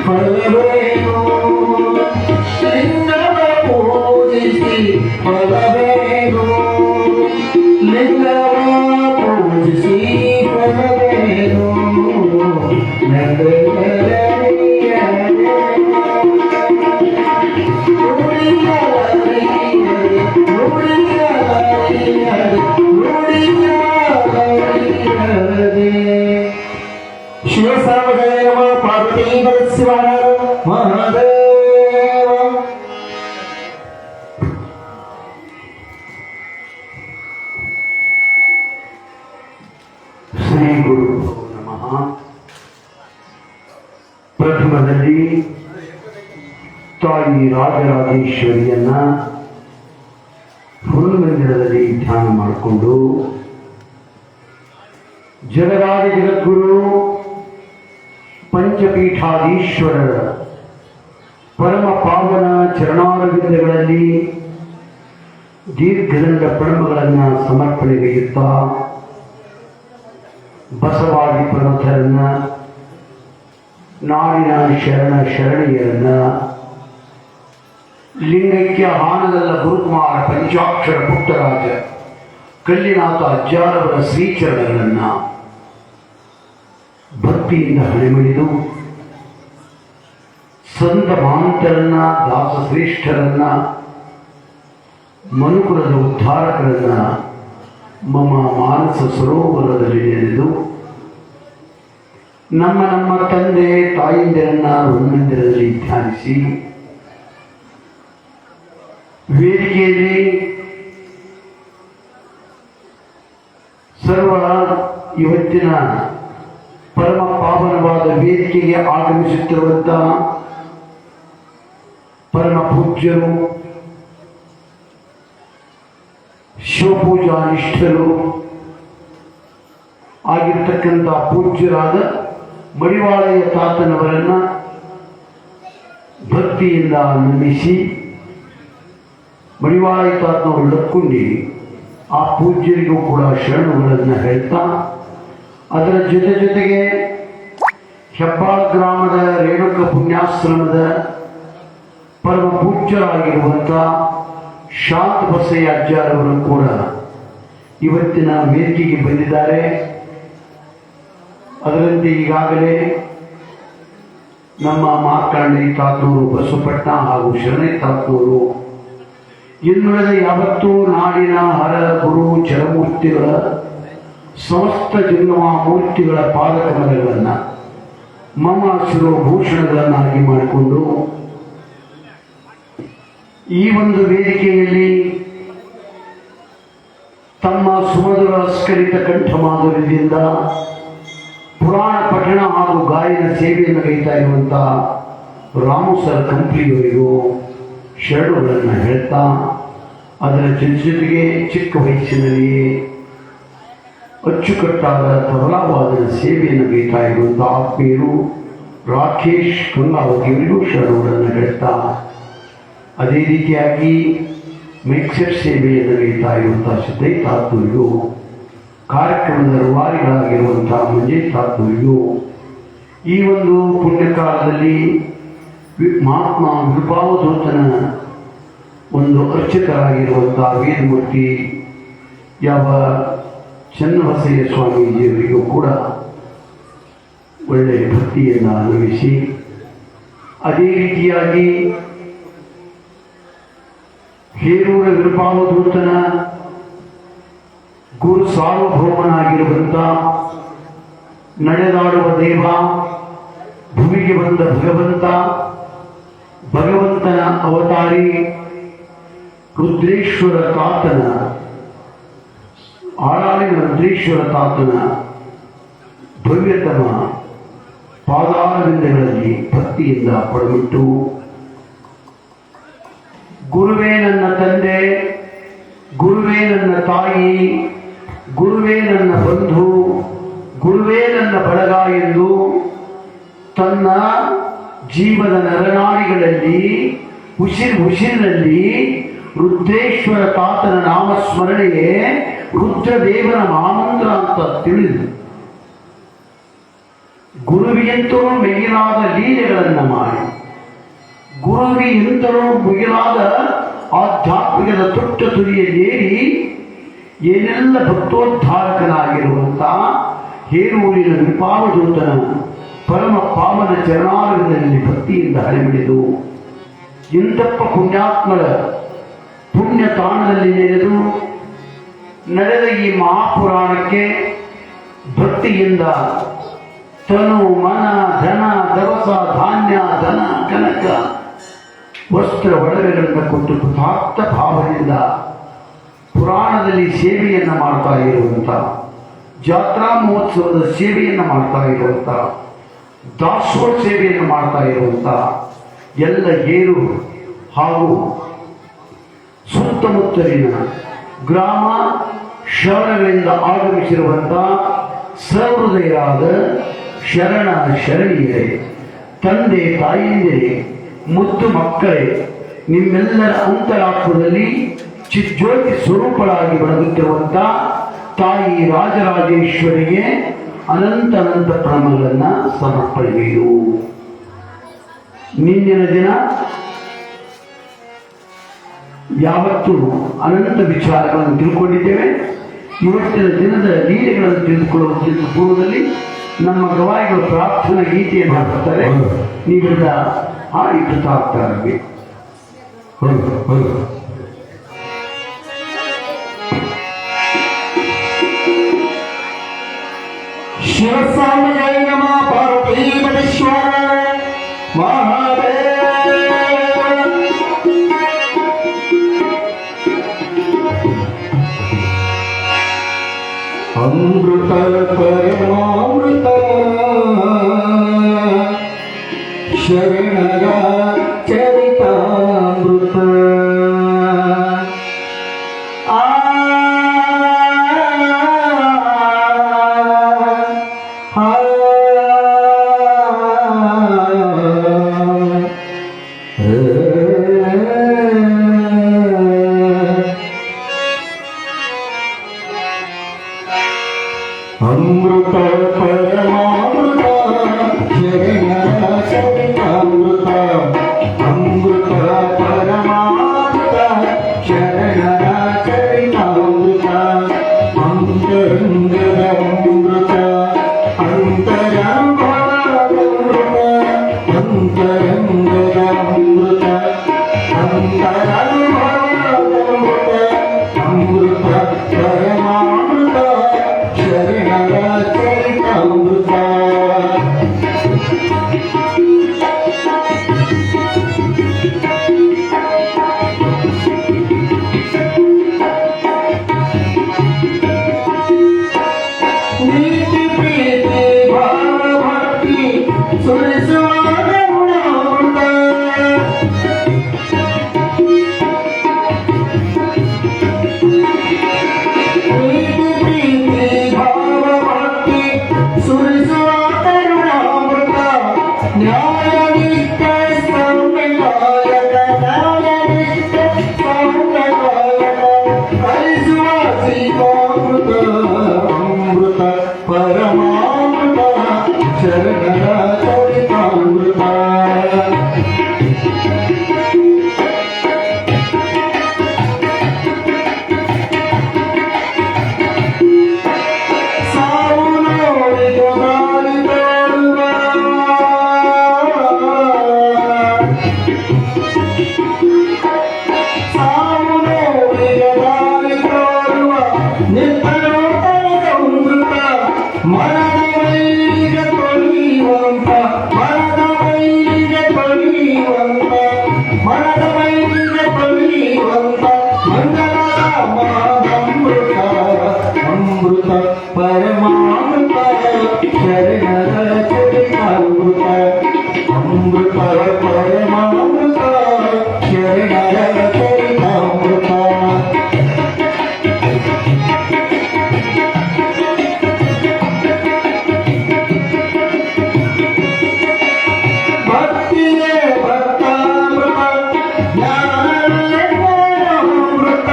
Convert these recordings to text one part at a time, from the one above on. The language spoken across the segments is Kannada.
ಫಲವೇನು ಲಿಂಗವ ಪೂಜಿಸಿ ಫಲವೇನು ಲಿಂಗವ ಪೂಜಿಸಿ ಫಲವೇನು ಶಿವಸಾವದೇವ ಪಾರ್ವತಿ ಶಿವನ ಮಹಾದೇವ. ಶ್ರೀ ಗುರು ನಮಃ. ಪ್ರಥಮದಲ್ಲಿ ತಾಯಿ ರಾಜರಾಜೇಶ್ವರಿಯನ್ನ ಹುಲ್ಲುಮಂದಿರದಲ್ಲಿ ಧ್ಯಾನ ಮಾಡಿಕೊಂಡು ಜಗದಾದ ಜಗದ್ಗುರು ಪಂಚಪೀಠಾಧೀಶ್ವರರ ಪರಮ ಪಾವನ ಚರಣಾರವಿಂದಗಳಲ್ಲಿ ದೀರ್ಘದಂಡ ಪ್ರಣಮಗಳನ್ನು ಸಮರ್ಪಣೆಗೈಯುತ್ತಾ ಬಸವಾದಿ ಪ್ರಮುಖರನ್ನ ನಾಡಿನ ಶರಣೆಯರನ್ನ ಲಿಂಗೈಕ್ಯ ಹಾನಗಲ್ಲ ಗುರುಕುಮಾರ ಪಂಚಾಕ್ಷರ ಪುಟ್ಟರಾಜ ಕಲ್ಲಿನಾಥ ಅಜ್ಜಾರವರ ಶ್ರೀಚರಣಗಳನ್ನ ಭಕ್ತಿಯಿಂದ ಹಣೆಮಣಿದು ಸಂತ ಮಹಾಂತರನ್ನ ದಾಸಶ್ರೇಷ್ಠರನ್ನ ಮನುಕುಲದ ಉದ್ಧಾರಕರನ್ನ ಮಮ ಮಾನಸ ಸರೋವರದಲ್ಲಿ ನೆನೆದು ನಮ್ಮ ತಂದೆ ತಾಯಿಂದಿರನ್ನ ಹೊನ್ನಂದಿರದಲ್ಲಿ ಧ್ಯಾನಿಸಿ ವೇದಿಕೆಯಲ್ಲಿ ಸರ್ವ ಇವತ್ತಿನ ಪರಮ ಪಾವನವಾದ ವೇದಿಕೆಗೆ ಆಗಮಿಸುತ್ತಿರುವಂತಹ ಪರಮ ಪೂಜ್ಯರು, ಶಿವಪೂಜಾ ನಿಷ್ಠರು ಆಗಿರ್ತಕ್ಕಂಥ ಪೂಜ್ಯರಾದ ಮಡಿವಾಳೆಯ ತಾತನವರನ್ನ ಭಕ್ತಿಯಿಂದ ನಮಿಸಿ ಮಡಿವಾಳೆಯ ತಾತನವರು ಲಕ್ಕೊಂಡಿ ಆ ಪೂಜ್ಯರಿಗೂ ಕೂಡ ಶರಣುಗಳನ್ನು ಹೇಳ್ತಾ ಅದರ ಜೊತೆಗೆ ಹೆಬ್ಬಾಳ ಗ್ರಾಮದ ರೇಣುಕ ಪುಣ್ಯಾಶ್ರಮದ ಪರಮ ಪೂಜ್ಯರಾಗಿರುವಂಥ ಶಾಂತ ಬಸಯ್ಯ ಅಜ್ಜಾರವರು ಕೂಡ ಇವತ್ತಿನ ವೇದಿಕೆಗೆ ಬಂದಿದ್ದಾರೆ. ಅದರಂತೆ ಈಗಾಗಲೇ ನಮ್ಮ ಮಾರ್ಕಂಡಿ ತಾತನವರು, ಬಸವಪಟ್ನ ಹಾಗೂ ಶರಣೈ ತಾತನವರು ಇನ್ನುಳಿದ ಯಾವತ್ತೂ ನಾಡಿನ ಹರ ಗುರು ಚರಮೂರ್ತಿಗಳ ಸಮಸ್ತ ಜಂಗಮ ಮೂರ್ತಿಗಳ ಪಾದಕಮಲಗಳನ್ನು ಮಮ ಶಿರೋಭೂಷಣಗಳನ್ನಾಗಿ ಮಾಡಿಕೊಂಡು ಈ ಒಂದು ವೇದಿಕೆಯಲ್ಲಿ ತಮ್ಮ ಸುಮಧುರ ಸ್ಖಲಿತ ಕಂಠ ಮಾಧುರ್ಯದಿಂದ ಪುರಾಣ ಪಠಣ ಹಾಗೂ ಗಾಯನ ಸೇವೆಯನ್ನು ಕೈತಾ ಇರುವಂತಹ ರಾಮು ಸರ್ ಕಂಪ್ಲಿಯವರಿಗೂ ಶರಣುಗಳನ್ನು ಹೇಳ್ತಾ ಅದರ ಜೊತೆಗೆ ಚಿಕ್ಕ ವಯಸ್ಸಿನಲ್ಲಿಯೇ ಅಚ್ಚುಕಟ್ಟಾದ ತಬಲಾವಾದನ ಸೇವೆಯನ್ನು ಕೈತಾ ಇರುವಂತಹ ಆತ್ಮೀಯರು ರಾಕೇಶ್ ಗಂಗಾವತಿಯವರಿಗೂ ಶರಣುಗಳನ್ನು ಹೇಳ್ತಾ ಅದೇ ರೀತಿಯಾಗಿ ಮಿಕ್ಸರ್ ಸೇವೆಯನ್ನು ಕೈತಾ ಇರುವಂತಹ ಸಿದ್ದೈತಾತ್ಮರಿಗೂ ಕಾರ್ಯಕ್ರಮದ ರೂವಾರಿಗಳಾಗಿರುವಂತಹ ಮಂಜೇತಾತ್ಮರಿಗೂ ಈ ಒಂದು ಪುಣ್ಯಕಾಲದಲ್ಲಿ ಮಹಾತ್ಮ ವಿಭಾವಧೂತನ ಒಂದು ಅರ್ಚಕರಾಗಿರುವಂತಹ ವೇದಮೂರ್ತಿ ಯಾವ ಚನ್ನಬಸಯ್ಯ ಸ್ವಾಮೀಜಿಯವರಿಗೂ ಕೂಡ ಒಳ್ಳೆಯ ಭಕ್ತಿಯನ್ನು ಅನುಭವಿಸಿ ಅದೇ ರೀತಿಯಾಗಿ ಹೇರೂರ ವಿರುಪಾವಧೂತನ ಗುರು ಸಾರ್ವಭೌಮನಾಗಿರುವಂಥ ನಡೆದಾಡುವ ದೇವ, ಭೂಮಿಗೆ ಬಂದ ಭಗವಂತನ ಅವತಾರಿ ರುದ್ರೇಶ್ವರ ತಾತನ ಆಳಾಳಿನ ರುದ್ರೇಶ್ವರ ತಾತನ ಭವ್ಯತಮ ಪಾದಾರವಿಂದಗಳಲ್ಲಿ ಭಕ್ತಿಯಿಂದ ಪಡಬಿಟ್ಟು ಗುರುವೇ ನನ್ನ ತಂದೆ, ಗುರುವೇ ನನ್ನ ತಾಯಿ, ಗುರುವೇ ನನ್ನ ಬಂಧು, ಗುರುವೇ ನನ್ನ ಬಳಗ ಎಂದು ತನ್ನ ಜೀವದ ನರನಾಡಿಗಳಲ್ಲಿ ಉಸಿರಿನಲ್ಲಿ ರುದ್ರೇಶ್ವರ ತಾತನ ನಾಮಸ್ಮರಣೆಯೇ ರುದ್ರದೇವನ ಮಹಾಮಂತ್ರ ಅಂತ ತಿಳಿದು ಗುರುವಿಗಿಂತಲೂ ಮಿಗಿಲಾದ ಲೀಲೆಗಳನ್ನು ಮಾಡಿ, ಗುರುವಿಗಿಂತಲೂ ಮಿಗಿಲಾದ ಆಧ್ಯಾತ್ಮಿಕದ ತುಟ್ಟ ತುದಿಯಲ್ಲೇರಿ ಏನೆಲ್ಲ ಭಕ್ತೋದ್ಧಾರಕನಾಗಿರುವಂಥ ಹೇರೂರಿನ ವಿಪಾವಧೂತನ ಪರಮ ಪಾವನ ಚರಣಾರವಿಂದದಲ್ಲಿ ಭಕ್ತಿಯಿಂದ ಹರಿಮಿಡಿದು ಇಂತಪ್ಪ ಪುಣ್ಯಾತ್ಮರ ಪುಣ್ಯ ತಾಣದಲ್ಲಿ ನೆರೆದು ನಡೆದ ಈ ಮಹಾಪುರಾಣಕ್ಕೆ ಭಕ್ತಿಯಿಂದ ತನು ಮನ ಧನ ದವಸ ಧಾನ್ಯ ಧನ ಕನಕ ವಸ್ತ್ರ ಒಡವೆಗಳನ್ನು ಕೊಟ್ಟು ಕೃತಾರ್ಥ ಭಾವದಿಂದ ಪುರಾಣದಲ್ಲಿ ಸೇವೆಯನ್ನು ಮಾಡ್ತಾ ಇರುವಂಥ, ಜಾತ್ರಾ ಮಹೋತ್ಸವದ ಸೇವೆಯನ್ನು ಮಾಡ್ತಾ ಇರುವಂಥ, ದಾಸೋಹ ಸೇವೆಯನ್ನು ಮಾಡ್ತಾ ಇರುವಂಥ ಎಲ್ಲ ಏರು ಹಾಗೂ ಸುತ್ತಮುತ್ತಲಿನ ಗ್ರಾಮ ಶರಣಗಳಿಂದ ಆಗಮಿಸಿರುವಂಥ ಸಹೃದಯರಾದ ಶರಣ ಶರಣಿಯರೇ, ತಂದೆ ತಾಯಿಯಂದಿರೇ, ಮುದ್ದು ಮಕ್ಕಳೇ, ನಿಮ್ಮೆಲ್ಲರ ಅಂತರಾತ್ಮದಲ್ಲಿ ಚಿಜ್ಯೋತಿ ಸ್ವರೂಪಳಾಗಿ ಬೆಳಗುತ್ತಿರುವಂಥ ತಾಯಿ ರಾಜರಾಜೇಶ್ವರಿಗೆ ಅನಂತ ಪ್ರಣಾಮಗಳನ್ನು ಸಮರ್ಪಣೆಗೈದು. ನಿನ್ನಿನ ದಿನ ಯಾವತ್ತೂ ಅನಂತ ವಿಚಾರಗಳನ್ನು ತಿಳ್ಕೊಂಡಿದ್ದೇವೆ. ಇವತ್ತಿನ ದಿನದ ಲೀಲೆಗಳನ್ನು ತಿಳಿದುಕೊಳ್ಳುವುದಕ್ಕಿಂತ ಪೂರ್ವದಲ್ಲಿ ನಮ್ಮ ಗವಾಯಿಗಳು ಪ್ರಾರ್ಥನಾ ಗೀತೆಯನ್ನು ಹಾಡುತ್ತಾರೆ. ನೀವೆಲ್ಲ ಹಾಡಿ ಕೃತಾರ್ಥರಾಗಿ. ಶಿವಸ್ವಾಮಿಯೈ ನಮಃ ಪಾರ್ವತೀಪತೀಶ್ವರ ಮಹಾದೇವ. ಅಮೃತ ಪರಮಾಮೃತ ಶರಣರ ಚರಿತಾಮೃತ ಅಮೃತ ಪರಮಾಮೃತ ಶರಣರ ಚರಿತಾಮೃತ ಅಮೃತ ಪರಮಾಮೃತ ಶರಣರ ಚರಿತಾಮೃತ ಅಂತರಂಗದ ಅಮೃತ ಅಂತರಂಗದ ಅಂತರಂಗದ ಅಮೃತ ಅಂತರಂಗದ ಅಮೃತ ಪರಮಾಮೃತ ಶರಣರ ಚರಿತಾಮೃತ. ನೀತಿ ಪ್ರೀತಿ ಭಾವ ಭಕ್ತಿ ಸುರಿಸುವ ಗುಣಾಮೃತ ನೀತಿ ಪ್ರೀತಿ ಭಾವ ಭಕ್ತಿ ಸುರಿಸುವ ಕರುಣಾಮೃತ ನ್ಯಾಯನಿಷ್ಠ ಸೌಮ್ಯಕಾಯಕ ನ್ಯಾಯನಿಷ್ಠ ಸೌಮ್ಯಕಾಯಕ ಹರಿಸುವ ಶ್ರೀಕಾಮೃತ ಅಮೃತ ಪರಮಾಮೃತ ಶರಣರ ಚರಿತಾಮೃತ. ಸಾವು ನೋಡಿದ ದಾರಿ ತೋರುವ ಸಾವು ನೋಡಿದ ದಾರಿ ತೋರುವ ನಿತ್ಯನೂತನ ಅಮೃತ ಮನದ ಮೈಲಿಗೆ ತೊಳೆಯುವಂತ ಮನದ ಮೈಲಿಗೆ ತೊಳೆಯುವಂತ ಮನದ ಮೈಲಿಗೆ ತೊಳೆಯುವಂತ ಮಂಗಲದ ಮಹಾಮೃತ ಅಮೃತ ಪರಮಾಮೃತ ಶರಣರ ಚರಿತಾಮೃತ ಅಮೃತ ಪರಮಾಮೃತ ಶರಣರ ಚರಿತಾಮೃತ. ಭಕ್ತಿಯೇ ಭಕ್ತಾಮೃತ ಜ್ಞಾನವೇ ಜ್ಞಾನಾಮೃತ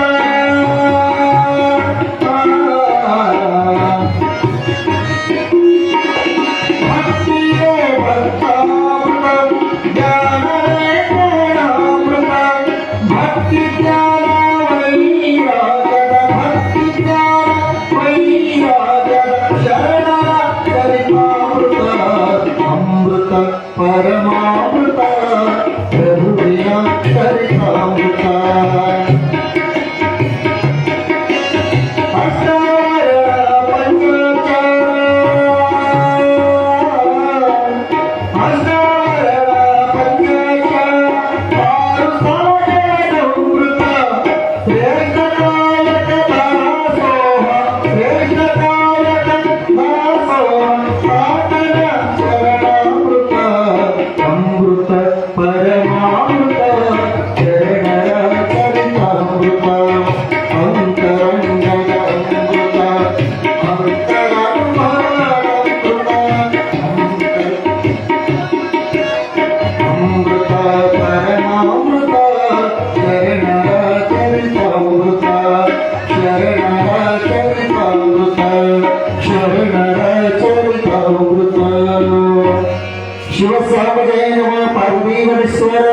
ಸಾಂಬಜಯ ನಮಃ ಪಾರ್ವತೀಶ್ವರ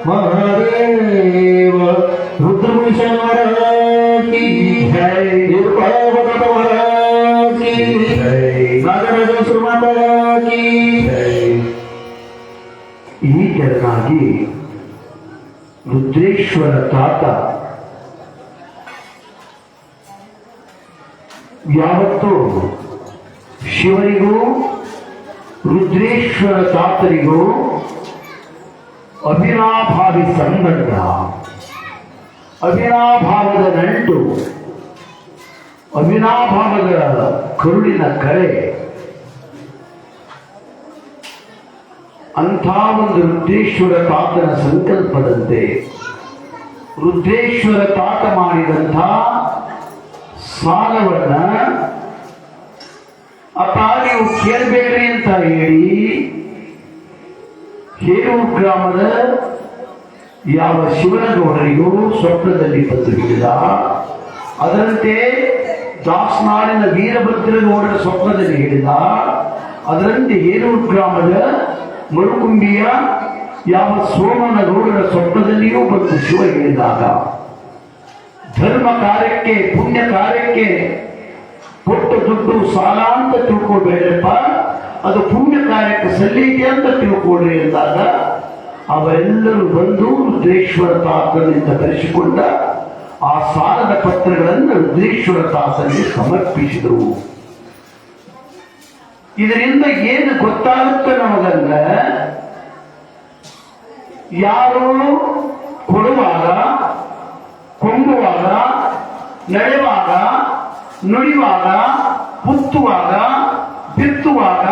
ಮಹಾದೇವ ರುದ್ರಮುನಿ ಕಿ ಜೈ ನಿರ್ಪಾವತ ಕಿ ಜೈ ನಾಗರಾಜ ಸುರಮಾತಾ ಕಿ ಜೈ. ಈ ತೆರನಾಗಿ ರುದ್ರೇಶ್ವರ ತಾತ ಯಾವತ್ತೂ ಶಿವನಿಗೂ ರುದ್ರೇಶ್ವರ ತಾತರಿಗೂ ಅವಿನಾಭಾವಿ ಸಂಬಂಧ, ಅವಿನಾಭಾವದ ನಂಟು, ಅವಿನಾಭಾವದ ಕರುಳಿನ ಕರೆ. ಅಂಥ ಒಂದು ರುದ್ರೇಶ್ವರ ತಾತನ ಸಂಕಲ್ಪದಂತೆ ರುದ್ರೇಶ್ವರ ತಾತ ಮಾಡಿದಂಥ ಸಾಲವನ್ನ ಅಪ್ಪ ನೀವು ಕೇಳಬೇಡ್ರಿ ಅಂತ ಹೇಳಿ ಹೇರೂರು ಗ್ರಾಮದ ಯಾವ ಶಿವನಗೌಡರಿಗೂ ಸ್ವಪ್ನದಲ್ಲಿ ಬಂದು ಹಿಡಿದ. ಅದರಂತೆ ದಾಸನಾಡಿನ ವೀರಭದ್ರಗೌಡರ ಸ್ವಪ್ನದಲ್ಲಿ ಹೇಳಿದ. ಅದರಂತೆ ಹೇರೂರು ಗ್ರಾಮದ ಮರುಕುಂಬಿಯ ಯಾವ ಸೋಮನಗೌಡರ ಸ್ವಪ್ನದಲ್ಲಿಯೂ ಬಂದು ಶಿವ ಹೇಳಿದಾಗ ಧರ್ಮ ಕಾರ್ಯಕ್ಕೆ ಪುಣ್ಯ ಕಾರ್ಯಕ್ಕೆ ಕೊಟ್ಟು ದುಡ್ಡು ಸಾಲ ಅಂತ ತಿಳ್ಕೊಬೇಡಪ್ಪ, ಅದು ಪುಣ್ಯ ಕಾರ್ಯಕ್ಕೆ ಸಲ್ಲಿಕೆ ಅಂತ ತಿಳ್ಕೊಳ್ರಿ ಎಂದಾಗ ಅವರೆಲ್ಲರೂ ಬಂದು ರುದ್ರೇಶ್ವರ ತಾತನಿಂದ ತರಿಸಿಕೊಂಡ ಆ ಸಾಲದ ಪತ್ರಗಳನ್ನು ರುದ್ರೇಶ್ವರ ತಾತನಿಗೆ ಸಮರ್ಪಿಸಿದರು. ಇದರಿಂದ ಏನು ಗೊತ್ತಾಗುತ್ತೆ ನಮಗಂದ್ರೆ, ಯಾರು ಕೊಡುವಾಗ, ಕೊಂಬುವಾಗ, ನಡೆಯುವಾಗ, ನುಡಿಯುವಾಗ, ಪುತ್ತುವಾಗ, ಬಿತ್ತುವಾಗ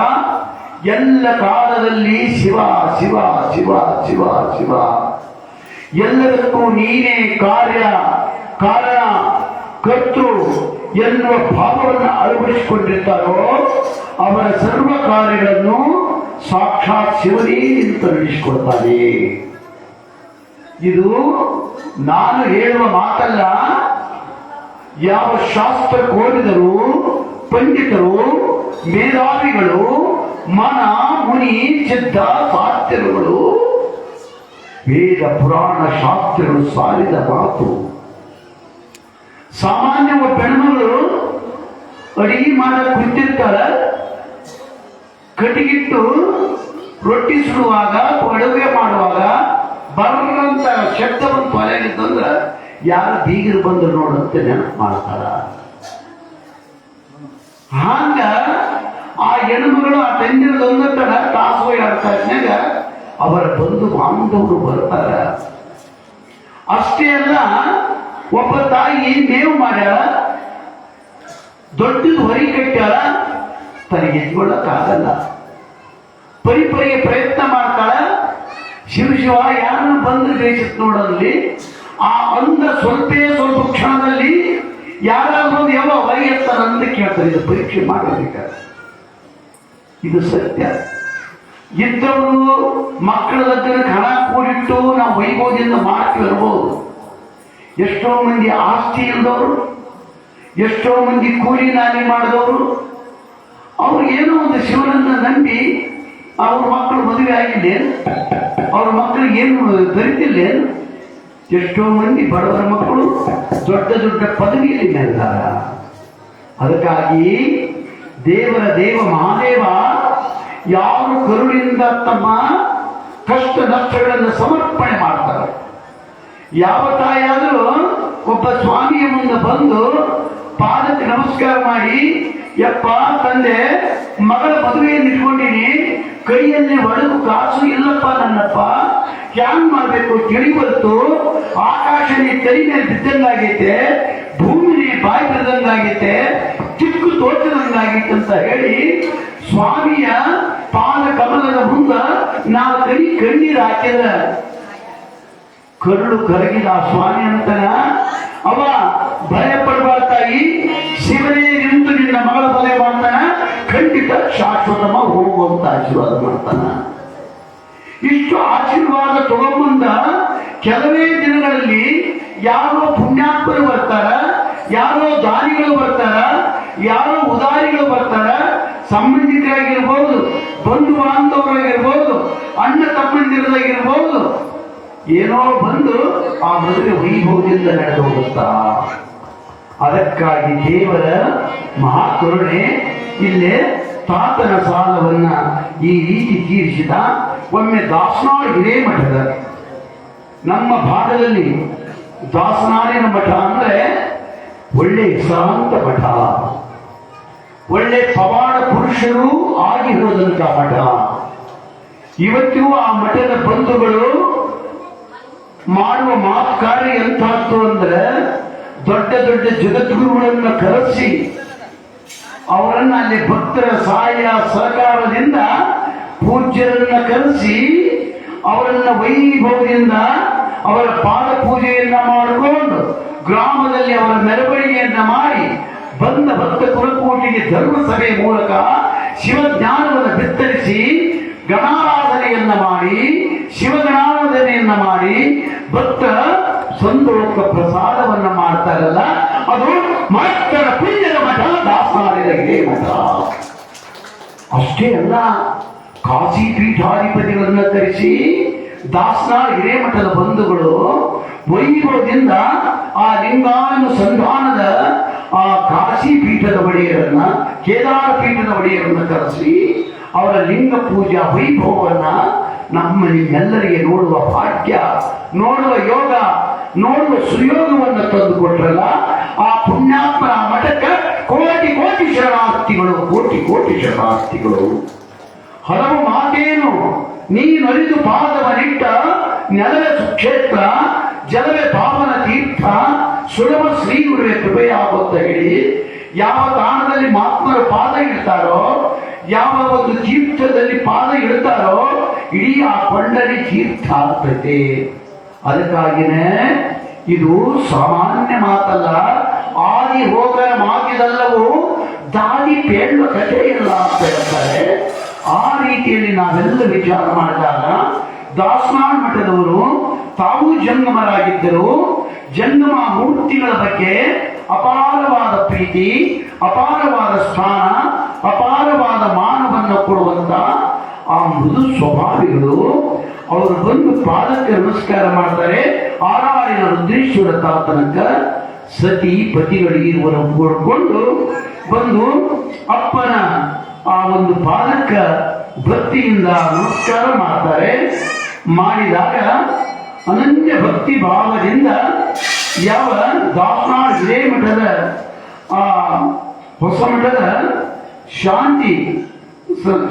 ಎಲ್ಲ ಕಾಲದಲ್ಲಿ ಶಿವ ಶಿವ ಶಿವ ಶಿವ ಶಿವ, ಎಲ್ಲದಕ್ಕೂ ನೀನೇ ಕಾರ್ಯ ಕಾರಣ ಕರ್ತೃ ಎನ್ನುವ ಭಾವವನ್ನು ಅಳವಡಿಸಿಕೊಂಡಿರ್ತಾರೋ ಅವರ ಸರ್ವ ಕಾರ್ಯಗಳನ್ನು ಸಾಕ್ಷಾತ್ ಶಿವನೇ ಅಂತ ನಡೆಸಿಕೊಡ್ತಾನೆ. ಇದು ನಾನು ಹೇಳುವ ಮಾತಲ್ಲ. ಯಾವ ಶಾಸ್ತ್ರ ಓದಿದರು, ಪಂಡಿತರು, ಮೇಧಾವಿಗಳು, ಮನ ಮುನಿ ಸಿದ್ಧ ಸಾತ್ಯರುಗಳು, ವೇದ ಪುರಾಣ ಶಾಸ್ತ್ರಗಳು ಸಾರಿದ ಮಾತು. ಸಾಮಾನ್ಯ ಹೆಣ್ಮಗಳು ಅಡಿಗೆ ಮಾಡಕ್ಕೆ ಕುಳಿತಿರ್ತಾಳೆ, ಕಟ್ಟಿಗಿಟ್ಟು ರೊಟ್ಟಿ ಸುಡುವಾಗ ಅಡುಗೆ ಮಾಡುವಾಗ ಬರ್ರಂತ ಶಬ್ದವನ್ನು ತೊಲೆಗಿತ್ತಂದ್ರೆ ಯಾರು ಬೀಗರು ಬಂದು ನೋಡಂತೆ ನೆನಪು ಮಾಡ್ತಾರ. ಹಂಗ ಆ ಹೆಣ್ಮಗಳು ಆ ತಂದಿರದೊಂದರ ತಾಸು 2 ತಾಸಿನಾಗ ಅವರ ಬಂಧು ಬಾಂಧವರು ಬರ್ತಾರ. ಅಷ್ಟೇ ಅಲ್ಲ, ಒಬ್ಬ ತಾಯಿ ಮೇವು ಮಾಡ್ಯಾಳ, ದೊಡ್ಡದು ಹೊರಿ ಕಟ್ಟ್ಯಾಳ, ತನಗೆ ಎದ್ಕೊಳ್ಳಕ್ಕಾಗಲ್ಲ. ಪರಿಪರಿಗೆ ಪ್ರಯತ್ನ ಮಾಡ್ತಾಳ. ಶಿವ ಶಿವ ಯಾರನ್ನು ಬಂದು ಬೇಯಿಸುತ್ತ ನೋಡಲ್ಲಿ ಆ ಅಂದ ಸ್ವಲ್ಪ ಕ್ಷಣದಲ್ಲಿ ಯಾರಾದ್ರೂ ಯಾವ ಹೊರಗೆ ಎತ್ತಾರ ಅಂತ ಕೇಳ್ತಾರೆ. ಇದು ಪರೀಕ್ಷೆ ಮಾಡಬೇಕಾದ್ರೆ ಇದು ಸತ್ಯ. ಇದ್ದವರು ಮಕ್ಕಳ ಹತ್ತಿರಕ್ಕೆ ಹಣ ಕೂಡಿಟ್ಟು ನಾವು ವೈಭವದಿಂದ ಮಾಡ್ತೀವಿ ಇರ್ಬೋದು. ಎಷ್ಟೋ ಮಂದಿ ಆಸ್ತಿ ಇಲ್ಲದವರು, ಎಷ್ಟೋ ಮಂದಿ ಕೂಲಿ ನಾಲಿ ಮಾಡಿದವರು, ಅವ್ರು ಏನೋ ಒಂದು ಶಿವನನ್ನ ನಂಬಿ ಅವ್ರ ಮಕ್ಕಳು ಮದುವೆ ಆಗಿಲ್ಲೇನು, ಅವ್ರ ಮಕ್ಕಳಿಗೆ ಏನು ದೊರೆತಿಲ್ಲೇನು. ಎಷ್ಟೋ ಮಂದಿ ಬಡವರ ಮಕ್ಕಳು ದೊಡ್ಡ ದೊಡ್ಡ ಪದವಿಯಲ್ಲಿ ನೆಲೆದಾರ. ಅದಕ್ಕಾಗಿ ದೇವರ ದೇವ ಮಹಾದೇವ ಯಾರು ಕರುಣಿಂದ ತಮ್ಮ ಕಷ್ಟ ನಷ್ಟಗಳನ್ನು ಸಮರ್ಪಣೆ ಮಾಡ್ತಾರೆ. ಯಾವ ತಾಯಾದರೂ ಒಬ್ಬ ಸ್ವಾಮಿಯ ಮುಂದೆ ಬಂದು ಪಾದಕ್ಕೆ ನಮಸ್ಕಾರ ಮಾಡಿ, ಯಪ್ಪ ತಂದೆ ಮಗಳ ಮದುವೆಯನ್ನು ಇಟ್ಕೊಂಡಿನಿ, ಕೈಯಲ್ಲಿ ಒಳಗು ಕಾಸು ಇಲ್ಲಪ್ಪ ನನ್ನಪ್ಪ, ಹ್ಯಾಂಗ್ ಮಾಡ್ಬೇಕು ತಿಳಿ ಬಂತು, ಆಕಾಶನೇ ಕೈ ಮೇಲೆ ಬಿದ್ದಂಗಾಗೈತೆ, ಭೂಮಿನೇ ಬಾಯಿ ಬಿದ್ದಂಗಾಗೈತೆ, ಚಿಕ್ಕು ತೋಚದಂಗಾಗಿತ್ತು ಅಂತ ಹೇಳಿ ಸ್ವಾಮಿಯ ಪಾದ ಕಮಲದ ಮುಂದ ನಾವು ಕಣ್ಣೀರು ಹಾಕಿದ ಕರುಳು ಕರಗಿದ ಸ್ವಾಮಿ ಅಂತನ ಅವ ಭಯ ಪಡಬಾರ್ತಾಯಿ, ಶಿವನೇ ನಿಂತು ನಿನ್ನ ಮಗಳ ಮದುವೆ ಮಾಡ್ತಾನ, ಖಂಡಿತ ಶಾಶ್ವತಮ ಹೋಗುವಂತ ಆಶೀರ್ವಾದ ಮಾಡ್ತಾನ. ಇಷ್ಟು ಆಶೀರ್ವಾದ ತಗೊಂಬಂದ ಕೆಲವೇ ದಿನಗಳಲ್ಲಿ ಯಾರೋ ಪುಣ್ಯಾತ್ಮರು ಬರ್ತಾರ, ಯಾರೋ ದಾನಿಗಳು ಬರ್ತಾರ, ಯಾರೋ ಉದಾರಿಗಳು ಬರ್ತಾರ, ಸಂಬಂಧಿಕರಾಗಿರ್ಬೋದು, ಬಂಧು ಬಾಂಧವರಾಗಿರ್ಬೋದು, ಅಣ್ಣ ತಮ್ಮಂದಿರದಾಗಿರ್ಬೋದು, ಏನೋ ಬಂದು ಆ ಮದುವೆ ವೈಭವದಿಂದ ನಡೆದು ಹೋಗುತ್ತಾ. ಅದಕ್ಕಾಗಿ ದೇವರ ಮಹಾಕರುಣೆ ಇಲ್ಲೇ ತಾತನ ಸಾಲವನ್ನ ಈ ರೀತಿ ತೀರಿಸಿದ. ಒಮ್ಮೆ ದಾಸನಾಳ ಹಿರೇಮಠದ ನಮ್ಮ ಭಾಗದಲ್ಲಿ ದಾಸನಾಳಿನ ಮಠ ಅಂದ್ರೆ ಒಳ್ಳೆ ಹೆಸರಾಂತ ಮಠ, ಒಳ್ಳೆ ಪವಾಡ ಪುರುಷರು ಆಗಿರೋದಂತ ಮಠ. ಇವತ್ತಿಗೂ ಆ ಮಠದ ಬಂಧುಗಳು ಮಾಡುವ ಮಾತು ಕಾರ್ಯ ಎಂಥದ್ದು ಅಂದ್ರೆ ದೊಡ್ಡ ದೊಡ್ಡ ಜಗದ್ಗುರುಗಳನ್ನು ಕರೆಸಿ ಅವರನ್ನ ಅಲ್ಲಿ ಭಕ್ತರ ಸಹಾಯ ಸಹಕಾರದಿಂದ ಪೂಜ್ಯರನ್ನ ಕರೆಸಿ ಅವರನ್ನ ವೈಭವದಿಂದ ಅವರ ಪಾದ ಪೂಜೆಯನ್ನ ಮಾಡಿಕೊಂಡು ಗ್ರಾಮದಲ್ಲಿ ಅವರ ಮೆರವಣಿಗೆಯನ್ನ ಮಾಡಿ ಬಂದ ಭಕ್ತ ಕುಲಕೋಟಿಗೆ ಧರ್ಮಸಭೆಯ ಮೂಲಕ ಶಿವಜ್ಞಾನವನ್ನು ಬಿತ್ತರಿಸಿ ಗಣಾರಾಧನೆಯನ್ನ ಮಾಡಿ ಶಿವಗಣಾರಾಧನೆಯನ್ನ ಮಾಡಿ ಭಕ್ತ ಸಂತೋಷ ಪ್ರಸಾದವನ್ನ ಮಾಡ್ತಾರಲ್ಲ, ಅದು ಮಕ್ಕಳ ಪುಣ್ಯದ ಮಠ ದಾಸನಾಳಿನ ಹಿರೇಮಠ. ಅಷ್ಟೇ ಅಲ್ಲ, ಕಾಶಿ ಪೀಠಾಧಿಪತಿಗಳನ್ನ ಕರೆಸಿ ದಾಸನಾಳ ಹಿರೇಮಠದ ಬಂಧುಗಳು ವೈಭವದಿಂದ ಆ ಲಿಂಗಾನುಸಂಧಾನದ ಆ ಕಾಶಿ ಪೀಠದ ಒಡೆಯರನ್ನ, ಕೇದಾರ ಪೀಠದ ಒಡೆಯರನ್ನ ಕರೆಸಿ ಅವರ ಲಿಂಗ ಪೂಜಾ ವೈಭವವನ್ನ ನಮ್ಮ ನಿಮ್ಮೆಲ್ಲರಿಗೆ ನೋಡುವ ಭಾಗ್ಯ, ನೋಡುವ ಯೋಗ, ನೋಡುವ ಸುಯೋಗವನ್ನು ತಂದುಕೊಟ್ರಲ್ಲ. ಆ ಪುಣ್ಯಾತ್ಮನ ಮಠಕ್ಕೆ ಕೋಟಿ ಕೋಟಿ ಶರಣಾರ್ಥಿಗಳು, ಕೋಟಿ ಕೋಟಿ ಶರಣಾರ್ಥಿಗಳು. ಹಲವು ಮಾತೇನು ನೀನರಿದು ಪಾದವನಿಟ್ಟ ನೆಲವೇ ಸುಕ್ಷೇತ್ರ, ಜಲವೇ ಪಾವನ ತೀರ್ಥ, ಸುಲಭ ಶ್ರೀ ಗುರುವೆ ಕೃಪೆಯಾಗುತ್ತ ಹೇಳಿ ಯಾವ ತಾಣದಲ್ಲಿ ಮಹಾತ್ಮರು ಪಾದ ಇಡ್ತಾರೋ, ಯಾವ ಒಂದು ತೀರ್ಥದಲ್ಲಿ ಪಾದ ಇಡ್ತಾರೋ ಇಡೀ ಆ ಕೊಂಡಲಿ ತೀರ್ಥ ಆಗ್ತೈತೆ. ಅದಕ್ಕಾಗಿನೇ ಇದು ಸಾಮಾನ್ಯ ಮಾತಲ್ಲ, ಆದಿ ಹೋಗರ ಮಾತಿದಲ್ಲವೂ ದಾದಿ ಪೇಳುವ ಕಥೆಯಲ್ಲ ಅಂತ ಹೇಳ್ತಾರೆ. ಆ ರೀತಿಯಲ್ಲಿ ನಾವೆಲ್ಲ ವಿಚಾರ ಮಾಡಿದಾಗ ದಾಸನಾಳ ಮಠದವರು ತಾವು ಜಂಗಮರಾಗಿದ್ದರು. ಜಂಗಮ ಮೂರ್ತಿಗಳ ಬಗ್ಗೆ ಅಪಾರವಾದ ಪ್ರೀತಿ, ಅಪಾರವಾದ ಸ್ಥಾನ, ಅಪಾರವಾದ ಮಾನವನ್ನು ಕೊಡುವಂತ ಆ ಮೃದು ಸ್ವಭಾವಿಗಳು. ಅವರು ಬಂದು ಪಾದಕ್ಕೆ ನಮಸ್ಕಾರ ಮಾಡ್ತಾರೆ. ಆರಾರಿನ ರುದ್ರೇಶ್ವರ ತಾತನಕ ಸತಿ ಪತಿಗಳಿರುವರು ಕೂಡಿಕೊಂಡು ಬಂದು ಅಪ್ಪನ ಆ ಒಂದು ಪಾದಕ್ಕ ಭಕ್ತಿಯಿಂದ ನಮಸ್ಕಾರ ಮಾಡ್ತಾರೆ. ಮಾಡಿದಾಗ ಅನನ್ಯ ಭಕ್ತಿ ಭಾವದಿಂದ ಯಾವ ದಾಸನಾಳ ಹಿರೇಮಠದ ಆ ಹೊಸ ಮಠದ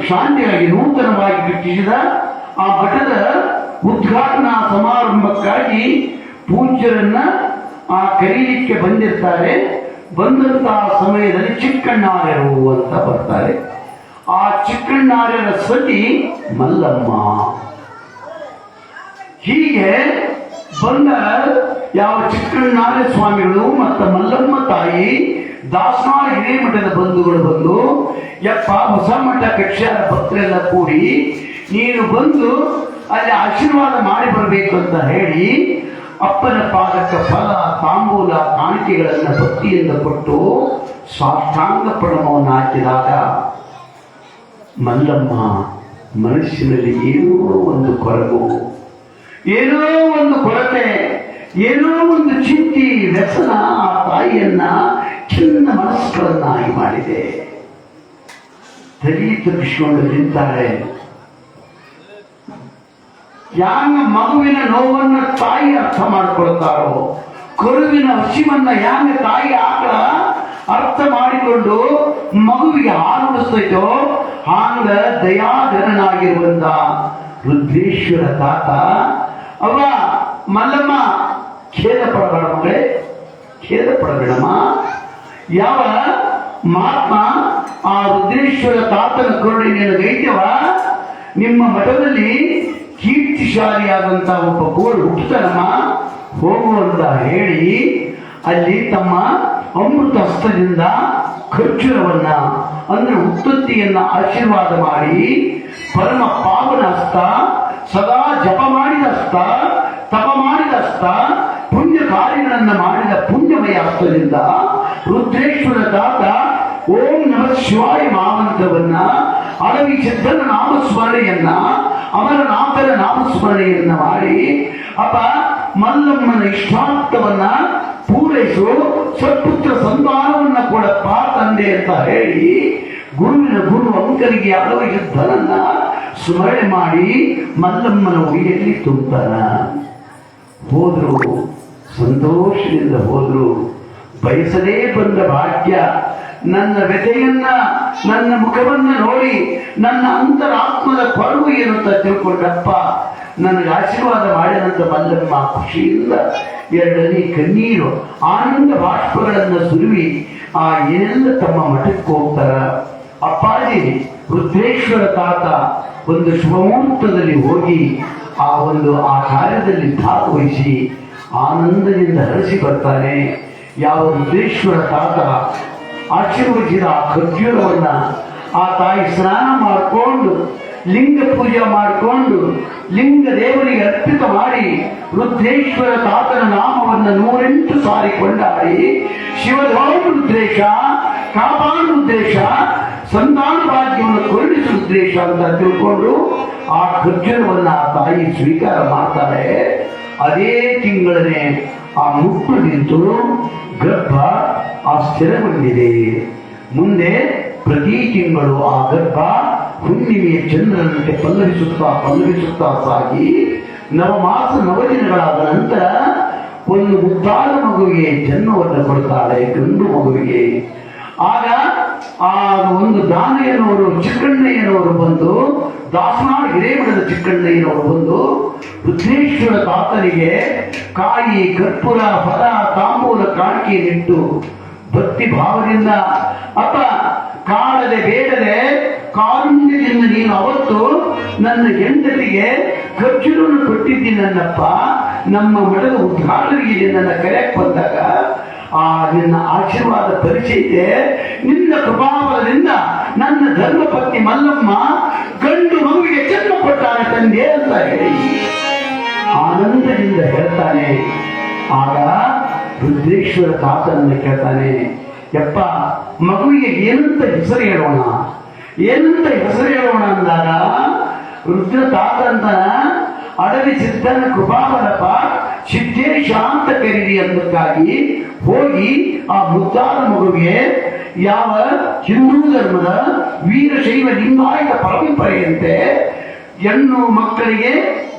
ಶಾಂತಿಯಾಗಿ ನೂತನವಾಗಿ ಕಟ್ಟಿಸಿದ ಆ ಮಠದ ಉದ್ಘಾಟನಾ ಸಮಾರಂಭಕ್ಕಾಗಿ ಪೂಜ್ಯರನ್ನ ಆ ಕರೀಲಿಕ್ಕೆ ಬಂದಿರ್ತಾರೆ. ಬಂದಂತಹ ಸಮಯದಲ್ಲಿ ಚಿಕ್ಕಣ್ಣಾರ್ಯರು ಅಂತ ಬರ್ತಾರೆ. ಆ ಚಿಕ್ಕಣ್ಣಾರ್ಯರ ಸತಿ ಮಲ್ಲಮ್ಮ. ಹೀಗೆ ಬಂದ ಯಾವ ಚಿಕ್ಕಣ್ಣಾರ್ಯ ಸ್ವಾಮಿಗಳು ಮತ್ತು ಮಲ್ಲಮ್ಮ ತಾಯಿ ದಾಸನಾಳ ಹಿರೇಮಠದ ಬಂಧುಗಳು ಬಂದು, ಯಪ್ಪ ಹೊಸ ಮಠ ಕಕ್ಷಾರ ಭಕ್ತರೆಲ್ಲ ಕೂಡಿ ನೀನು ಬಂದು ಅಲ್ಲಿ ಆಶೀರ್ವಾದ ಮಾಡಿ ಬರಬೇಕು ಅಂತ ಹೇಳಿ ಅಪ್ಪನ ಪಾದಕ್ಕೆ ಫಲ, ತಾಂಬೂಲ, ಕಾಣಿಕೆಗಳನ್ನು ಭಕ್ತಿಯಿಂದ ಕೊಟ್ಟು ಸಾಷ್ಟಾಂಗ ಪ್ರಣಮವನ್ನು ಹಾಕಿದಾಗ ಮಲ್ಲಮ್ಮ ಮನಸ್ಸಿನಲ್ಲಿ ಏನೋ ಒಂದು ಕೊರಗು, ಏನೋ ಒಂದು ಕೊರತೆ, ಏನೋ ಒಂದು ಚಿಂತೆ, ವ್ಯಸನ ಆ ತಾಯಿಯನ್ನ ಚಿನ್ನ ಮನಸ್ಸುಗಳನ್ನಾಗಿ ಮಾಡಿದೆ. ತಲೆ ತಪ್ಪಿಸಿಕೊಂಡು ನಿಂತಾರೆ. ಯಾಂಗ ಮಗುವಿನ ನೋವನ್ನು ತಾಯಿ ಅರ್ಥ ಮಾಡ್ಕೊಳ್ತಾರೋ, ಕರುವಿನ ಹಸಿವನ್ನ ಯಾಂಗ ತಾಯಿ ಆಕಳ ಅರ್ಥ ಮಾಡಿಕೊಂಡು ಮಗುವಿಗೆ ಹಾಲು ಉಡಿಸ್ತೈತೋ ಹಾಂಗ ದಯಾಧನನಾಗಿರುವಂತ ರುದ್ರೇಶ್ವರ ತಾತ ಅವ ಮಲ್ಲಮ್ಮ ಖೇದ ಪಡಬೇಡ ಮಗಳೇ, ಖೇದ ಪಡಬೇಡಮ್ಮ. ಯಾವ ಮಹಾತ್ಮ ಆ ರುದ್ರೇಶ್ವರ ತಾತನ ಕರುಣೆ ನಿನಗೈತವ, ನಿಮ್ಮ ಮಠದಲ್ಲಿ ಕೀರ್ತಿಶಾಲಿಯಾದಂತಹ ಒಬ್ಬ ಗೋಳು ಹುಟ್ಟುತ್ತಾನಮ್ಮ, ಹೋಗುವಂತ ಹೇಳಿ ಅಲ್ಲಿ ತಮ್ಮ ಅಮೃತ ಹಸ್ತದಿಂದ ಖರ್ಜೂರವನ್ನ ಅಂದ್ರೆ ಉತ್ತುತ್ತಿಯನ್ನ ಆಶೀರ್ವಾದ ಮಾಡಿ ಪರಮ ಪಾವನ ಹಸ್ತ, ಸದಾ ಜಪ ಮಾಡಿದ ಹಸ್ತ, ತಪ ಮಾಡಿದ ಹಸ್ತ, ಪುಣ್ಯ ಕಾರ್ಯಗಳನ್ನು ಮಾಡಿದ ಪುಣ್ಯಮಯ ಹಸ್ತದಿಂದ ರುದ್ರೇಶ್ವರ ತಾತ ಓಂ ನಮಃ ಶಿವಾಯ ಮಹಾಮಂತ್ರವನ್ನ, ಅಡವಿ ಸಿದ್ಧನ ನಾಮಸ್ಮರಣೆಯನ್ನ, ಅಮರನಾಥನ ನಾಮಸ್ಮರಣೆಯನ್ನ ಮಾಡಿ ಅಪ್ಪ ಮಲ್ಲಮ್ಮನ ಇಷ್ಟಾರ್ಥವನ್ನ ಪೂರೈಸು, ಸತ್ಪುತ್ರ ಸಂತಾನವನ್ನ ಕೊಡಪ್ಪ ತಂದೆ ಅಂತ ಹೇಳಿ ಗುರುವಿನ ಗುರು ಅಂಕರಿಗೆ ಅಡವಿ ಸಿದ್ಧನನ್ನ ಸ್ಮರಣೆ ಮಾಡಿ ಮಲ್ಲಮ್ಮನ ಉಡಿಯಲ್ಲಿ ತುಂಬ್ತಾರ. ಹೋದ್ರು, ಸಂತೋಷದಿಂದ ಹೋದ್ರು. ಬಯಸದೇ ಬಂದ ಭಾಗ್ಯ ನನ್ನ ವ್ಯಥೆಯನ್ನ, ನನ್ನ ಮುಖವನ್ನ ನೋಡಿ ನನ್ನ ಅಂತರಾತ್ಮದ ಕೊರಗು ಏನಂತ ತಿಳ್ಕೊಂಡಪ್ಪ ನನಗೆ ಆಶೀರ್ವಾದ ಮಾಡಿದಂತ ಮಲ್ಲಮ್ಮ ಖುಷಿಯಿಂದ ಎರಡನೇ ಕಣ್ಣೀರು ಆನಂದ ಬಾಷ್ಪಗಳನ್ನು ಸುರುವಿ ಆ ಏನೆಲ್ಲ ತಮ್ಮ ಮಠಕ್ಕೆ ಹೋಗ್ತಾರ. ಅಪ್ಪಾಜಿ ರುದ್ರೇಶ್ವರ ತಾತ ಒಂದು ಶುಭಮುಹೂರ್ತದಲ್ಲಿ ಹೋಗಿ ಆ ಕಾರ್ಯದಲ್ಲಿ ಭಾಗವಹಿಸಿ ಆನಂದದಿಂದ ಹರಿಸಿ ಬರ್ತಾನೆ. ಯಾವ ರುದ್ರೇಶ್ವರ ತಾತ ಆಶೀರ್ವದಿಸಿದ ಆ ಖರ್ಜೂರವನ್ನ ಆ ತಾಯಿ ಸ್ನಾನ ಮಾಡಿಕೊಂಡು ಲಿಂಗ ಪೂಜೆ ಮಾಡಿಕೊಂಡು ಲಿಂಗ ದೇವರಿಗೆ ಅರ್ಪಿತ ಮಾಡಿ ರುದ್ರೇಶ್ವರ ತಾತನ ನಾಮವನ್ನು 108 ಸಾರಿ ಕೊಂಡಾಡಿ ಶಿವಧಾಮ ರುದ್ರೇಶ, ಕಾಪಾಡು ರುದ್ರೇಶ, ಸಂತಾನ ಭಾಗ್ಯವನ್ನು ಕರುಣಿಸು ರುದ್ರೇಶ ಅಂತ ತಿಳ್ಕೊಂಡು ಆ ಖರ್ಜೂರವನ್ನ ಆ ತಾಯಿ ಸ್ವೀಕಾರ ಮಾಡ್ತಾರೆ. ಅದೇ ತಿಂಗಳನೆ ಆ ಮುಟ್ಟು ನಿಂತು ಗರ್ಭ ಆ ಸ್ಥಿರಗೊಂಡಿದೆ. ಮುಂದೆ ಪ್ರತಿ ತಿಂಗಳು ಆ ಗರ್ಭ ಹುಣ್ಣಿಮೆಯ ಚಂದ್ರನಂತೆ ಪಲ್ಲವಿಸುತ್ತಾ ಸಾಗಿ ನವಮಾಸ 9 ದಿನಗಳಾದ ನಂತರ ಒಂದು ಮುದ್ದಾದ ಮಗುವಿಗೆ ಜನ್ಮವನ್ನು ಕೊಡ್ತಾಳೆ, ಗಂಡು ಮಗುವಿಗೆ. ಆಗ ಆ ಒಂದು ದಾನಯ್ಯನವರು ಚಿಕ್ಕಣ್ಣಯ್ಯನವರು ಬಂದು, ದಾಸನಾಳ ಹಿರೇಮಠದ ಚಿಕ್ಕಣ್ಣಯ್ಯನವರು ಬಂದು ರುದ್ರೇಶ್ವರ ತಾತನಿಗೆ ಕಾಯಿ, ಕರ್ಪೂರ, ಫಲ, ತಾಂಬೂಲ ಕಾಣಿಕೆಯನ್ನಿಟ್ಟು ಭಕ್ತಿ ಭಾವದಿಂದ ಅಪ್ಪ ಕಾಡದೆ ಬೇಡದೆ ಕಾರುಣ್ಯದಿಂದ ನೀನು ಅವತ್ತು ನನ್ನ ಹೆಂಡತಿಗೆ ಖರ್ಜೂರವನ್ನು ಕೊಟ್ಟಿದ್ದೀನನ್ನಪ್ಪ, ನಮ್ಮ ಮಠದ ಉದ್ಘಾಟನೆಗೆ ನನ್ನ ಕರೆಯಕ್ಕೆ ಬಂದಾಗ ಆ ನಿನ್ನ ಆಶೀರ್ವಾದ ಪರಿಚಯ ನಿನ್ನ ಪ್ರಭಾವದಿಂದ ನನ್ನ ಧರ್ಮಪತ್ನಿ ಮಲ್ಲಮ್ಮ ಗಂಡು ಮಗುವಿಗೆ ಜನ್ಮ ಕೊಟ್ಟಾನೆ ತಂದೆ ಅಂತ ಹೇಳಿ ಆನಂದದಿಂದ ಹೇಳ್ತಾನೆ. ಆಗ ರುದ್ರೇಶ್ವರ ತಾತನನ್ನು ಕೇಳ್ತಾನೆ, ಯಪ್ಪ ಮಗುವಿಗೆ ಏನಂತ ಹೆಸರು ಹೇಳೋಣ ಅಂದಾಗ ರುದ್ರ ತಾತ ಅಂತ ಅಡವಿ ಸಿದ್ಧನ ಕೃಪಾವರಪ್ಪ ಸಿದ್ದೇಶ ಅಂತ ಕರೀರಿ ಅನ್ನಕ್ಕಾಗಿ ಹೋಗಿ ಆ ಮುದ್ದಾದ ಮಗುವಿಗೆ ಯಾವ ಹಿಂದೂ ಧರ್ಮದ ವೀರಶೈವ ಲಿಂಗಾಯತ ಪರಂಪರೆಯಂತೆ ಹೆಣ್ಣು ಮಕ್ಕಳಿಗೆ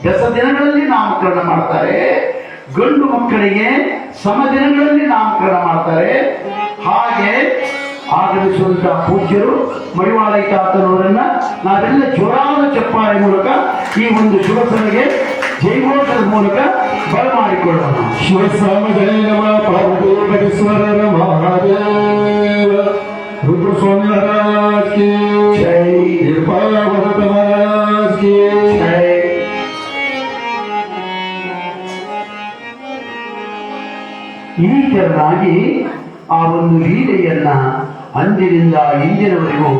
10 ದಿನಗಳಲ್ಲಿ ನಾಮಕರಣ ಮಾಡ್ತಾರೆ, ಗಂಡು ಮಕ್ಕಳಿಗೆ ಸಮ ದಿನಗಳಲ್ಲಿ ನಾಮಕರಣ ಮಾಡ್ತಾರೆ. ಹಾಗೆ ಆಗಮಿಸುವಂತಹ ಪೂಜ್ಯರು ಮಡಿವಾಳ ತಾತನವರನ್ನ ನಾವೆಲ್ಲ ಜೋರಾದ ಚಪ್ಪಾಳೆ ಮೂಲಕ ಈ ಒಂದು ಶುಭ ಸಭೆಗೆ ಜೈಘೋಷದ ಮೂಲಕ ಬರಮಾಡಿಕೊಳ್ಳೋಣ. ಶಿವಸ್ವಾಮಿ ನಮ ಪಾರ್ವತೀಶ್ವರರ ಮಹಾದೇವ ರುದ್ರಸ್ವಾಮಿ ಮಹಾರಾಜ್ ಕಿ ಜೈ, ನಿರ್ಭಾವತ ಮಹಾರಾಜ್ ಕಿ ಜೈ. ಈ ತರನಾಗಿ ಆ ಒಂದು ಲೀಲೆಯನ್ನ ಅಂದಿನಿಂದ ಇಂದಿನವರೆಗೂ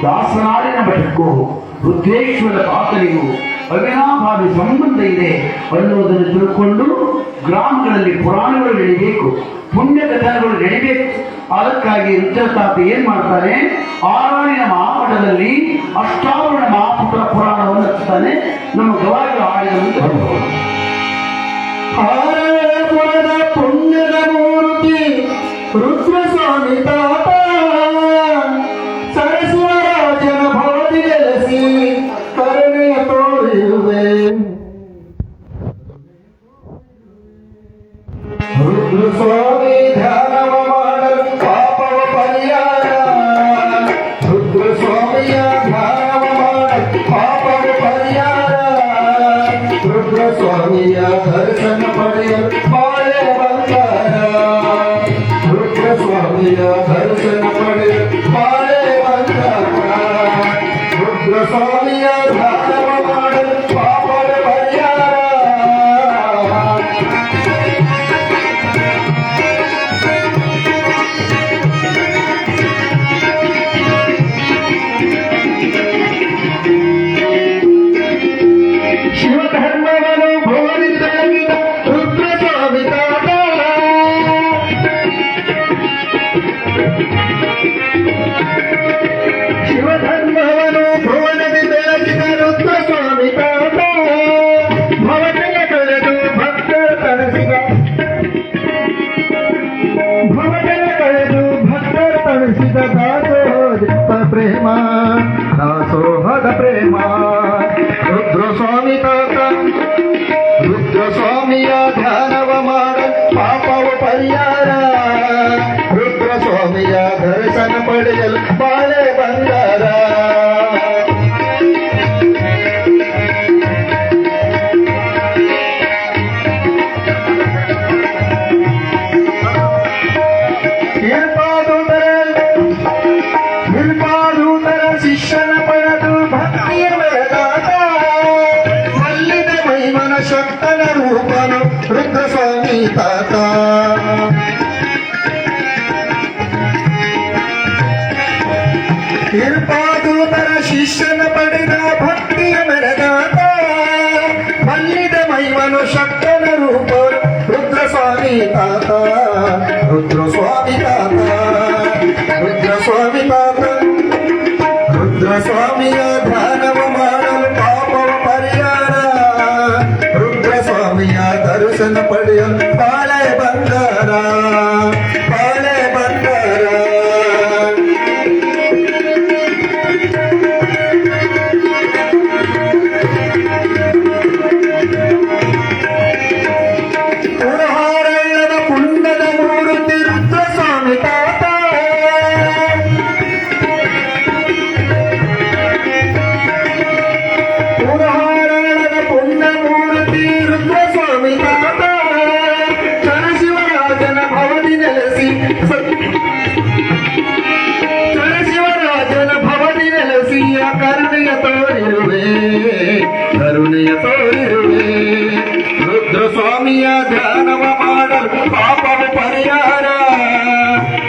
ದಾಸನಾಡಿನ ಮಠಕ್ಕೂ ರುದ್ರೇಶ್ವರ ತಾತನಿಗೂ ಅವಿನಾಭಾವಿ ಸಂಬಂಧ ಇದೆ ಅನ್ನುವುದನ್ನು ತಿಳ್ಕೊಂಡು ಗ್ರಾಮಗಳಲ್ಲಿ ಪುರಾಣಗಳು ನಡೀಬೇಕು, ಪುಣ್ಯ ಕಥನಗಳು ನಡೀಬೇಕು. ಅದಕ್ಕಾಗಿ ರುದ್ರತಾತ ಏನ್ ಮಾಡ್ತಾನೆ, ಆರಾಣಿನ ಮಹಾಮಠದಲ್ಲಿ ಅಷ್ಟಾವರಣ ಮಹಾಪುತ್ರ ಪುರಾಣವನ್ನು ಹಚ್ತಾನೆ. ನಮ್ಮ ಗವಾಯಿಗಳು ಆಡಿದಂತೆ ಆರಪುರದ ಪುಣ್ಯದ ಮೂರ್ತಿ ರುದ್ರಸ್ವಾಮಿ ತಾತ ಸರಸ್ವರಾಜನ ಭವತಿ ನೆಲೆಸಿ ಕರುಣೆಯ ತೋರಿರುವೆ. ರುದ್ರಸ್ವಾಮಿ ಧ್ಯಾನವ ಮಾಡಲು ಪಾಪವ ಪರಿಹಾರ, ರುದ್ರಸ್ವಾಮಿಯ ಧ್ಯಾನವ ಮಾಡಲು ಪಾಪವ ಪರಿಹಾರ, ರುದ್ರಸ್ವಾಮಿಯ ದರ್ಶನ ಪಡೆಯಲು ಬಾಳೆ ಬಂಗಾರ, ರುದ್ರಸ್ವಾಮಿಯ ದರ್ಶನ ಪಡೆಯಲು ಬಾಳೆ ಬಂಗಾರ, ರುದ್ರಸ್ವಾಮಿಯ ಧ್ಯಾನವ ಮಾಡಲು ಪಾಪವ ಪರಿಹಾರ. ಶಿವಧರ್ಮವನ್ನು ಬೋಧಿಸಿದ ರುದ್ರಸ್ವಾಮಿ ಪ್ರೇಮ ದಾಸೋಹದ ಪ್ರೇಮ ರುದ್ರಸ್ವಾಮಿ ತಾತ ರುದ್ರಸ್ವಾಮಿಯ ಧ್ಯಾನವ ಮಾಡ ಪಾಪವ ಪರಿಹಾರ ರುದ್ರಸ್ವಾಮಿಯ ದರ್ಶನ ಪಡೆಯಲು ಬಾಳೆ ಬಂಗಾರ ಶಿಷ್ಯನ ಪಡೆದು ಭಕ್ತಿಯ ಮೆರೆದಾಟ ಮಲ್ಲಿದ ಮೈಮನ ಶಕ್ತನ ರೂಪನು ರುದ್ರಸ್ವಾಮಿ ತಾತ ಕಿರ್ಪಾದೂತರ ಶಿಷ್ಯನ ಪಡೆದ ಭಕ್ತಿಯ ಮೆರೆದಾಟ ಮಲ್ಲಿದ ಮೈಮನು ಶಕ್ತನ ರೂಪನು ರುದ್ರಸ್ವಾಮಿ ತಾತ ರುದ್ರಸ್ವಾಮಿ ತಾತ ರುದ್ರಸ್ವಾಮಿ ತಾತ ರುದ್ರಸ್ವಾಮಿಯ ಧ್ಯಾನವ ಮಾಡಲು ಪಾಪವ ಪರಿಹಾರ ರುದ್ರಸ್ವಾಮಿಯ ದರ್ಶನ ಪಡೆಯಲು ಬಾಳೆ ಬಂಗಾರ ಬಾಳೆ ಬಂಗಾರ ಪುರಹಾರಳ್ಳದ ಪುಂಡದ ಮೂರ್ತಿ ರುದ್ರಸ್ವಾಮಿ ತಾತ ಪುರಹಾರಳ್ಳದ ಪುಂಡ ಮೂರ್ತಿ ರುದ್ರಸ್ವಾಮಿ ತಾತ ಚರಶಿವರಾಜನ ಭವದಿ ನೆಲೆಸಿ ಚರಶಿವರಾಜನ ಭವದಿ ನೆಲೆಸಿ ಕರುಣೆಯ ತೋರಿರುವೆ ಕರುಣೆಯ ತೋರಿರುವೆ ರುದ್ರಸ್ವಾಮಿಯ ಧ್ಯಾನವ ಮಾಡಲು ಪಾಪವ ಪರಿಹಾರ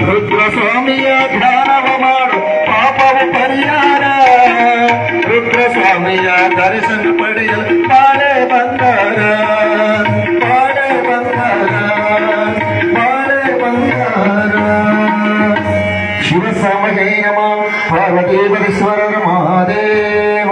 ರುದ್ರಸ್ವಾಮಿಯ ಧ್ಯಾನವ ಮಾಡು ಪಾಪವ ಪರಿಹಾರ ರುದ್ರಸ್ವಾಮಿಯ ದರ್ಶನ ಪಡೆಯಲು ಬಾಳೆ ಬಂಗಾರ ಬಾಳೆ ಬಂಗಾರ ಬಾಳೆ ಬಂಗಾರ ಶಿವಸಾಮಜೈ ನಮ ಪಾರ್ವತೀಶ್ವರರ ಮಹಾದೇವ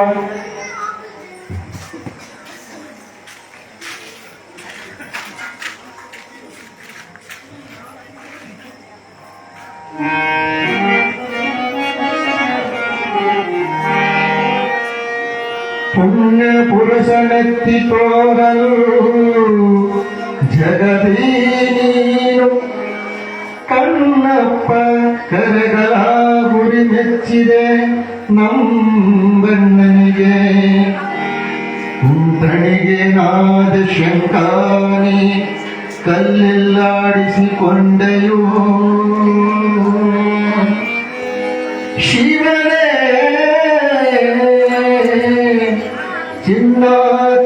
ಪುಣ್ಯ ಪುರುಷನೆತ್ತಿ ತೋರಲು ಜಗದೀ ನೀನು ಕಣ್ಣಪ್ಪ ಕರೆಗಳ ಗುರಿ ಮೆಚ್ಚಿದೆ ನಂಬಣ್ಣನಿಗೆ ಕುಂತಣಿಗೆ ನಾದ ಶಂಕಾನಿ ಕಲ್ಲೆಲ್ಲಾಡಿಸಿಕೊಂಡೆಯೋ ಶಿವನೇ ಚಿನ್ನ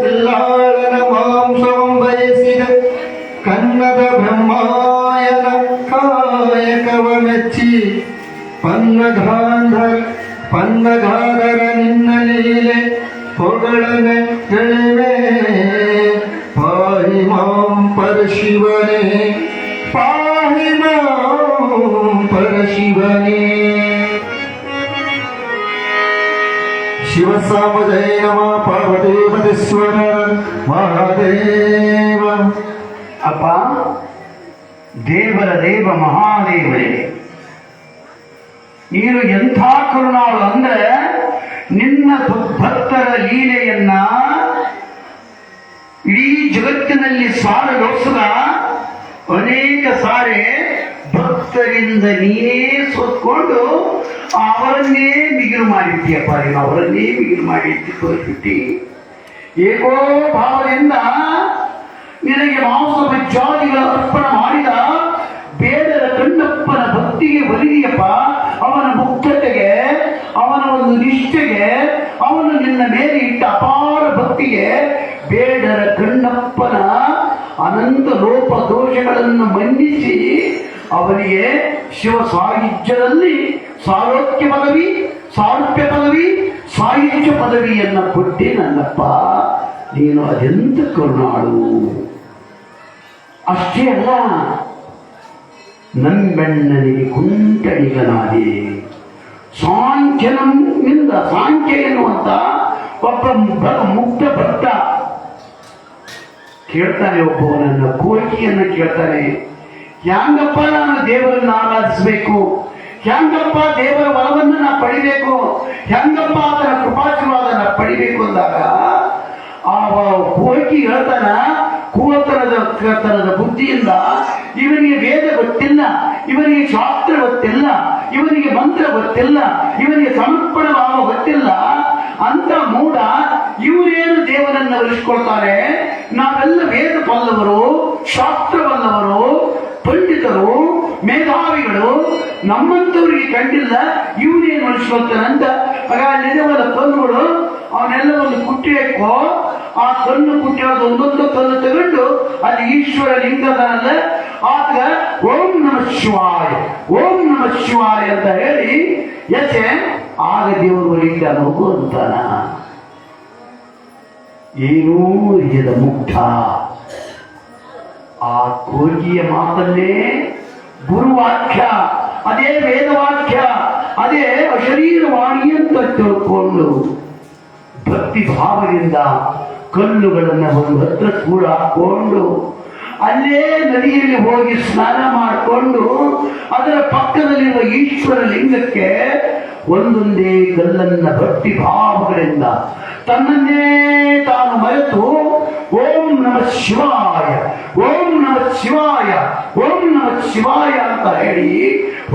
ಚಿಲ್ಲಾಳನ ಮಾಂಸಂ ಬಯಸಿದ ಕನ್ನಡ ಬ್ರಹ್ಮಾಯನ ಕಾಯಕವ ಮೆಚ್ಚಿ ಪನ್ನಗಾಧರ ನಿನ್ನ ಲೀಲೆ ಹೊಗಳನೆ ಗೆಳೆವೆ ಪಾಹಿ ಮಾಂ ಪರಶಿವನೇ ಪಾಹಿ ಮಾಂ ಪರಶಿವನೇ ಶಿವಸಾಮಜೈ ನಮ ಪಾರ್ವತೀಶ್ವರ ಮಹಾದೇವ ಅಪ್ಪ ದೇವರ ದೇವ ಮಹಾದೇವರೇ, ನೀನು ಎಂಥ ಕರುಣಾಳು ಅಂದ್ರೆ ನಿನ್ನ ಭಕ್ತರ ಲೀಲೆಯನ್ನ ಇಡೀ ಜಗತ್ತಿನಲ್ಲಿ ಸಾರಲೋಸದ ಅನೇಕ ಸಾರೆ ಭಕ್ತರಿಂದ ನೀನೇ ಸೋತ್ಕೊಂಡು ಅವರನ್ನೇ ಮಿಗಿಲು ಮಾಡಿರ್ತೀಯಪ್ಪ. ನೀನು ಅವರನ್ನೇ ಮಿಗಿಲು ಮಾಡಿ ತೋರಿಸ್ಬಿಟ್ಟಿ ಏಕೋ ಭಾವದಿಂದ ನಿನಗೆ ಮಾಂಸ ಭಜ್ಯಾದಿಗಳ ಅರ್ಪಣ ಮಾಡಿದ ಬೇಡರ ಕಣ್ಣಪ್ಪನ ಭಕ್ತಿಗೆ ಒಲಿದಿಯಪ್ಪ. ಅವನ ಮುಕ್ತತೆಗೆ, ಅವನ ಒಂದು ನಿಷ್ಠೆಗೆ, ಅವನು ನಿನ್ನ ಮೇಲೆ ಇಟ್ಟ ಅಪಾರ ಭಕ್ತಿಗೆ ಬೇಡರ ಕಣ್ಣಪ್ಪನ ಅನಂತ ಲೋಪ ದೋಷಗಳನ್ನು ಮನ್ನಿಸಿ ಅವನಿಗೆ ಶಿವ ಸಾಹಿತ್ಯದಲ್ಲಿ ಸಾರೋಕ್ಯ ಪದವಿ, ಸಾರೂಪ್ಯ ಪದವಿ, ಸಾಹಿತ್ಯ ಪದವಿಯನ್ನು ಕೊಟ್ಟೆ ನನ್ನಪ್ಪ. ನೀನು ಅದೆಂತ ಕರುಣಾಳು. ಅಷ್ಟೇ ಅಲ್ಲ, ನಂಬೆಣ್ಣನಿಗೆ ಕುಂಟಣಿಗನಾದೆ. ಸಾಂಖ್ಯನಿಂದ ಸಾಂಖ್ಯ ಎನ್ನುವಂತ ಒಬ್ಬ ಮುಕ್ತ ಭಕ್ತ ಕೇಳ್ತಾನೆ, ಒಬ್ಬವನನ್ನ ಕೋರಿಕೆಯನ್ನ ಕೇಳ್ತಾನೆ. ಹ್ಯಾಂಗಪ್ಪ ನಾನು ದೇವರನ್ನು ಆರಾಧಿಸಬೇಕು, ಹ್ಯಾಂಗಪ್ಪ ದೇವರ ವರವನ್ನು ನಾ ಪಡಿಬೇಕು, ಹೆಂಗಪ್ಪ ಆತನ ಕೃಪಾಶೀರ್ವಾದನ ಪಡಿಬೇಕು ಅಂದಾಗ ಆ ಹೋಗಿ ಹೇಳ್ತಾನ, ಕೂವತನದ ಬುದ್ಧಿಯಿಂದ ಇವನಿಗೆ ವೇದ ಗೊತ್ತಿಲ್ಲ, ಇವನಿಗೆ ಶಾಸ್ತ್ರ ಗೊತ್ತಿಲ್ಲ, ಇವನಿಗೆ ಮಂತ್ರ ಗೊತ್ತಿಲ್ಲ, ಇವನಿಗೆ ಸಮರ್ಪಣ ಭಾವ ಗೊತ್ತಿಲ್ಲ ಅಂತ ಮೂಢ ಇವರೇನು ದೇವರನ್ನ ಒಲಿಸ್ಕೊಳ್ತಾರೆ. ನಾವೆಲ್ಲ ವೇದ ಬಲ್ಲವರು, ಶಾಸ್ತ್ರ ಬಲ್ಲವರು, ಪಂಡಿತರು, ಮೇಧಾವಿಗಳು, ನಮ್ಮಂತವರಿಗೆ ಕಂಡಿಲ್ಲ, ಇವನೇನು ಒಲಿಸ್ಕೊಳ್ತಾನಂತ. ಆಗ ಅಲ್ಲಿರುವಲ್ಲ ಕಲ್ಲುಗಳು ಅವನೆಲ್ಲ ಒಂದು ಕುಟ್ಟಿ ಹಾಕೋ, ಆ ಕಲ್ಲು ಕುಟ್ಟಿರೋದು ಒಂದೊಂದು ಕಲ್ಲು ತಗೊಂಡು ಅಲ್ಲಿ ಈಶ್ವರ ಲಿಂಗದಲ್ಲ ಆಗ ಓಂ ನಮಃ ಶಿವಾಯ, ಓಂ ನಮಃ ಶಿವಾಯ ಅಂತ ಹೇಳಿ ಎಸೆ ಆಗ ದೇವರು ಲಿಂಗ ಹೋಗು ಅಂತಾನ. ಏನೂ ಅರಿಯದ ಮುಗ್ಧ ಆ ಕೋಗಿಯ ಮಾತನ್ನೇ ಗುರುವಾಕ್ಯ, ಅದೇ ವೇದವಾಕ್ಯ, ಅದೇ ಅಶರೀರವಾಣಿ ಅಂತ ತಿಳ್ಕೊಂಡು ಭಕ್ತಿ ಭಾವದಿಂದ ಕಲ್ಲುಗಳನ್ನ ಒಂದು ಹತ್ರ ಕೂಡ ಹಾಕೊಂಡು ಅಲ್ಲೇ ನದಿಯಲ್ಲಿ ಹೋಗಿ ಸ್ನಾನ ಮಾಡಿಕೊಂಡು ಅದರ ಪಕ್ಕದಲ್ಲಿರುವ ಈಶ್ವರ ಲಿಂಗಕ್ಕೆ ಒಂದೊಂದೇ ಕಲ್ಲನ್ನ ಭಕ್ತಿ ಭಾವಗಳಿಂದ ತನ್ನನ್ನೇ ತಾನು ಮರೆತು ಓಂ ನಮಃ ಶಿವಾಯ, ಓಂ ನಮಃ ಶಿವಾಯ, ಓಂ ನಮಃ ಶಿವಾಯ ಅಂತ ಹೇಳಿ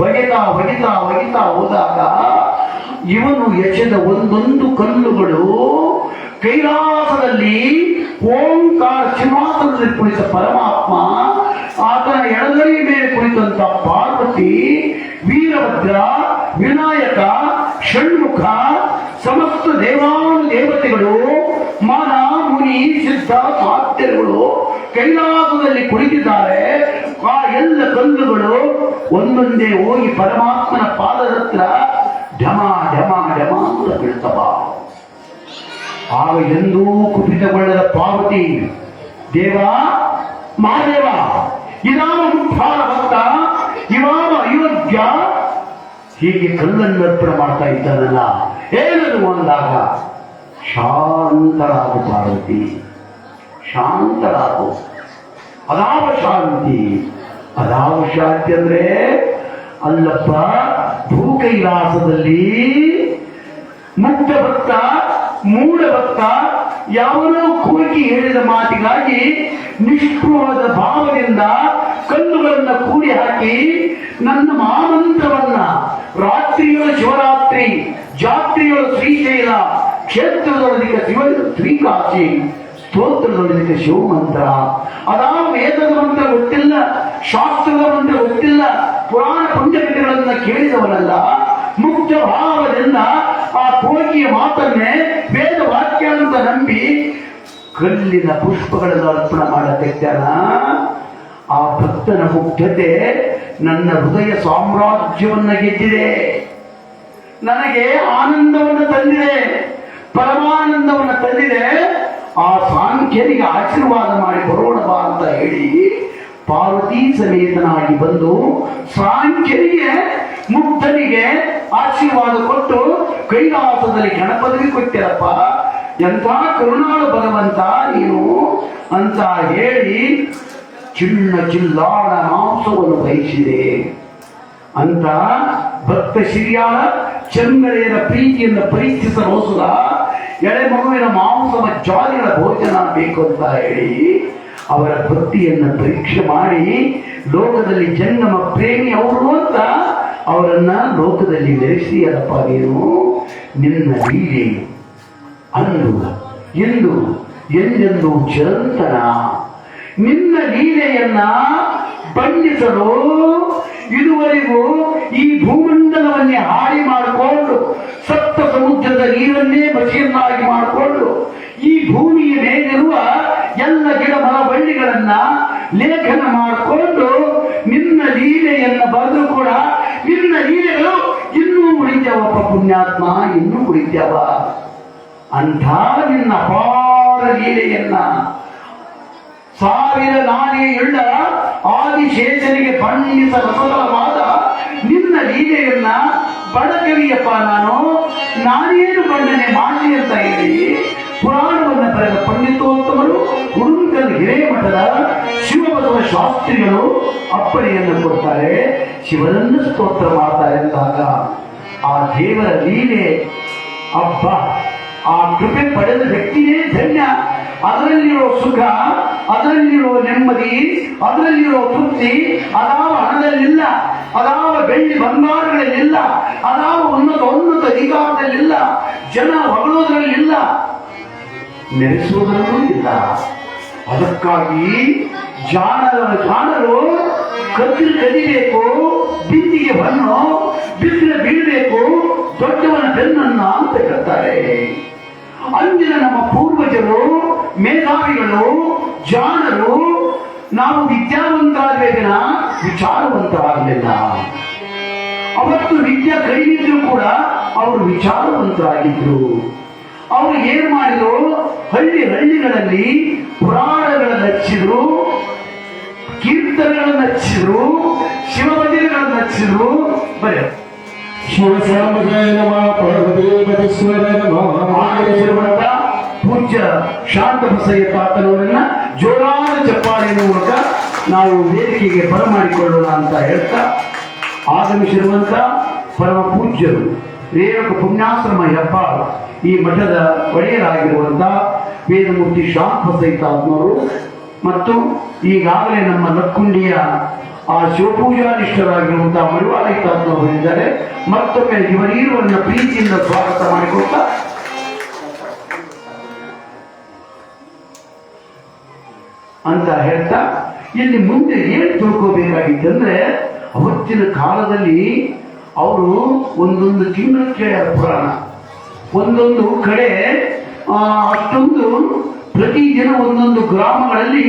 ಒಗೆತಾ ಒಗೆತಾ ಒಗೆತಾ ಹೋದಾಗ ಇವನು ಎಸೆದ ಒಂದೊಂದು ಕಲ್ಲುಗಳು ಕೈಲಾಸದಲ್ಲಿ ಓಂಕಾರ ಸಿಂಹಾಸನದಲ್ಲಿ ಕುಳಿತ ಪರಮಾತ್ಮ, ಆತನ ಎಡಗೈ ಮೇಲೆ ಕುಳಿತಂತ ಪಾರ್ವತಿ, ವೀರಭದ್ರ, ವಿನಾಯಕ, ಷಣ್ಮುಖ, ಸಮಸ್ತ ದೇವತೆಗಳು, ಮಾನ, ಮುನಿ, ಸಿದ್ಧ, ಸಾಧ್ಯಗಳು ಕೈಲಾಸದಲ್ಲಿ ಕುಳಿತಿದ್ದಾರೆ. ಆ ಎಲ್ಲ ಕಲ್ಲುಗಳು ಒಂದೊಂದೇ ಹೋಗಿ ಪರಮಾತ್ಮನ ಪಾದದ ಹತ್ರ ಢಮ ಢಮ ಢಮ ಅಂತ ಬೀಳ್ತವ. ಆಗ ಎಂದೂ ಕುಪಿತಗೊಳ್ಳದ ಪಾರ್ವತಿ, ದೇವ ಮಹಾದೇವ, ಇದಾವ ಮುಖ್ಯಾರ ಭಕ್ತ, ಇವಾವ ಅಯೋಗ್ಯ, ಹೀಗೆ ಕಲ್ಲನ್ನು ಅರ್ಪಣೆ ಮಾಡ್ತಾ ಇದ್ದಾನಲ್ಲ, ಏನದು ಅಂದಾಗ ಶಾಂತರಾಗು ಪಾರ್ವತಿ, ಶಾಂತರಾಗು. ಅದಾವ ಶಾಂತಿ, ಅದಾವ ಶಾಂತಿ ಅಂದ್ರೆ ಅಲ್ಲಪ್ಪ, ಭೂಕೈಲಾಸದಲ್ಲಿ ಮುಕ್ತ ಭಕ್ತ, ಮೂಢ ಭಕ್ತ ಯಾವನೋ ಕೂಗಿ ಹೇಳಿದ ಮಾತಿಗಾಗಿ ನಿಷ್ಠುವಾದ ಭಾವದಿಂದ ಕಲ್ಲುಗಳನ್ನ ಕೂಡಿ ಹಾಕಿ ನನ್ನ ಮಹಾಮಂತ್ರವನ್ನ ರಾತ್ರಿಯೊಳ ಶಿವರಾತ್ರಿ, ಜಾತ್ರೆಯೊಳ ಶ್ರೀಶೈಲ, ಕ್ಷೇತ್ರದೊಳದಿಕ ಶ್ರೀಕಾಶಿ, ಸ್ತೋತ್ರದೊಳದಿಕ ಶಿವಮಂತ್ರ. ಅದಾವ ವೇದದ ಮಂತ್ರ ಗೊತ್ತಿಲ್ಲ, ಶಾಸ್ತ್ರದ ಮಂತ್ರ ಗೊತ್ತಿಲ್ಲ, ಪುರಾಣ ಪಂಚಕತೆಗಳನ್ನ ಕೇಳಿದವನಲ್ಲ, ಮುಕ್ತ ಭಾವದಿಂದ ಆ ಕೋಗಿಯ ಮಾತನ್ನೇ ವೇದ ವಾಕ್ಯ ಅಂತ ನಂಬಿ ಕಲ್ಲಿನ ಪುಷ್ಪಗಳನ್ನು ಅರ್ಪಣೆ ಮಾಡತಕ್ಕನ ಆ ಭಕ್ತನ ಮುಗ್ಧತೆ ನನ್ನ ಹೃದಯ ಸಾಮ್ರಾಜ್ಯವನ್ನ ಗೆದ್ದಿದೆ, ನನಗೆ ಆನಂದವನ್ನು ತಂದಿದೆ, ಪರಮಾನಂದವನ್ನು ತಂದಿದೆ. ಆ ಸಾಂಖ್ಯನಿಗೆ ಆಶೀರ್ವಾದ ಮಾಡಿ ಬರೋಣ ಬಾ ಅಂತ ಹೇಳಿ ಪಾರ್ವತಿ ಸಮೇತನಾಗಿ ಬಂದು ಸಾಂಖ್ಯನಿಗೆ ಮುಗ್ಧನಿಗೆ ಆಶೀರ್ವಾದ ಕೊಟ್ಟು ಕೈಲಾಸದಲ್ಲಿ ಗಣಪತಿಗೆ ಕೊಟ್ಟಿರಪ್ಪ, ಎಂಥ ಕರುಣಾಳು ಭಗವಂತ ನೀನು ಅಂತ ಹೇಳಿ ಚಿನ್ನ ಚಿಲ್ಲಾಡ ಮಾಂಸವನ್ನು ಬಯಸಿದೆ ಅಂತ ಭಕ್ತ ಶಿರಿಯಾಳ ಚಂಗಳೆಯರ ಪ್ರೀತಿಯನ್ನು ಪರೀಕ್ಷಿಸಲೋಸುದ ಎಳೆ ಮಗುವಿನ ಮಾಂಸವ ಜಾಲಿಗಳ ಭೋಜನ ಬೇಕು ಅಂತ ಹೇಳಿ ಅವರ ಭಕ್ತಿಯನ್ನು ಪರೀಕ್ಷೆ ಮಾಡಿ ಲೋಕದಲ್ಲಿ ಜಂಗಮ ಪ್ರೇಮಿ ಅವರು ಅಂತ ಅವರನ್ನ ಲೋಕದಲ್ಲಿ ನೆಲೆಸಿಯಲ್ಲಪ್ಪ ನೀನು. ನಿನ್ನ ಲೀಲೆ ಅಂದು ಎಂದು ಎಂದೆಂದು ಚಿರಂತನ. ನಿನ್ನ ಲೀಲೆಯನ್ನ ಬಣ್ಣಿಸಲು ಇದುವರೆಗೂ ಈ ಭೂಮಂಡಲವನ್ನೇ ಹಾಳಿ ಮಾಡಿಕೊಂಡು ಸಪ್ತ ಸಮುದ್ರದ ನೀರನ್ನೇ ಬಸಿಯನ್ನಾಗಿ ಮಾಡಿಕೊಂಡು ಈ ಭೂಮಿಯ ಮೇಲಿರುವ ಎಲ್ಲ ಗಿಡ ಮರ ಬಳ್ಳಿಗಳನ್ನ ಲೇಖನ ಮಾಡಿಕೊಂಡು ನಿನ್ನ ಲೀಲೆಯನ್ನ ಬರೆದು ಕೂಡ ನಿನ್ನ ಲೀಲೆಗಳು ಇನ್ನೂ ಉಳಿತ್ಯಾವಪ್ಪ ಪುಣ್ಯಾತ್ಮ, ಇನ್ನೂ ಉಳಿತ್ಯಾವ ಅಂಥ ನಿನ್ನ ಅಪಾರ ಲೀಲೆಯನ್ನ ಸಾವಿರ ನಾಲಿಗೆಯುಳ್ಳ ಆದಿಶೇಷನಿಗೆ ಬಣ್ಣಿಸ ರಸದವಾದ ನಿನ್ನ ಲೀಲೆಯನ್ನ ಬಡಕವಿಯಪ್ಪ ನಾನೇನು ಬಣ್ಣನೆ ಮಾಡಲಿ ಅಂತ ಹೇಳಿ ಪುರಾಣವನ್ನು ಬರೆದ ಪಂಡಿತೋತ್ತಮರು ಉಡುಂಕಲ್ ಹಿರೇಮಠದ ಶಿವಬಸವ ಶಾಸ್ತ್ರಿಗಳು ಅಪ್ಪಣೆಯನ್ನು ಕೊಡ್ತಾರೆ, ಶಿವನನ್ನು ಸ್ತೋತ್ರ ಮಾಡ್ತಾರೆ ಅಂದಾಗ ಆ ದೇವರ ಲೀಲೆ ಅಬ್ಬ, ಆ ಕೃಪೆ ಪಡೆದ ವ್ಯಕ್ತಿಯೇ ಧನ್ಯ. ಅದರಲ್ಲಿರೋ ಸುಖ, ಅದರಲ್ಲಿರೋ ನೆಮ್ಮದಿ, ಅದರಲ್ಲಿರೋ ತೃಪ್ತಿ ಅದಾವ ಹಣದಲ್ಲಿಲ್ಲ, ಅದಾವ ಬೆಳ್ಳಿ ಬಂಗಾರಗಳಲ್ಲಿಲ್ಲ, ಅದಾವ ಉನ್ನತ ಅಧಿಕಾರದಲ್ಲಿಲ್ಲ, ಜನ ಹೊಗಳೋದ್ರಲ್ಲಿಲ್ಲ, ನೆಲೆಸುವುದರಲ್ಲೂ ಇಲ್ಲ. ಅದಕ್ಕಾಗಿ ಜಾಣರು ಕದಿಬೇಕು, ಬಿಂದಿಗೆ ಬಣ್ಣು ಬಿಸಿಲು ಬೀಳಬೇಕು, ದೊಡ್ಡವನ ಬೆನ್ನನ್ನ ಅಂತ ಹೇಳ್ತಾರೆ. ಅಂದಿನ ನಮ್ಮ ಪೂರ್ವಜರು, ಮೇಧಾವಿಗಳು, ಜಾಣರು, ನಾವು ವಿದ್ಯಾವಂತರಾಗಬೇಕನ ವಿಚಾರವಂತರಾಗಲಿಲ್ಲ. ಅವತ್ತು ವಿದ್ಯೆ ಕೈಲಿದ್ರು ಕೂಡ ಅವರು ವಿಚಾರವಂತರಾಗಿದ್ರು. ಅವರು ಏನ್ ಮಾಡಿದ್ರು, ಹಳ್ಳಿಗಳಲ್ಲಿ ಪುರಾಣಗಳನ್ನು ಹಚ್ಚಿದ್ರು, ಕೀರ್ತನೆಗಳನ್ನು ಹಚ್ಚಿದ್ರು, ಶಿವಭಜನೆಗಳನ್ನು ಹಚ್ಚಿದ್ರು. ಬರೀ ಶಿವಸಾಮಗಾಯ ನಮಃ, ಪಾರ್ವತೀಪತೀಶ್ವರ ನಮಃ. ಪೂಜ್ಯ ಶಾಂತ ಬಸಯ್ಯ ತಾತನವರನ್ನ ಜೋರಾದ ಚಪ್ಪಾಳೆ ಮೂಲಕ ನಾವು ವೇದಿಕೆಗೆ ಬರಮಾಡಿಕೊಳ್ಳೋಣ ಅಂತ ಹೇಳ್ತಾ, ಆಗಮಿಸಿರುವಂತ ಪರಮ ಪೂಜ್ಯರು ರೇಣುಕ ಪುಣ್ಯಾಶ್ರಮ ಹೆಬ್ಬಾಳು ಈ ಮಠದ ಒಡೆಯರಾಗಿರುವಂತ ವೇದಮೂರ್ತಿ ಶಾಂತ ಬಸಯ್ಯ ತಾತನವರು ಮತ್ತು ಈಗಾಗಲೇ ನಮ್ಮ ಲಕ್ಕುಂಡಿಯ ಆ ಶಿವಪೂಜಾನಿಷ್ಠರಾಗಿರುವಂತಹ ಮಡಿವಾಳ ತಾತನವರು ಇದ್ದಾರೆ. ಮತ್ತೊಮ್ಮೆ ಇವರೀರುವನ್ನ ಪ್ರೀತಿಯಿಂದ ಸ್ವಾಗತ ಮಾಡಿಕೊಡ್ತಾ ಅಂತ ಹೇಳ್ತಾ, ಇಲ್ಲಿ ಮುಂದೆ ಏನು ತಿಳ್ಕೋಬೇಕಾಗಿತ್ತಂದ್ರೆ, ಅವತ್ತಿನ ಕಾಲದಲ್ಲಿ ಅವರು ಒಂದೊಂದು ತಿಂಗಳು ಕೇಳ್ಯಾರ ಪುರಾಣ. ಒಂದೊಂದು ಕಡೆ ಅಷ್ಟೊಂದು ಪ್ರತಿದಿನ ಒಂದೊಂದು ಗ್ರಾಮಗಳಲ್ಲಿ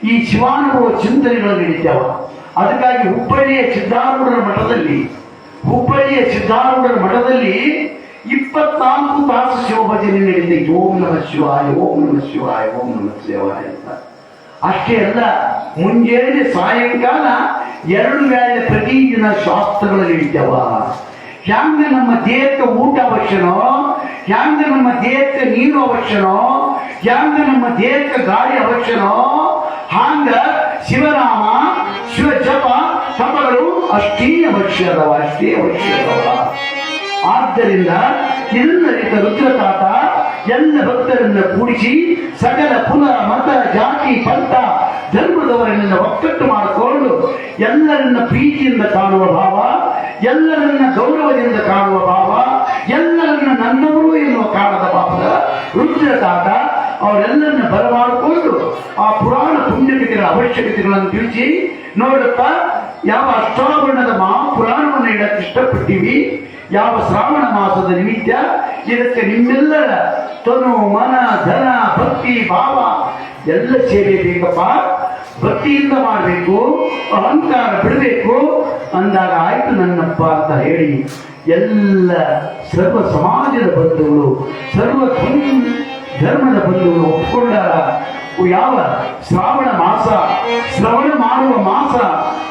ಈ ಶಿವಾನುಭವ ಚಿಂತನೆಗಳು ನಡೀತಾವ. ಅದಕ್ಕಾಗಿ ಹುಬ್ಬಳ್ಳಿಯ ಸಿದ್ಧಾರೂಢರ ಮಠದಲ್ಲಿ 24 ತಾಸು ಶಿವಭಜನೆ ನಡೀತೈತೆ. ಓಂ ನಮಃ ಶಿವಾಯ, ಓಂ ನಮಃ ಶಿವಾಯ, ಓಂ ನಮಃ ಶಿವಾಯ ಅಂತ. ಅಷ್ಟೇ ಅಲ್ಲ, ಮುಂಜಾನೆ ಸಾಯಂಕಾಲ 2 ವೇಳೆ ಪ್ರತಿದಿನ ಶಾಸ್ತ್ರಗಳು ನಡೀತಾವ. ಹ್ಯಾಂಗ ನಮ್ಮ ದೇಹಕ್ಕೆ ಊಟ ಅವಶ್ಯನೋ, ಹ್ಯಾಂಗ ನಮ್ಮ ದೇಹಕ್ಕೆ ನೀರು ಅವಶ್ಯನೋ, ಹ್ಯಾಂಗ ನಮ್ಮ ದೇಹಕ್ಕೆ ಗಾಳಿ ಅವಶ್ಯನೋ, ಹಾಂಗ ಶಿವನಾಮ, ಶಿವ ಜಪ ತಪಗಳು ಅಷ್ಟೇ ಅವಶ್ಯ ಅದಾವ. ಆದ್ದರಿಂದ ಇದನ್ನರಿತ ರುದ್ರತಾತ ಎಲ್ಲ ಭಕ್ತರನ್ನ ಕೂಡಿಸಿ ಸಕಲ ಕುಲ, ಮತ, ಜಾತಿ, ಪಂಥ, ಧರ್ಮದವರನ್ನೆಲ್ಲ ಒಕ್ಕಟ್ಟು ಮಾಡಿಕೊಂಡು ಎಲ್ಲರನ್ನ ಪ್ರೀತಿಯಿಂದ ಕಾಣುವ ಭಾವ, ಎಲ್ಲರನ್ನ ಗೌರವದಿಂದ ಕಾಣುವ ಭಾವ, ಎಲ್ಲರನ್ನ ನನ್ನವರು ಎನ್ನುವ ಕಾರಣದ ಭಾವದ ರುದ್ರತಾತ ಅವರೆಲ್ಲರನ್ನ ಬರಮಾಡಿಕೊಂಡು ಆ ಪುರಾಣ ಪುಣ್ಯಕತೆಗಳ ಅವಶ್ಯಕತೆಗಳನ್ನು ತಿಳಿಸಿ, ನೋಡಪ್ಪ ಯಾವ ಅಷ್ಟಾವರಣದ ಮಹಾಪುರಾಣವನ್ನು ಇಡಕ್ಕೆ ಇಷ್ಟಪಟ್ಟಿವಿ, ಯಾವ ಶ್ರಾವಣ ಮಾಸದ ನಿಮಿತ್ತ ಇದಕ್ಕೆ ನಿಮ್ಮೆಲ್ಲರ ತನು, ಮನ, ಧನ, ಭಕ್ತಿ, ಭಾವ ಎಲ್ಲ ಸೇರಬೇಕಪ್ಪ. ಭಕ್ತಿಯಿಂದ ಮಾಡಬೇಕು, ಅಹಂಕಾರ ಬಿಡಬೇಕು ಅಂದಾಗ ಆಯ್ತು ನನ್ನಪ್ಪ ಅಂತ ಹೇಳಿ ಎಲ್ಲ ಸರ್ವ ಸಮಾಜದ ಬಂಧುಗಳು, ಸರ್ವ ಧರ್ಮದ ಬಂಧುಗಳು ಒಪ್ಪಿಕೊಂಡಾರ. ಯಾವ ಶ್ರಾವಣ ಮಾಸ, ಶ್ರವಣ ಮಾಡುವ ಮಾಸ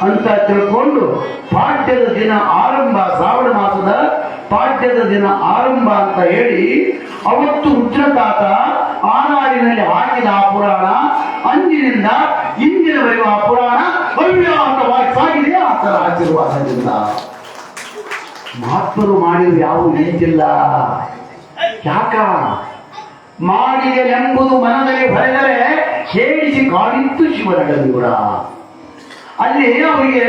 ಅಂತ ತಿಳ್ಕೊಂಡು ಪಾಡ್ಯದ ದಿನ ಆರಂಭ, ಶ್ರಾವಣ ಮಾಸದ ಪಾಡ್ಯದ ದಿನ ಆರಂಭ ಅಂತ ಹೇಳಿ ಅವತ್ತು ರುದ್ರತಾತ ಆ ನಾಡಿನಲ್ಲಿ ಹಾಕಿದ ಆ ಪುರಾಣ ಅಂದಿನಿಂದ ಇಂದಿನವರೆಗೂ ಆ ಪುರಾಣ ಅವ್ಯಾಹತವಾಗಿ ಸಾಗಿದೆ. ಆತರ ಆಶೀರ್ವಾದದಿಂದ ಮಹಾತ್ಮರು ಮಾಡಿದ್ರು ಯಾವ ನಿಂತಿಲ್ಲ. ಯಾಕ ಮಾಡಿದೆ ಎಂಬುದು ಮನದಲ್ಲಿ ಹೊಳೆದರೆ ಹೇಳಿಸಿ ಕಾಡಿತ್ತು ಶಿವನಗರಿ ಕೂಡ. ಅಲ್ಲಿ ಅವರಿಗೆ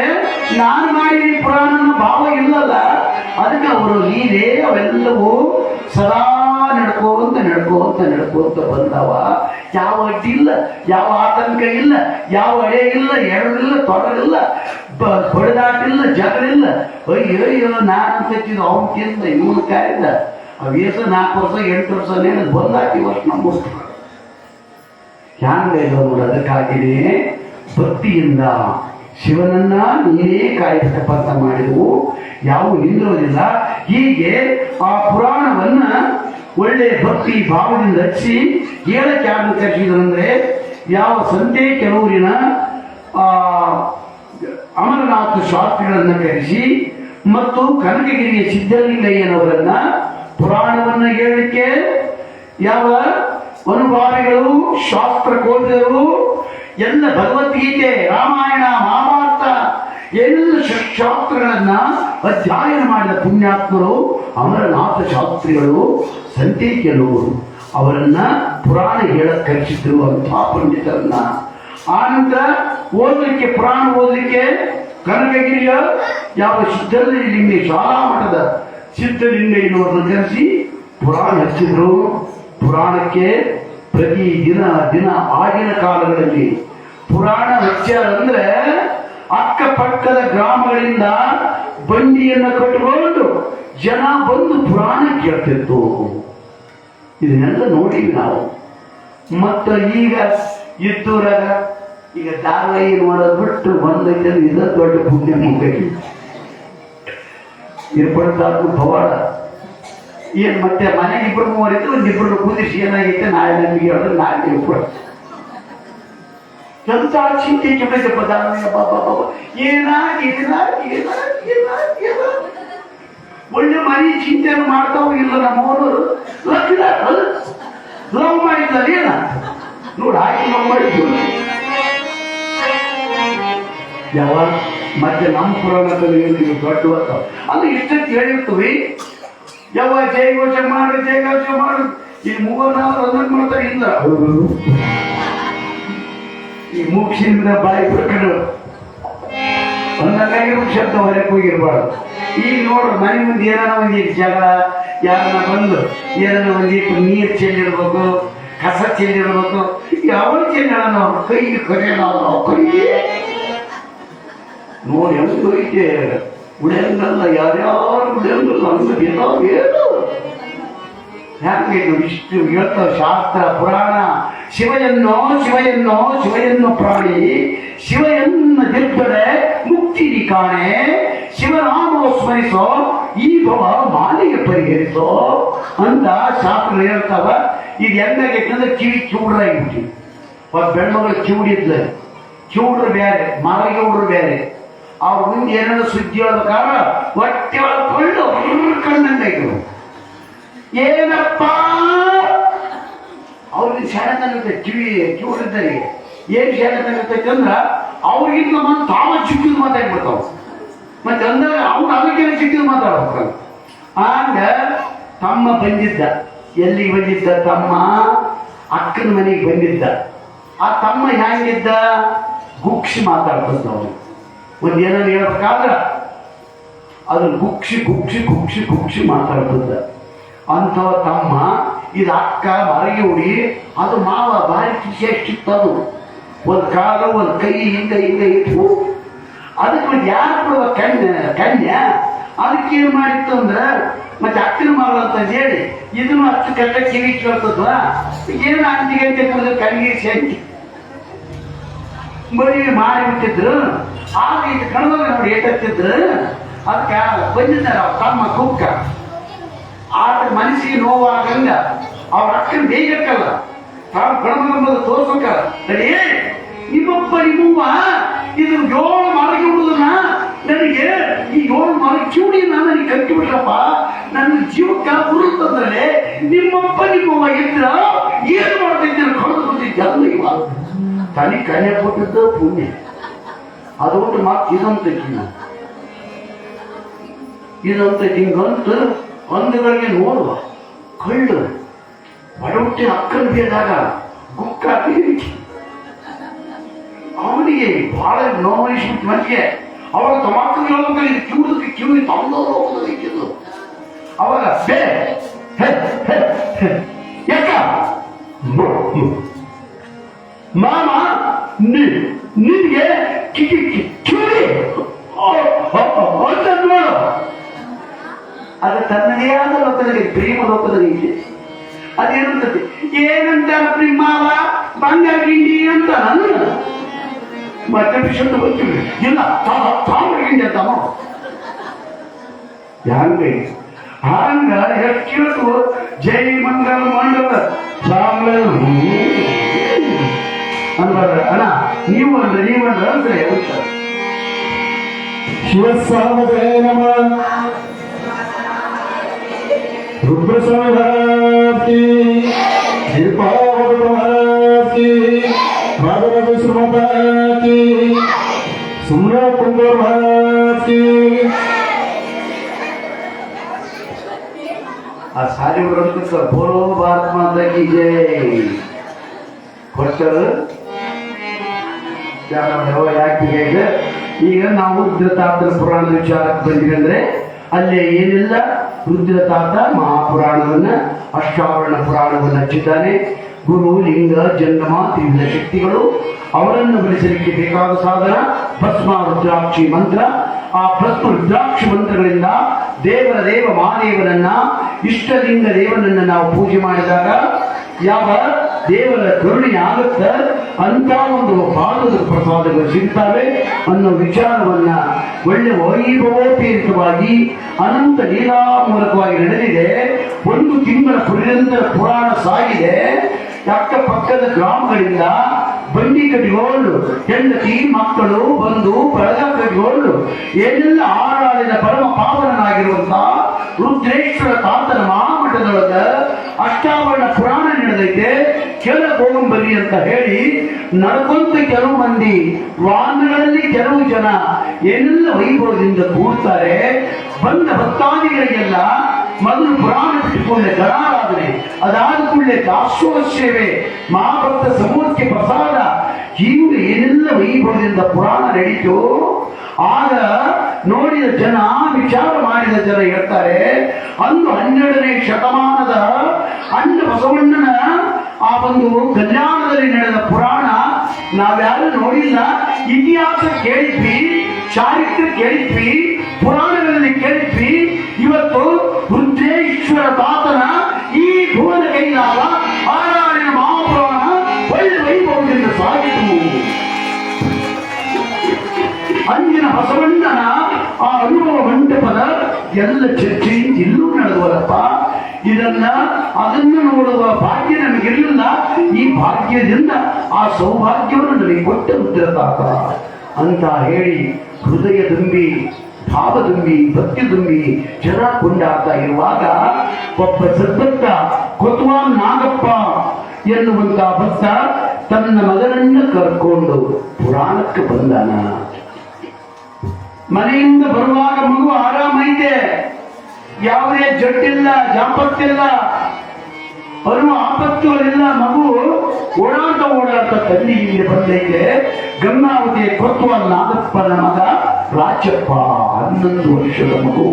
ನಾನು ಮಾಡಿದ ಪುರಾಣ ಭಾವ ಇಲ್ಲಲ್ಲ, ಅದಕ್ಕೆ ಅವರು ಲೀಲೆ ಅವೆಲ್ಲವೂ ಸದಾ ನಡ್ಕೋತ ಬಂದವ. ಯಾವ ಅಡ್ಡಿ ಇಲ್ಲ, ಯಾವ ಆತಂಕ ಇಲ್ಲ, ಯಾವ ಅಡೆ ಇಲ್ಲ, ಎರಡಿಲ್ಲ, ತೊಡರಿಲ್ಲ, ಹೊಡೆದಾಟಿಲ್ಲ, ಜಗಳಿಲ್ಲ. ಅಯ್ಯೋ ನಾನಂತಿದ್ದು ಅವನಿಂದ ಇವನು ಕಾಯ್ದ ಅವೇಸ 4 ವರ್ಷ 8 ವರ್ಷನೇ ಬಂದಾಕಿ ವರ್ಷ ನಮ್ಮ ಹ್ಯಾಂಗ ಇಲ್ಲ ನೋಡಿ. ಅದಕ್ಕಾಗಿನೇ ಭಕ್ತಿಯಿಂದ ಶಿವನನ್ನ ನೀನೇ ಕಾಯತಕ್ಕಂತ ಮಾಡಿದವು, ಯಾವ ನಿಂದಿರೋದಿಲ್ಲ. ಹೀಗೆ ಆ ಪುರಾಣವನ್ನ ಒಳ್ಳೆ ಭಕ್ತಿ ಭಾವದಿಂದ ಹಚ್ಚಿ ಹೇಳಕ್ಕೆ ಯಾರನ್ನು ಕರೆಸಿದ್ರಂದ್ರೆ, ಯಾವ ಸಂತೆ ಕೆಲವರಿನ ಅಮರನಾಥ ಶಾಸ್ತ್ರಿಗಳನ್ನ ಕರೆಸಿ ಮತ್ತು ಕನಕಗಿರಿಯ ಸಿದ್ಧಲಿಂಗಯ್ಯನವರನ್ನ ಪುರಾಣವನ್ನ ಹೇಳಲಿಕ್ಕೆ ಯಾವ ಅನುಭಾವಿಗಳು, ಶಾಸ್ತ್ರ ಕೋವಿದರು, ಎಲ್ಲ ಭಗವದ್ಗೀತೆ, ರಾಮಾಯಣ, ಮಹಾಭಾರತ ಎಲ್ಲ ಶಾಸ್ತ್ರಗಳನ್ನ ಅಧ್ಯಯನ ಮಾಡಿದ ಪುಣ್ಯಾತ್ಮರು ಅಮರನಾಥ ಶಾಸ್ತ್ರಿಗಳು ಸಂತೇಕಿಯಲ್ಲವರು ಅವರನ್ನ ಪುರಾಣ ಹೇಳಕ್ ಕಲಿಸಿದ್ರು ಅಂತ ಪಂಡಿತರನ್ನ. ಆನಂತರ ಓದಲಿಕ್ಕೆ ಪುರಾಣ ಓದಲಿಕ್ಕೆ ಕನಕಗಿರಿಯ ಯಾವ ಸಿದ್ಧಲಿಂಗ ಶಾಲಾ ಮಠದ ಸಿದ್ಧಲಿಂಗಯ್ಯನವರನ್ನು ಕರೆಸಿ ಪುರಾಣ ಹಚ್ಚಿದ್ರು. ಪುರಾಣಕ್ಕೆ ಪ್ರತಿ ದಿನ ಆಗಿನ ಕಾಲಗಳಲ್ಲಿ ಪುರಾಣ ಹಚ್ಚಾರಂದ್ರೆ ಅಕ್ಕಪಕ್ಕದ ಗ್ರಾಮಗಳಿಂದ ಬಂಡಿಯನ್ನ ಕಟ್ಟಿಕೊಂಡು ಜನ ಬಂದು ಪುರಾಣ ಕೇಳ್ತಿತ್ತು. ಇದನ್ನೆಲ್ಲ ನೋಡಿವಿ ನಾವು. ಮತ್ತ ಈಗ ಇದ್ದೂರಾಗ ಈಗ ಧಾರಾವಾಹಿ ನೋಡೋದು ಬಿಟ್ಟು ಬಂದೈತೆ ಇದ ದೊಡ್ಡ ಪುಣ್ಯ ಮುಗ್ಗೈತಿ ಇರ್ಪಡ್ತಾದ್ರು ಪವಾಡ. ಏನ್ ಮತ್ತೆ ಮನೆಗೆ ಇಬ್ಬರು ಮೂವರಿದ್ದು ಒಂದಿಬ್ಬರು ಕುದಿಸಿ ಏನಾಗೈತೆ ನಾಳೆ ನಮಗೆ ಹೇಳಿದ್ರೆ ನಾಳೆ ಇರ್ಪಡ್ ಎಂತ ಚಿಂತೆ ಕೆಮ್ಮೈತಪ್ಪ ಧಾರಾವಾಹಿ. ಒಳ್ಳೆ ಮನೆ ಚಿಂತೆಯನ್ನು ಮಾಡ್ತಾವ ಇಲ್ಲ ನಮ್ಮವರು ಲವ್ ಮಾಡಿದ್ದಾರೆ ಏನ ನೋಡ ಹಾಕಿ ಲವ್ ಮಾಡಿದ್ರು ಯಾವ ಮತ್ತೆ ನಮ್ಮ ಪುರಾಣದಲ್ಲಿ ದೊಡ್ಡ ಅದು ಇಷ್ಟಕ್ಕೆ ಹೇಳಿರ್ತೀವಿ. ಯಾವ ಜಯಘೋಷ ಮಾಡು ಜಯಘೋಷ ಮಾಡು ಈ ಮೂವರ್ನಾದ್ರು ಅದನ್ನ ಮಾಡ್ತಾರೆ ಇಲ್ಲ ಈ ಮುಖ್ಯದಿಂದ ಬಾಯಿ ಬಿಡ್ಕೊಂಡು ಒಂದಕ್ಕಾಗಿರೋ ಶಬ್ದ ಹೊರಕ್ಕೆ ಹೋಗಿರ್ಬಾರ್ದು. ಈಗ ನೋಡ್ರಿ ಮನೆ ಮುಂದೆ ಏನಾರ ಒಂದೀಟ್ ಜಗಳ ಯಾರನ್ನ ಬಂದು ಏನಾರ ಒಂದೀಟು ನೀರು ಚೆಲ್ಲಿರ್ಬೇಕು, ಕಸ ಚೆಲ್ಲಿರ್ಬೇಕು, ಯಾವ ಚೆಲ್ಲ ನಾವು ಕೈಗೆ ಕರೆಯೋಣ ಕೈಗೆ ನೋಡಿ ಹೆಂಗ್ ಐತೆ ಉಳಿಯಂಗಲ್ಲ ಯಾರ್ಯಾರು ಉಳಿಯಂಗಲ್ಲ ಅಂದ್ರೆ ಏನು ಹೆಂಗಿದು ಇಷ್ಟು ಹೇಳ್ತಾವ ಶಾಸ್ತ್ರ ಪುರಾಣ. ಶಿವಯನ್ನು ಪ್ರಾಣಿ ಶಿವಯನ್ನ ಗೆದ್ದರೆ ಮುಕ್ತಿ ಕಾಣೆ, ಶಿವನಾಮ ಸ್ಮರಿಸೋ ಈ ಭವ ಮಾಲಿಗೆ ಪರಿಹರಿಸೋ ಅಂತ ಶಾಸ್ತ್ರ ಹೇಳ್ತಾವ. ಇದು ಹೆಂಗಾಗೈತಂದ್ರೆ ಕಿವಿ ಕಿವುಡ್ರಾಗಿಬಿಟ್ಟು ಒಬ್ಬ ಬೆಣ್ಮಗಳು ಕಿವುಡಿದ್ಲ, ಕಿವುಡ್ರು ಬೇರೆ ಮಾಲಿಗೆ ಹುಡ್ರು ಬೇರೆ. ಅವ್ರ ಮುಂದೆ ಏನಾದ್ರು ಸುದ್ದಿ ಹೇಳ್ಬೇಕಾದ್ರೆ ಹೊಟ್ಟೆ ಒಳಕೊಂಡು ಕಣ್ಣಂಗಾಯ್ತು. ಏನಪ್ಪ ಅವ್ರಿಗೆ ಶಾಲೆತನಗುತ್ತೆ ಕಿವುಡಿದ್ದಾರೆ ಏನ್ ಶಾಲೆತನಗತ್ತೈತೆ ಅಂದ್ರ ಅವ್ರಿಗಿಂತ ಮತ್ತೆ ತಾವ ಚಿಕ್ಕದು ಮಾತಾಡ್ಬಿಡ್ತಾವ. ಮತ್ತೆ ಅಂದಾಗ ಅವ್ರು ಅದಕ್ಕೆಲ್ಲ ಚಿಕ್ಕದು ಮಾತಾಡ್ಬೇಕು. ಆಗ ತಮ್ಮ ಬಂದಿದ್ದ, ಎಲ್ಲಿಗೆ ಬಂದಿದ್ದ ತಮ್ಮ? ಅಕ್ಕನ ಮನೆಗೆ ಬಂದಿದ್ದ. ಆ ತಮ್ಮ ಹೆಂಗಿದ್ದ? ಗುಕ್ಷಿ ಮಾತಾಡ್ತದ. ಅವನು ಒಂದೇನಾದ್ರು ಹೇಳ್ಬೇಕಾದ್ರ ಅದನ್ನ ಗುಕ್ಷಿ ಮಾತಾಡ್ತದ. ಅಂಥವ ತಮ್ಮ ಇದು ಅಕ್ಕ ಮರಗೆ ಉಡಿ ಅದು ಮಾವ ಭಾರಿ ಖುಷಿ ಎಷ್ಟಿತ್ತದು. ಒಂದು ಕಾಲು ಒಂದು ಕೈ ಹಿಂಗ ಇಟ್ಟು ಅದಕ್ಕೆ ಮತ್ತೆ ಯಾರು ಕೊಡುವ ಕನ್ಯಾ ಅದಕ್ಕೆ ಏನ್ ಮಾಡಿತ್ತು ಅಂದ್ರೆ ಮತ್ತೆ ಅಕ್ಕನ ಮಗಳು ಅಂತ ಹೇಳಿ ಇದನ್ನು ಅಷ್ಟು ಕಷ್ಟ ಕಿವಿ ಕೇಳ್ತದ್ವ. ಏನು 5 ಗಂಟೆ ಕುಡಿದು ಕಣ್ಣಿಗೆ ಶಂಕಿ ಬರೀ ಮಾಡಿಬಿಟ್ಟಿದ್ರು. ಆಗ ಇದು ಕಣವಾಗ ನೋಡಿ ಏಟತ್ತಿದ್ರು. ಅದಕ್ಕೆ ಬಂದಿದ್ದಾರೆ ಅವ್ರ ತಮ್ಮ ಕುಕ್ಕ. ಆದ್ರೆ ಮನಸ್ಸಿಗೆ ನೋವಾಗಂಗ ಅವ್ರ ಅಕ್ಕನ ಬೇಗಕ್ಕಲ್ಲ ತಾವು ಗಣಮಗಂಬದ ತೋರ್ಸೋಕ ಸರಿ ನಿಮ್ಮಪ್ಪ ನಿಮ್ಮವ್ವ ಇದು 7 ಮರಗೆ ಹುಡುದನ್ನ ನನಗೆ ಈ 7 ಮರ ಕಿವುಡಿ ನನಗೆ ಕಟ್ಟಿ ಬಿಟ್ರಪ್ಪ ನನ್ನ ಜೀವಕ್ಕ ಉರುತ್ತಂದ್ರೆ ನಿಮ್ಮಪ್ಪ ನಿಮ್ಮವ್ವ ಇದ್ರ ಏನ್ ಮಾಡ್ತಿದ್ದೆ ಕಳೆದು ಬಂದಿದ್ದೆ ಅಲ್ಲ ಇವ ತನಿ ಕನ್ಯೆ ಕೊಟ್ಟಿದ್ದ ಪುಣ್ಯ. ಅದೊಂದು ಮಾತು ಇದಂತ ಹಿಂಗಂತ ಒಂದುಗಳಿಗೆ ನೋಡುವ ಕಳ್ಳು ಬಡವಟ್ಟಿ ಅಕ್ಕನ ಬೇದಾಗ ಗುಕ್ಕ ಅವನಿಗೆ ಬಹಳ ನೋವಿಸ್ಬಿಟ್ಟು ಮನೆಗೆ ಅವಾಗ ತಮಾಕಲ್ಲಿ ಹೇಳ್ಬೇಕಾದ್ರೆ ಕಿವಿ ತಂದವರು ಹೋಗೋದಿಕ್ಕಿದ್ದು. ಅವಾಗ ಯಾಕ ಮಾಮ ನಿನ್ಗೆ ಕಿವಿ ನೋಡು. ಅದು ತನ್ನದೇ ಆದ ಲೋಕದಲ್ಲಿ ಪ್ರೇಮ ಲೋಕದಲ್ಲಿ ಅದೇನಂತದೆ ಏನಂತಾರ ಪ್ರೇಮಾವ ಬಂಗಾರ ಗಿಂಡಿ ಅಂತ ನಾನು ಮತ್ತೆ ವಿಷಯ ಬರ್ತೀವಿ ಇಲ್ಲ ತಾಮ್ರ ಗಿಂಡಿ ಅಂತ ಹಂಗೆ ಹಂಗ ಹೆಚ್ಚು ಜೈ ಮಂಗಲ ಮಂಡಲ ಅನ್ಬಾರ ಅಣ್ಣ ನೀವಂದ್ರೆ ಅಂದ್ರೆ ಹೇಳ್ತಾರೆ ಶಿವಸ್ವಾಮದೇ ನಮಃ रुद्रस्वामी महाराज की, दीपावली महाराज की, राधा राजेश्वर महाराज की, सुमरा कुंभ ಭಕ್ತಿ. ಆ ಸಾರಿ ಬರೋದಕ್ಕೆ ಬೋಲೋ ಭಾರತ ಮಾತಾ ಕಿ ಜೈ ಕೊಟ್ಟರು. ಯಾಕೆ ಇದೆ ಈಗ ನಾವು ರುದ್ರತಾತನ ಪುರಾಣದ ವಿಚಾರಕ್ಕೆ ಬಂದ್ವಿ ಅಂದ್ರೆ ಅಲ್ಲೇ ಏನಿಲ್ಲ, ರುದ್ರತಾತ ಮಹಾಪುರಾಣವನ್ನ ಅಷ್ಟಾವರಣ ಪುರಾಣವನ್ನು ಹಚ್ಚಿದ್ದಾನೆ. ಗುರು ಲಿಂಗ ಜಂಗಮ ತ್ರಿವಿಧ ಶಕ್ತಿಗಳು ಅವರನ್ನು ಬೆಳೆಸಲಿಕ್ಕೆ ಬೇಕಾದ ಸಾಧನ ಭಸ್ಮ ರುದ್ರಾಕ್ಷಿ ಮಂತ್ರ. ಆ ಭಸ್ಮ ರುದ್ರಾಕ್ಷಿ ಮಂತ್ರಗಳಿಂದ ದೇವರ ದೇವ ಮಹಾದೇವನನ್ನ ಇಷ್ಟಲಿಂಗ ದೇವನನ್ನ ನಾವು ಪೂಜೆ ಮಾಡಿದಾಗ ಯಾವ ದೇವರ ಕರುಣೆ ಆಗುತ್ತ ಅಂತ ಒಂದು ಪಾದದ ಪ್ರಸಾದಗಳು ಸಿಗ್ತವೆ ಅನ್ನೋ ವಿಚಾರವನ್ನ ಒಳ್ಳೆ ವೈಭವೋಪೇತವಾಗಿ ಅನಂತ ಲೀಲಾ ಮೂಲಕವಾಗಿ ನಡೆದಿದೆ. 1 ತಿಂಗಳ ನಿರಂತರ ಪುರಾಣ ಸಾಗಿದೆ. ಅಕ್ಕಪಕ್ಕದ ಗ್ರಾಮಗಳಿಂದ ಬಂಡಿ ಕಟ್ಟಿಕೊಂಡು ಹೆಂಡತಿ ಮಕ್ಕಳು ಬಂದು ಬಳಗ ಕಟ್ಟಿಕೊಂಡು ಏನೆಲ್ಲ ಆರಾಡಿದ ಪರಮ ಪಾವನನಾಗಿರುವಂತಹ ರುದ್ರೇಶ್ವರ ತಾತನ ಮಹಾಮಠದೊಳಗ ಅಷ್ಟಾವರಣ ಪುರಾಣ ನಡೆದೈತೆ, ಕೆಳಗೆ ಹೋಗಂಬರಿ ಅಂತ ಹೇಳಿ ನಡ್ಕೊಂತ ಕೆಲವು ಮಂದಿ, ವಾಹನಗಳಲ್ಲಿ ಕೆಲವು ಜನ ಏನೆಲ್ಲ ವೈಭವದಿಂದ ಕೂಡ್ತಾರೆ. ಬಂದ ಭಕ್ತಾದಿಗಳಿಗೆಲ್ಲ ಮೊದಲು ಪುರಾಣ ಬಿಟ್ಟುಕೊಂಡೆ ಗಣಾರಾಧನೆ, ಅದಾದ ಕೂಡಲೇ ದಾಸೋಹ ಸೇವೆ, ಮಹಾಭಕ್ತ ಸಮೂಹಕ್ಕೆ ಪ್ರಸಾದ, ಹೀಗೆ ಏನೆಲ್ಲ ವೈಭವದಿಂದ ಪುರಾಣ ನಡೀತು. ಆಗ ನೋಡಿದ ಜನ, ವಿಚಾರ ಮಾಡಿದ ಜನ ಹೇಳ್ತಾರೆ, ಅಂದು 12ನೇ ಶತಮಾನದ ಅಣ್ಣ ಬಸವಣ್ಣನ ಆ ಒಂದು ಕಲ್ಯಾಣದಲ್ಲಿ ನಡೆದ ಪುರಾಣ ನಾವ್ಯಾರು ನೋಡಿಲ್ಲ. ಇತಿಹಾಸ ಕೇಳಿದ್ವಿ, ಚಾರಿತ್ರ್ಯ ಕೇಳಿದ್ವಿ, ಪುರಾಣಗಳಲ್ಲಿ ಕೇಳಿದ್ವಿ. ಇವತ್ತು ರುದ್ರೇಶ್ವರ ತಾತನ ಈ ಭುವನ ಕೈಲಾದ ಆರಾಯಣ ಮಹಾಪುರಾಣ ಒಳ್ಳೆ ವೈಭವದಿಂದ ಸಾಗಿತು. ಅಂದಿನ ಬಸವಣ್ಣನ ಆ ಅನುಭವ ಮಂಟಪದ ಎಲ್ಲ ಚರ್ಚೆ ಇಲ್ಲೂ ನಡೆದವರಪ್ಪ. ಅದನ್ನು ನೋಡುವ ಭಾಗ್ಯ ನಮಗಿರಲಿಲ್ಲ. ಈ ಭಾಗ್ಯದಿಂದ ಆ ಸೌಭಾಗ್ಯವನ್ನು ನನಗೆ ಕೊಟ್ಟ ರುದ್ರತಾತ ಅಂತ ಹೇಳಿ ಹೃದಯ ತುಂಬಿ, ಭಾವ ತುಂಬಿ, ಭಕ್ತಿ ತುಂಬಿ ಜನ ಕೊಂಡಾಡ್ತಾ ಇರುವಾಗ ಒಬ್ಬ ಸದ್ಭಕ್ತ ಕೊತ್ವಾಲ್ ನಾಗಪ್ಪ ಎನ್ನುವಂತ ಭಕ್ತ ತನ್ನ ಮಗನನ್ನ ಕರ್ಕೊಂಡು ಪುರಾಣಕ್ಕೆ ಬಂದಾನ. ಮನೆಯಿಂದ ಬರುವಾಗ ಮಗು ಆರಾಮೈತೆ, ಯಾವುದೇ ಜಡ್ಡಿಲ್ಲ, ಜಾಪತ್ತಿಲ್ಲ, ಬರುವ ಆಪತ್ತುಗಳಿಲ್ಲ. ಮಗು ಓಡಾಡ್ತಾ ತಲ್ಲಿ ಇಲ್ಲಿ ಬಂದೈತೆ. ಗಂಗಾವತಿ ಕೊತ್ವಾಲ್ ನಾಗಪ್ಪನ ಮಗ ರಾಜಪ್ಪ, 11 ವರ್ಷದ ಮಗು.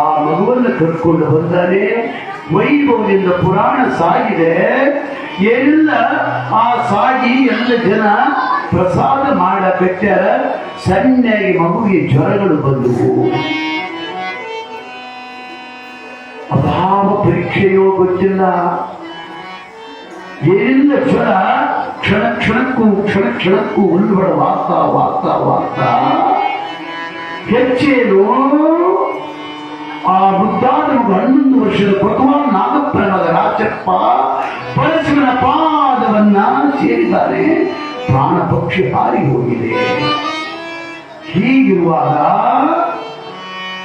ಆ ಮಗುವನ್ನು ಕರ್ಕೊಂಡು ಬಂದಾನೆ. ವೈಭವದಿಂದ ಪುರಾಣ ಸಾಗಿದೆ. ಎಲ್ಲ ಆ ಸಾಗಿ ಎಲ್ಲ ಜನ ಪ್ರಸಾದ ಮಾಡಬೇಕ್ಯಾರ. ಸಣ್ಣಗೆ ಮಗುವಿಗೆ ಜ್ವರಗಳು ಬಂದವು. ಅಭಾವ ಪರೀಕ್ಷೆಯೋ ಗೊತ್ತಿಲ್ಲ, ಏನಿಲ್ಲ ಜ್ವರ ಕ್ಷಣ ಕ್ಷಣಕ್ಕೂ ಉಲ್ಬಣವಾಗ್ತಾ ಹೆಚ್ಚೇನು ಆ ಮುದ್ದಾದ 11 ವರ್ಷದ ಕೊತ್ವಾಲ್ ನಾಗಪ್ಪನ ಮಗ ರಾಜಪ್ಪ ಪರಶಿವನ ಪಾದವನ್ನ ಸೇರಿದ್ದಾನೆ. ಪ್ರಾಣ ಪಕ್ಷಿ ಹಾರಿ ಹೋಗಿದೆ. ಹೀಗಿರುವಾಗ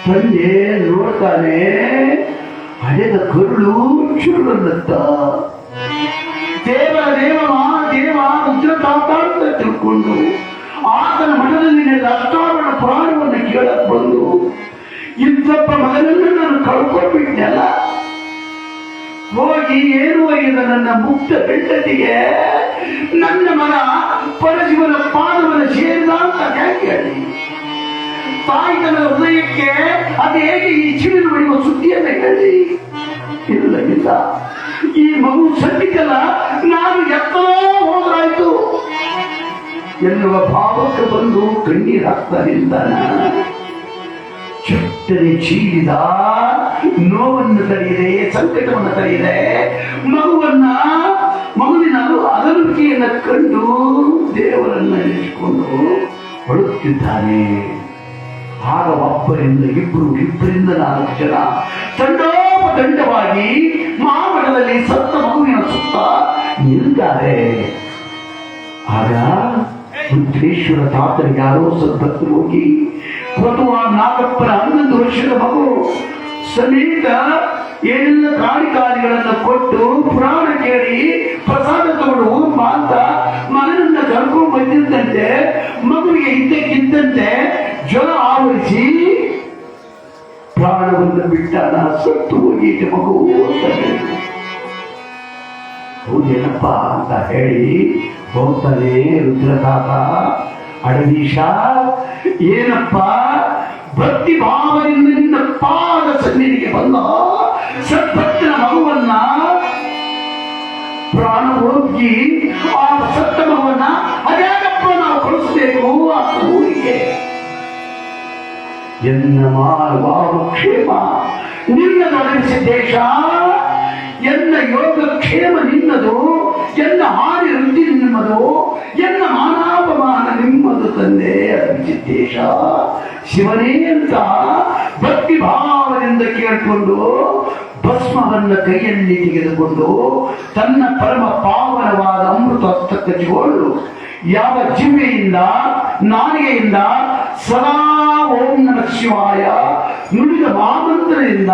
ತಂದೆ ನೋಡ್ತಾನೆ, ಹಳೆದ ಕರುಳು ಚುರುಳನ್ನತ್ತ. ದೇವ ರುದ್ರತಾತ ಅಂತ ತಿಳ್ಕೊಂಡು ಆತನ ಮಠದಲ್ಲಿ ನಡೆದ ಅಷ್ಟಾವರಣ ಪುರಾಣವನ್ನು ಕೇಳಕ್ ಬಂದು ಇದ್ದಪ್ಪ ಮಗನನ್ನು ನಾನು ಕಳ್ಕೊಂಡ್ಬಿಟ್ಟೆಲ್ಲ. ಹೋಗಿ ಏನು ಒಯ್ಯದ ನನ್ನ ಮುಕ್ತ ಹೆಂಡತಿಗೆ ನನ್ನ ಮಗ ಪರಶಿವನ ಪಾದವನ್ನು ಸೇರಿದ ಅಂತ ಹೇಳಿ ತಾಯಿತನ ಹೃದಯಕ್ಕೆ ಅದು ಹೇಗೆ ಈ ಚಿಡಿಲು ಬಡಿಯುವ ಸುದ್ದಿಯನ್ನು ಹೇಳಿ, ಇಲ್ಲ ಈ ಮಗು ಸದ್ಯಕ್ಕಲ್ಲ, ನಾನು ಎತ್ತಲೋ ಹೋದ್ರಾಯ್ತು ಎನ್ನುವ ಭಾವಕ್ಕೆ ಬಂದು ಕಣ್ಣೀರು ಹಾಕ್ತಾ ನಿಲ್ತಾನ. ಚುಟ್ಟನೆ ಚೀಲಿದ ನೋವನ್ನು ತಡೆಯಿದೆ, ಸಂಕಟವನ್ನು ತಡೆಯಿದೆ. ಮಗುವಿನ ಅಗಲಿಕೆಯನ್ನು ಕಂಡು ದೇವರನ್ನು ನೆನೆಸಿಕೊಂಡು ಹೊಳುತ್ತಿದ್ದಾನೆ. ಆಗ ಒಬ್ಬರಿಂದ ಇಬ್ಬರಿಂದ 4 ಜನ ತಂಡೋಪದಂಡವಾಗಿ ಮಹಾಮಠದಲ್ಲಿ ಸತ್ತ ಮಗುವಿನ ಸುತ್ತ ನಿಲ್ತಾರೆ. ಆಗ ರುದ್ರೇಶ್ವರ ತಾತನಿಗೆ ಯಾರೋ ಸದ್ಭಕ್ತರು ಹೋಗಿ ಕೊತ್ವಾಲ್ ನಾಗಪ್ಪನ 11 ವರ್ಷದ ಮಗು ಸಮೇತ ಏನೆಲ್ಲ ಕಾಣಿಗಳನ್ನು ಕೊಟ್ಟು ಪುರಾಣ ಕೇಳಿ ಪ್ರಸಾದ ತಗೊಂಡು ಅಂತ ಮಗನನ್ನ ಕರ್ಕೊಂಡು ಬಂದಿದ್ದಂತೆ ಮಗುವಿಗೆ ಇದ್ದಕ್ಕಿದ್ದಂತೆ ಜ್ವರ ಆವರಿಸಿ ಪ್ರಾಣವನ್ನು ಬಿಟ್ಟಾನ. ಸತ್ತು ಹೋಗಿದ್ದ ಮಗು ಅಂತ ಹೇಳಿದ್ರು. ಹೌದೇನಪ್ಪ ಅಂತ ಹೇಳಿ ಹೋಗ್ತಾನೆ ರುದ್ರತಾತ. ಅಡವೀಶ, ಏನಪ್ಪ ಭಕ್ತಿ ಭಾವದಿಂದ ನಿನ್ನ ಪಾದ ಸನ್ನಿಧಿಗೆ ಬಂದ ಸದ್ಭಕ್ತನ ಮಗುವನ್ನ ಪ್ರಾಣ ಹೋಗಿ ಆ ಸತ್ತ ಮಗುವನ್ನ ಅದ್ಯಾಕಪ್ಪ ನಾವು ಕಳಿಸ್ಬೇಕು ಆ ಊರಿಗೆ? ಎನ್ನ ಮಾನವಾವ ಕ್ಷೇಮ ನಿನ್ನದು ಅಡಗಿಸಿದ್ದೇಶ, ಎನ್ನ ಯೋಗ ಕ್ಷೇಮ ನಿನ್ನದು, ಎನ್ನ ಹಾನಿ ವೃದ್ಧಿ ನಿಮ್ಮದು, ಎನ್ನ ಮಾನಾಪಮಾನ ನಿಮ್ಮದು ತಂದೆ ಅಡಗಿಸಿದ್ದೇಶ. ಶಿವನೇ ಅಂತ ಭಕ್ತಿ ಭಾವದಿಂದ ಕೇಳಿಕೊಂಡು ಭಸ್ಮವನ್ನ ಕೈಯಲ್ಲಿ ತೆಗೆದುಕೊಂಡು ತನ್ನ ಪರಮ ಪಾವನವಾದ ಅಮೃತ ಹಸ್ತಕ್ಕೆ ಹಚ್ಚಿಕೊಂಡು ಯಾವ ಜಿಹ್ವೆಯಿಂದ ನಾಲಿಗೆಯಿಂದ ಸದಾ ಓಂ ನಮಃ ಶಿವಾಯ ನುಡಿದ ಮಹಾಮಂತ್ರದಿಂದ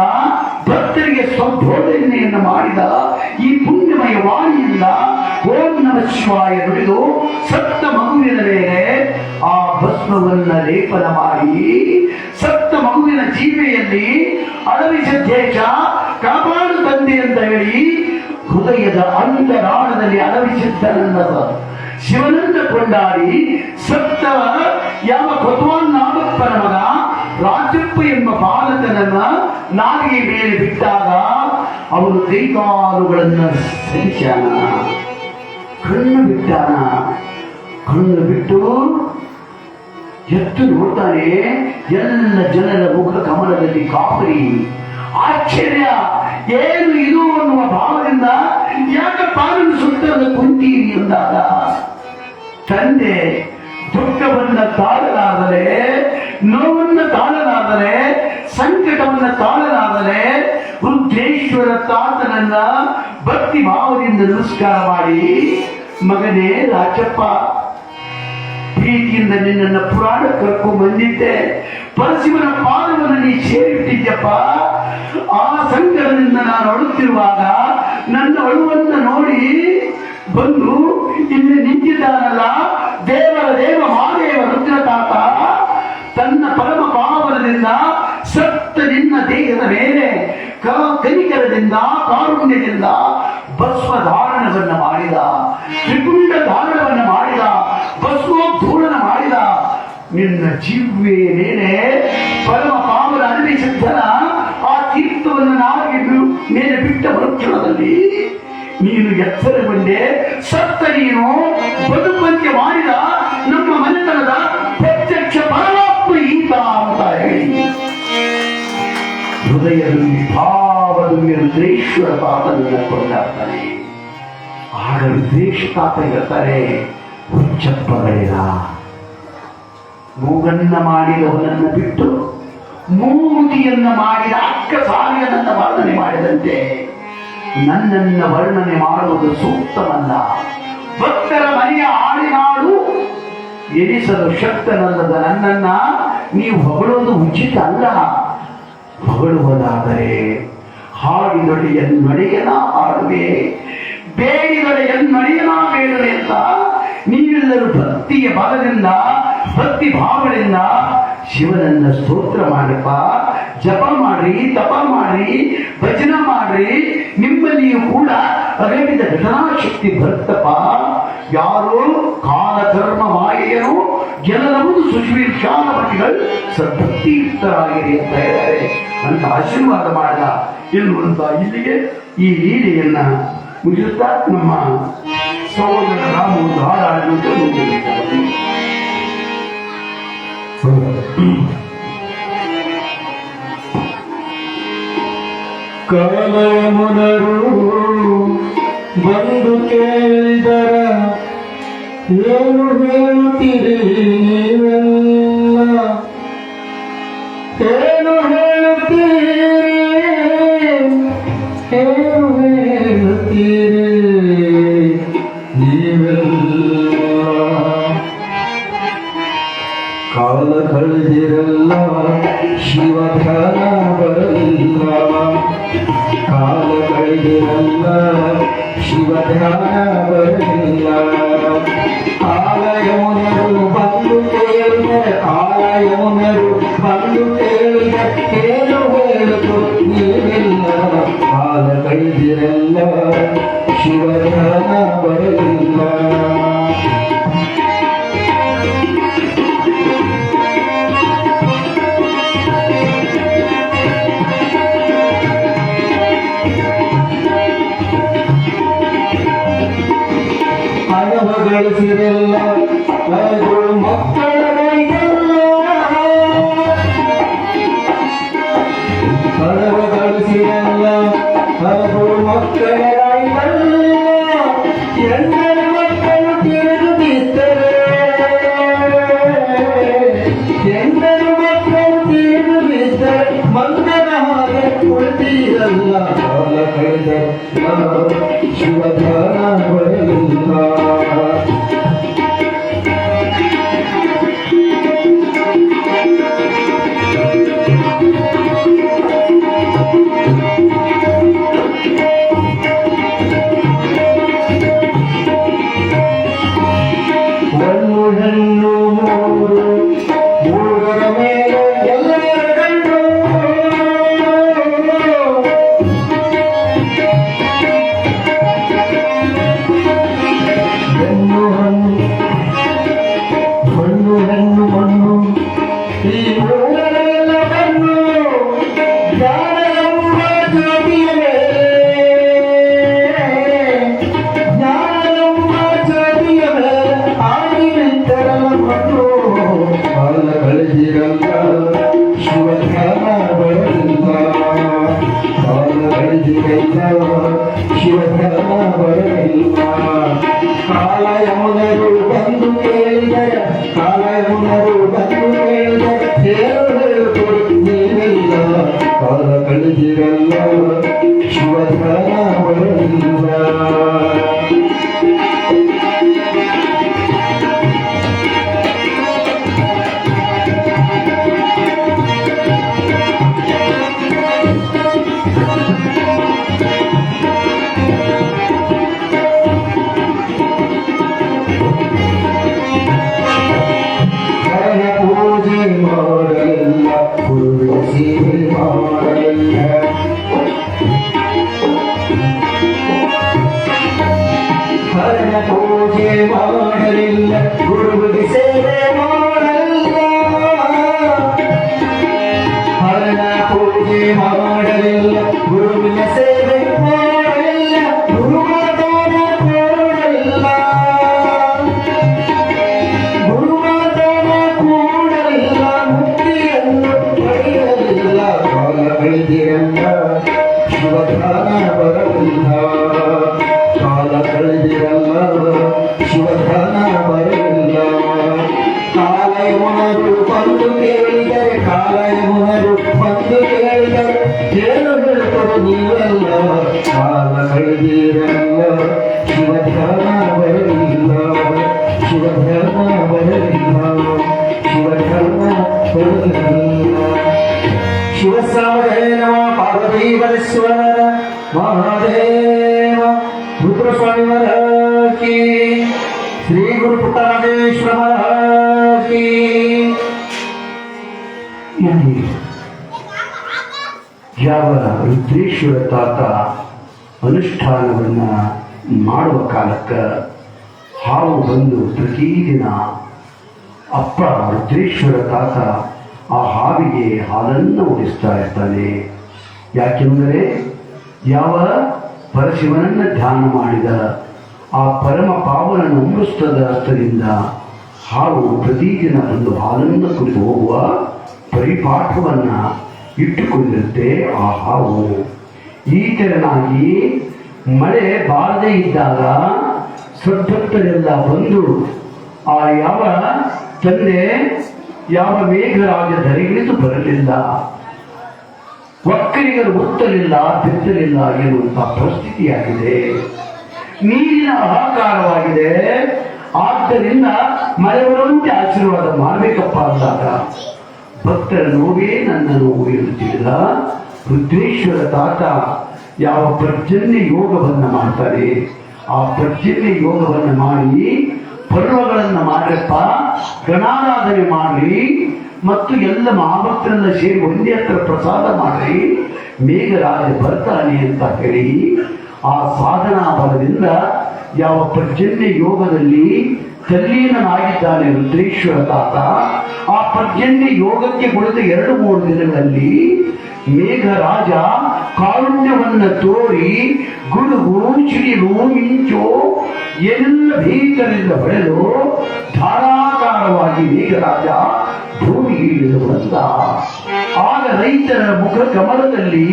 ಭಕ್ತರಿಗೆ ಸ್ವಬೋಧನೆಯನ್ನು ಮಾಡಿದ ಈ ಪುಣ್ಯಮಯ ವಾಣಿಯಿಂದ ಓಂ ನಮಃ ಶಿವಾಯ ನುಡಿದು ಸತ್ತ ಮಗುವಿನ ಮೇಲೆ ಆ ಭಸ್ಮವನ್ನ ಲೇಪನ ಮಾಡಿ ಸತ್ತ ಮಗುವಿನ ಜೀವೆಯಲ್ಲಿ ಅಡವಿಸಿದ್ದೇಶ ಕಾಪಾಡು ತಂದೆ ಅಂತ ಹೇಳಿ ಹೃದಯದ ಅಂತರಾಳದಲ್ಲಿ ಅಡವಿಸಿದ್ದನನ್ನ ಶಿವನನ್ನ ಕೊಂಡಾಡಿ ಸತ್ತ ಯಾವ ಕೊತ್ವಾನ್ನಾಗಪ್ಪನ ಮಗ ರಾಜಪ್ಪ ಎಂಬ ಬಾಲಕನನ್ನ ನಾಲಿಗೆ ಮೇಲೆ ಬಿಟ್ಟಾಗ ಅವನು ಕೈಕಾಲುಗಳನ್ನು ಸರಿಸಾನ, ಕಣ್ಣು ಬಿಟ್ಟಾನ. ಕಣ್ಣು ಬಿಟ್ಟು ಎತ್ತು ನೋಡ್ತಾನೆ. ಎಲ್ಲ ಜನರ ಮುಖ ಕಮಲದಲ್ಲಿ ಕಾಪರಿ. ಆಶ್ಚರ್ಯ, ಏನು ಇದು ಅನ್ನುವ ಭಾವದಿಂದ ಯಾಕಪ್ಪ ನನ್ನ ಸುತ್ತದ ಕುಂತೀರಿ ಎಂದಾಗ ತಂದೆ ದುಃಖವನ್ನ ತಾಳಲಾದರೆ, ನೋವನ್ನ ತಾಳಲಾದರೆ, ಸಂಕಟವನ್ನ ತಾಳಲಾದರೆ ರುದ್ರೇಶ್ವರ ತಾತನನ್ನ ಭಕ್ತಿ ಭಾವದಿಂದ ನಮಸ್ಕಾರ ಮಾಡಿ, ಮಗನೇ ರಾಜಪ್ಪ, ಪ್ರೀತಿಯಿಂದ ನಿನ್ನನ್ನ ಪುರಾಣ ಕರ್ಕೊಂಡು ಬಂದಿದ್ದೆ, ಪರಶಿವನ ಪಾದವನ್ನು ನೀ ಸೇರಿಬಿಟ್ಟಿದ್ಯಪ್ಪ. ಆ ಸಂಕಟದಿಂದ ನಾನು ಅಳುತ್ತಿರುವಾಗ ನನ್ನ ಅಳುವನ್ನ ನೋಡಿ ಬಂದು ಇಲ್ಲಿ ನಿಂತಿದ್ದಾನಲ್ಲ ದೇವರ ದೇವ ಮಹಾದೇವ ರುದ್ರತಾತ ತನ್ನ ಪರಮ ಪಾವನದಿಂದ ಸತ್ತ ನಿನ್ನ ದೇಹದ ಮೇಲೆ ಕನಿಕರದಿಂದ ಕಾರುಣ್ಯದಿಂದ ಭಸ್ಮ ಧಾರಣವನ್ನ ಮಾಡಿದ, ತ್ರಿಪುಂಡ ಧಾರಣವನ್ನ ಮಾಡಿದ, ಭಸ್ಮೋದ್ಧೂಳನ ಮಾಡಿದ. ನಿನ್ನ ಜೀವೇ ಮೇಲೆ ಪರಮ ಪಾವನ ಅನ್ವೇಷಿಸಿದ್ದನ ಆ ತೀರ್ಥವನ್ನು ನಾವಿಗೆ ಮೇಲೆ ಬಿಟ್ಟ ಮರುಕ್ಷಣದಲ್ಲಿ ನೀನು ಎಚ್ಚರಗೊಂಡೆ. ಸತ್ತ ನೀನು ಬದುಕಂತೆ ಮಾಡಿದ ನಮ್ಮ ಮನೆತನದ ಪ್ರತ್ಯಕ್ಷ ಪರಮಾತ್ಮ ಈತ ಅಂತ ಹೇಳಿ ಹೃದಯದಲ್ಲಿ ಭಾವದಲ್ಲಿ ರುದ್ರೇಶ್ವರ ತಾತನನ್ನ ಕೊಂಡಾಡ್ತಾನೆ. ಆಗ ರುದ್ರೇಶ ತಾತ ಹೇಳ್ತಾರೆ, ಹುಚ್ಚಪ್ಪಗಳಿರ ಮೂಗನ್ನ ಮಾಡಿದವನನ್ನು ಬಿಟ್ಟು ಮೂಗುತಿಯನ್ನ ಮಾಡಿದ ಅಕ್ಕ ಸಾಲಿಯನ್ನ ವರ್ಣನೆ ಮಾಡಿದಂತೆ ನನ್ನನ್ನ ವರ್ಣನೆ ಮಾಡುವುದು ಸೂಕ್ತವಲ್ಲ. ಭಕ್ತರ ಮನೆಯ ಆಡಿನಾಡು ಎನಿಸಲು ಶಕ್ತನಲ್ಲದ ನನ್ನನ್ನ ನೀವು ಹೊಗಳೋದು ಉಚಿತ ಅಲ್ಲ. ಹೊಗಳುವುದಾದರೆ ಹಾಡಿದೊಡೆಯನ್ನೊಡೆಯನ ಹಾಡುವೆ, ಬೇಡಿದೊಡೆಯನ್ನೊಡೆಯನ ಬೇಡುವೆ ಅಂತ ನೀವೆಲ್ಲರೂ ಭಕ್ತಿಯ ಬಲದಿಂದ ಭಕ್ತಿ ಭಾವದಿಂದ ಶಿವನನ್ನ ಸ್ತೋತ್ರ ಮಾಡಪ್ಪ, ಜಪ ಮಾಡ್ರಿ, ತಪ ಮಾಡ್ರಿ, ಭಜನ ಮಾಡ್ರಿ. ನಿಮ್ಮಲ್ಲಿಯೂ ಕೂಡ ಅಗಲಿದ ಘಟನಾಶಕ್ತಿ ಬರುತ್ತಪ್ಪ. ಯಾರೋ ಕಾಲ ಧರ್ಮ ಮಾಯೆಯರು ಗೆಲ್ಲಬಹುದು ಸುಶ್ವೀರ್ ಶಾಲಪತಿಗಳು ಸದ್ಭಕ್ತಿಯುಕ್ತರಾಗಿರಿ ಅಂತ ಹೇಳಿದ್ದಾರೆ ಅಂತ ಆಶೀರ್ವಾದ ಮಾಡಿದ ಎನ್ನುವಂತ ಇಲ್ಲಿಗೆ ಈ ಲೀಲೆಯನ್ನ ಮುಗಿಸುತ್ತಾ ನಮ್ಮ ಸಹೋದರ ರಾಮ ಒಂದು ಹಾಡಾಡುವಂತೆ ಮುಂದುವರಿತಾರೆ. ಕಾಲಯಮುನರು ಬಂದು ಕೇಳಿದರ ಏನು ಹೇಳುತ್ತೀರಿ ನೀವೆಲ್ಲ, ಏನು ಹೇಳುತ್ತೀರಿ, ಏನು ಹೇಳುತ್ತೀರಿ ನೀವೆಲ್ಲ. ಕಾಲ ಕಳೆದಿರಲ್ಲ, ಶಿವ ಧ್ಯಾನ ಬರಲಿಲ್ಲ. ಕಾಲ ಕಳೆದಿರಲ್ಲ, ಶಿವ ಧ್ಯಾನ ಬರಲಿಲ್ಲ. ಕಾಲಯಮುನರು ಬಂದು ನೀವಿಲ್ಲ ಕಾಲ ಕಳೆದಿರಲ್ಲ ಶಿವಧ್ಯಾನ ಬರಲಿಲ್ಲ ಹಣವ ಗಳಿಸಿರಲ್ಲ ಅದು ಮಕ್ಕಳ ಕೈಗಲ್ಲ ಹಣವ ಗಳಿಸಿರಲ್ಲ ಅದು ಮಕ್ಕಳ ಕೈಗಲ್ಲ ಎಂದರ ಮಕ್ಕಳು ತಿಳಿದು ಬಿದ್ದರೆ ಎಂದರ ಮಕ್ಕಳು ತಿಳಿದು ಬಿದ್ದರೆ ಮಂಗನ ಹಾಗೆ ಕುಳಿತಿರಲ್ಲ ಕಾಲ ಕಳೆದ ಶಿವಧ್ಯಾನ ಬರಲಿಲ್ಲ ಹೆಣ್ಣು ಹೆಣ್ಣು ಮೂರು ಮೂರರ ಮೇಲೆ ಎಲ್ಲರ ಕಣ್ಣು ಹೆಣ್ಣು ಹಣ್ಣು ಹೆಣ್ಣು ಮಣ್ಣು ಈ ಮೂರರೆಲ್ಲ ಕಣ್ಣು ಜ್ಞಾನ ಎಂಬ ಜ್ಯೋತಿಯ ಮೇಲೆ ಜ್ಞಾನ ಎಂಬ ಜ್ಯೋತಿಯ ಮೇಲೆ ಆಗಿ ನಿಂತರಲ್ಲ ಮಣ್ಣು ಕಾಲ ಕಳೆದಿರಲ್ಲ ಶಿವಧ್ಯಾನ ಬರಲಿಲ್ಲ ಕಾಲ ಕಳೆದಿರಲ್ಲ ಶಿವಧ್ಯಾನ ಬರಲಿಲ್ಲ ಕಾಲ ಯಮುನರು ಬಂದು ಕೇಳಿದರೆ ಕಾಲ ಯಮುನರು ಬಂದು ಕೇಳಿದರೆ ಹೇಳುವುದು ನೀವಿಲ್ಲ ಕಾಲ ಕಳೆದಿರಲ್ಲ ಶಿವಧ್ಯಾನ ಬರಲಿಲ್ಲ ಹರನ ಪೂಜೆ ಮಾಡಲಿಲ್ಲ ಗುರುವಿನ ಸೇವೆ ಮಾಡಲಿಲ್ಲ ಹರನ ಪೂಜೆ ಮಾಡಲಿಲ್ಲ ಗುರುವಿಗೆ ಸೇವೆ ಮಾಡಲಿಲ್ಲ ಹರನ ಪೂಜೆ ಮಾಡಲಿಲ್ಲ ಗುರುವಿನ ಸೇವೆ ಮಾಡಲಿಲ್ಲ ಗುರುಮಾತನ ಕೊಡಲಿಲ್ಲ ಗುರುಮಾತನ ಕೂಡಲಿಲ್ಲ ಮುಕ್ತಿಯನ್ನು ಪಡೆಯಲಿಲ್ಲ ಕಾಲ ಕಳೆದಿರಲ್ಲ ಶಿವಧ್ಯಾನ ಬರಲಿಲ್ಲ ಕಾಲ ಕಳೆದಿರಲ್ಲ ಶಿವಧ್ಯಾನ ಬರಲಿಲ್ಲ ಕಾಲ ಯಮುನರು ಬಂದು ಕೇಳಿದರೆ ಕಾಲ ಯಮುನರು ಬಂದು ಕೇಳಿದರೆ ಏನು ಹೇಳ್ತಾರೆ ನೀವೆಲ್ಲ ಕಾಲ ಕಳೆದಿರಲ್ಲ ಶಿವಧ್ಯಾನ ಬರಲಿಲ್ಲ ಶಿವಧ್ಯಾನ ಬರಲಿಲ್ಲ ಶಿವಧ್ಯಾನ ಬರಲಿಲ್ಲ ಶಿವಸಾಮೇ ನಮ ಪಾರ್ವತೀಶ್ವರ ಮಹಾದೇವ ರುದ್ರಸ್ವಾಮಿ ಮಹಾರಾಜ್ ಕಿ ಶ್ರೀ ಗುರು ಪುಟ್ಟರಾಜೇಶ್ವರ ಮಹಾರಾಜ್ ಕಿ ಯಾವ ರುದ್ರೇಶ್ವರ ತಾತ ಅನುಷ್ಠಾನವನ್ನ ಮಾಡುವ ಕಾಲಕ್ಕೆ ಹಾವು ಬಂದು ಪ್ರತಿದಿನ ಅಪ್ಪ ರುದ್ರೇಶ್ವರ ತಾತ ಆ ಹಾವಿಗೆ ಹಾಲನ್ನು ಉಡಿಸ್ತಾ ಇರ್ತಾನೆ. ಯಾಕೆಂದರೆ ಯಾವ ಪರಶಿವನನ್ನ ಧ್ಯಾನ ಮಾಡಿದ ಆ ಪರಮ ಪಾವನ ಅಮೃತದ ಅರ್ಥದಿಂದ ಹಾವು ಪ್ರತಿದಿನ ಒಂದು ಹಾಲನ್ನು ಕುಡಿದು ಹೋಗುವ ಪರಿಪಾಠವನ್ನ ಇಟ್ಟುಕೊಂಡಿರುತ್ತೆ ಆ ಹಾವು. ಈ ತೆರನಾಗಿ ಮಳೆ ಬಾರದೇ ಇದ್ದಾಗ ಸದ್ಭಕ್ತರೆಲ್ಲ ಬಂದು ಆ ಯಾವ ತಂದೆ ಯಾವ ಮೇಘರಾಜ ಧರೆಗಿಳಿದು ಬರಲಿಲ್ಲ, ಒಕ್ಕಲಿಗರು ಮುತ್ತಲಿಲ್ಲ ಬಿತ್ತಲಿಲ್ಲ ಎನ್ನುವಂತಹ ಪರಿಸ್ಥಿತಿಯಾಗಿದೆ. ನೀರಿನ ಹಾಹಾಕಾರವಾಗಿದೆ. ಆದ್ದರಿಂದ ಮಳೆ ಬರುವಂತೆ ಆಶೀರ್ವಾದ ಮಾಡಬೇಕಪ್ಪ ಅಂದಾಗ ಭಕ್ತರ ನೋವೇ ನನ್ನ ನೋವು ಎನ್ನುತ್ತಿಲ್ಲ. ರುದ್ರೇಶ್ವರ ತಾತ ಯಾವ ಪರ್ಜನ್ಯ ಯೋಗವನ್ನು ಮಾಡ್ತಾರೆ, ಆ ಪರ್ಜನ್ಯ ಯೋಗವನ್ನು ಮಾಡಿ ಪರ್ವಗಳನ್ನು ಮಾಡ್ರಪ್ಪ, ಗಣಾರಾಧನೆ ಮಾಡ್ರಿ ಮತ್ತು ಎಲ್ಲ ಮಹಾಭಕ್ತರೆಲ್ಲ ಸೇರಿ ಒಂದೇ ಹತ್ರ ಪ್ರಸಾದ ಮಾಡ್ರಿ, ಮೇಘರಾಜ ಬರ್ತಾನೆ ಅಂತ ಹೇಳಿ ಆ ಸಾಧನಾ ಬಲದಿಂದ ಯಾವ ಪರ್ಜನ್ಯ ಯೋಗದಲ್ಲಿ ತಲ್ಲೀನನಾಗಿದ್ದಾನೆ ರುದ್ರೇಶ್ವರ ತಾತ, ಆ ಪರ್ಜನ್ಯ ಯೋಗಕ್ಕೆ ಕುಳಿತ 2-3 ದಿನಗಳಲ್ಲಿ ಮೇಘರಾಜ ಕಾರುಣ್ಯವನ್ನ ತೋರಿ ಗುಡುಗು ಸಿಡಿಲು ಮಿಂಚು ಎಲ್ಲ ಭೀಕರಿಂದ ಹೊಡೆದು ಧಾರಾಕಾರವಾಗಿ ಮೇಘರಾಜ ಭೂಮಿಗೆ ಇಳಿದು ಬಂದ. ಆಗ ರೈತರ ಮುಖ ಕಮಲದಲ್ಲಿ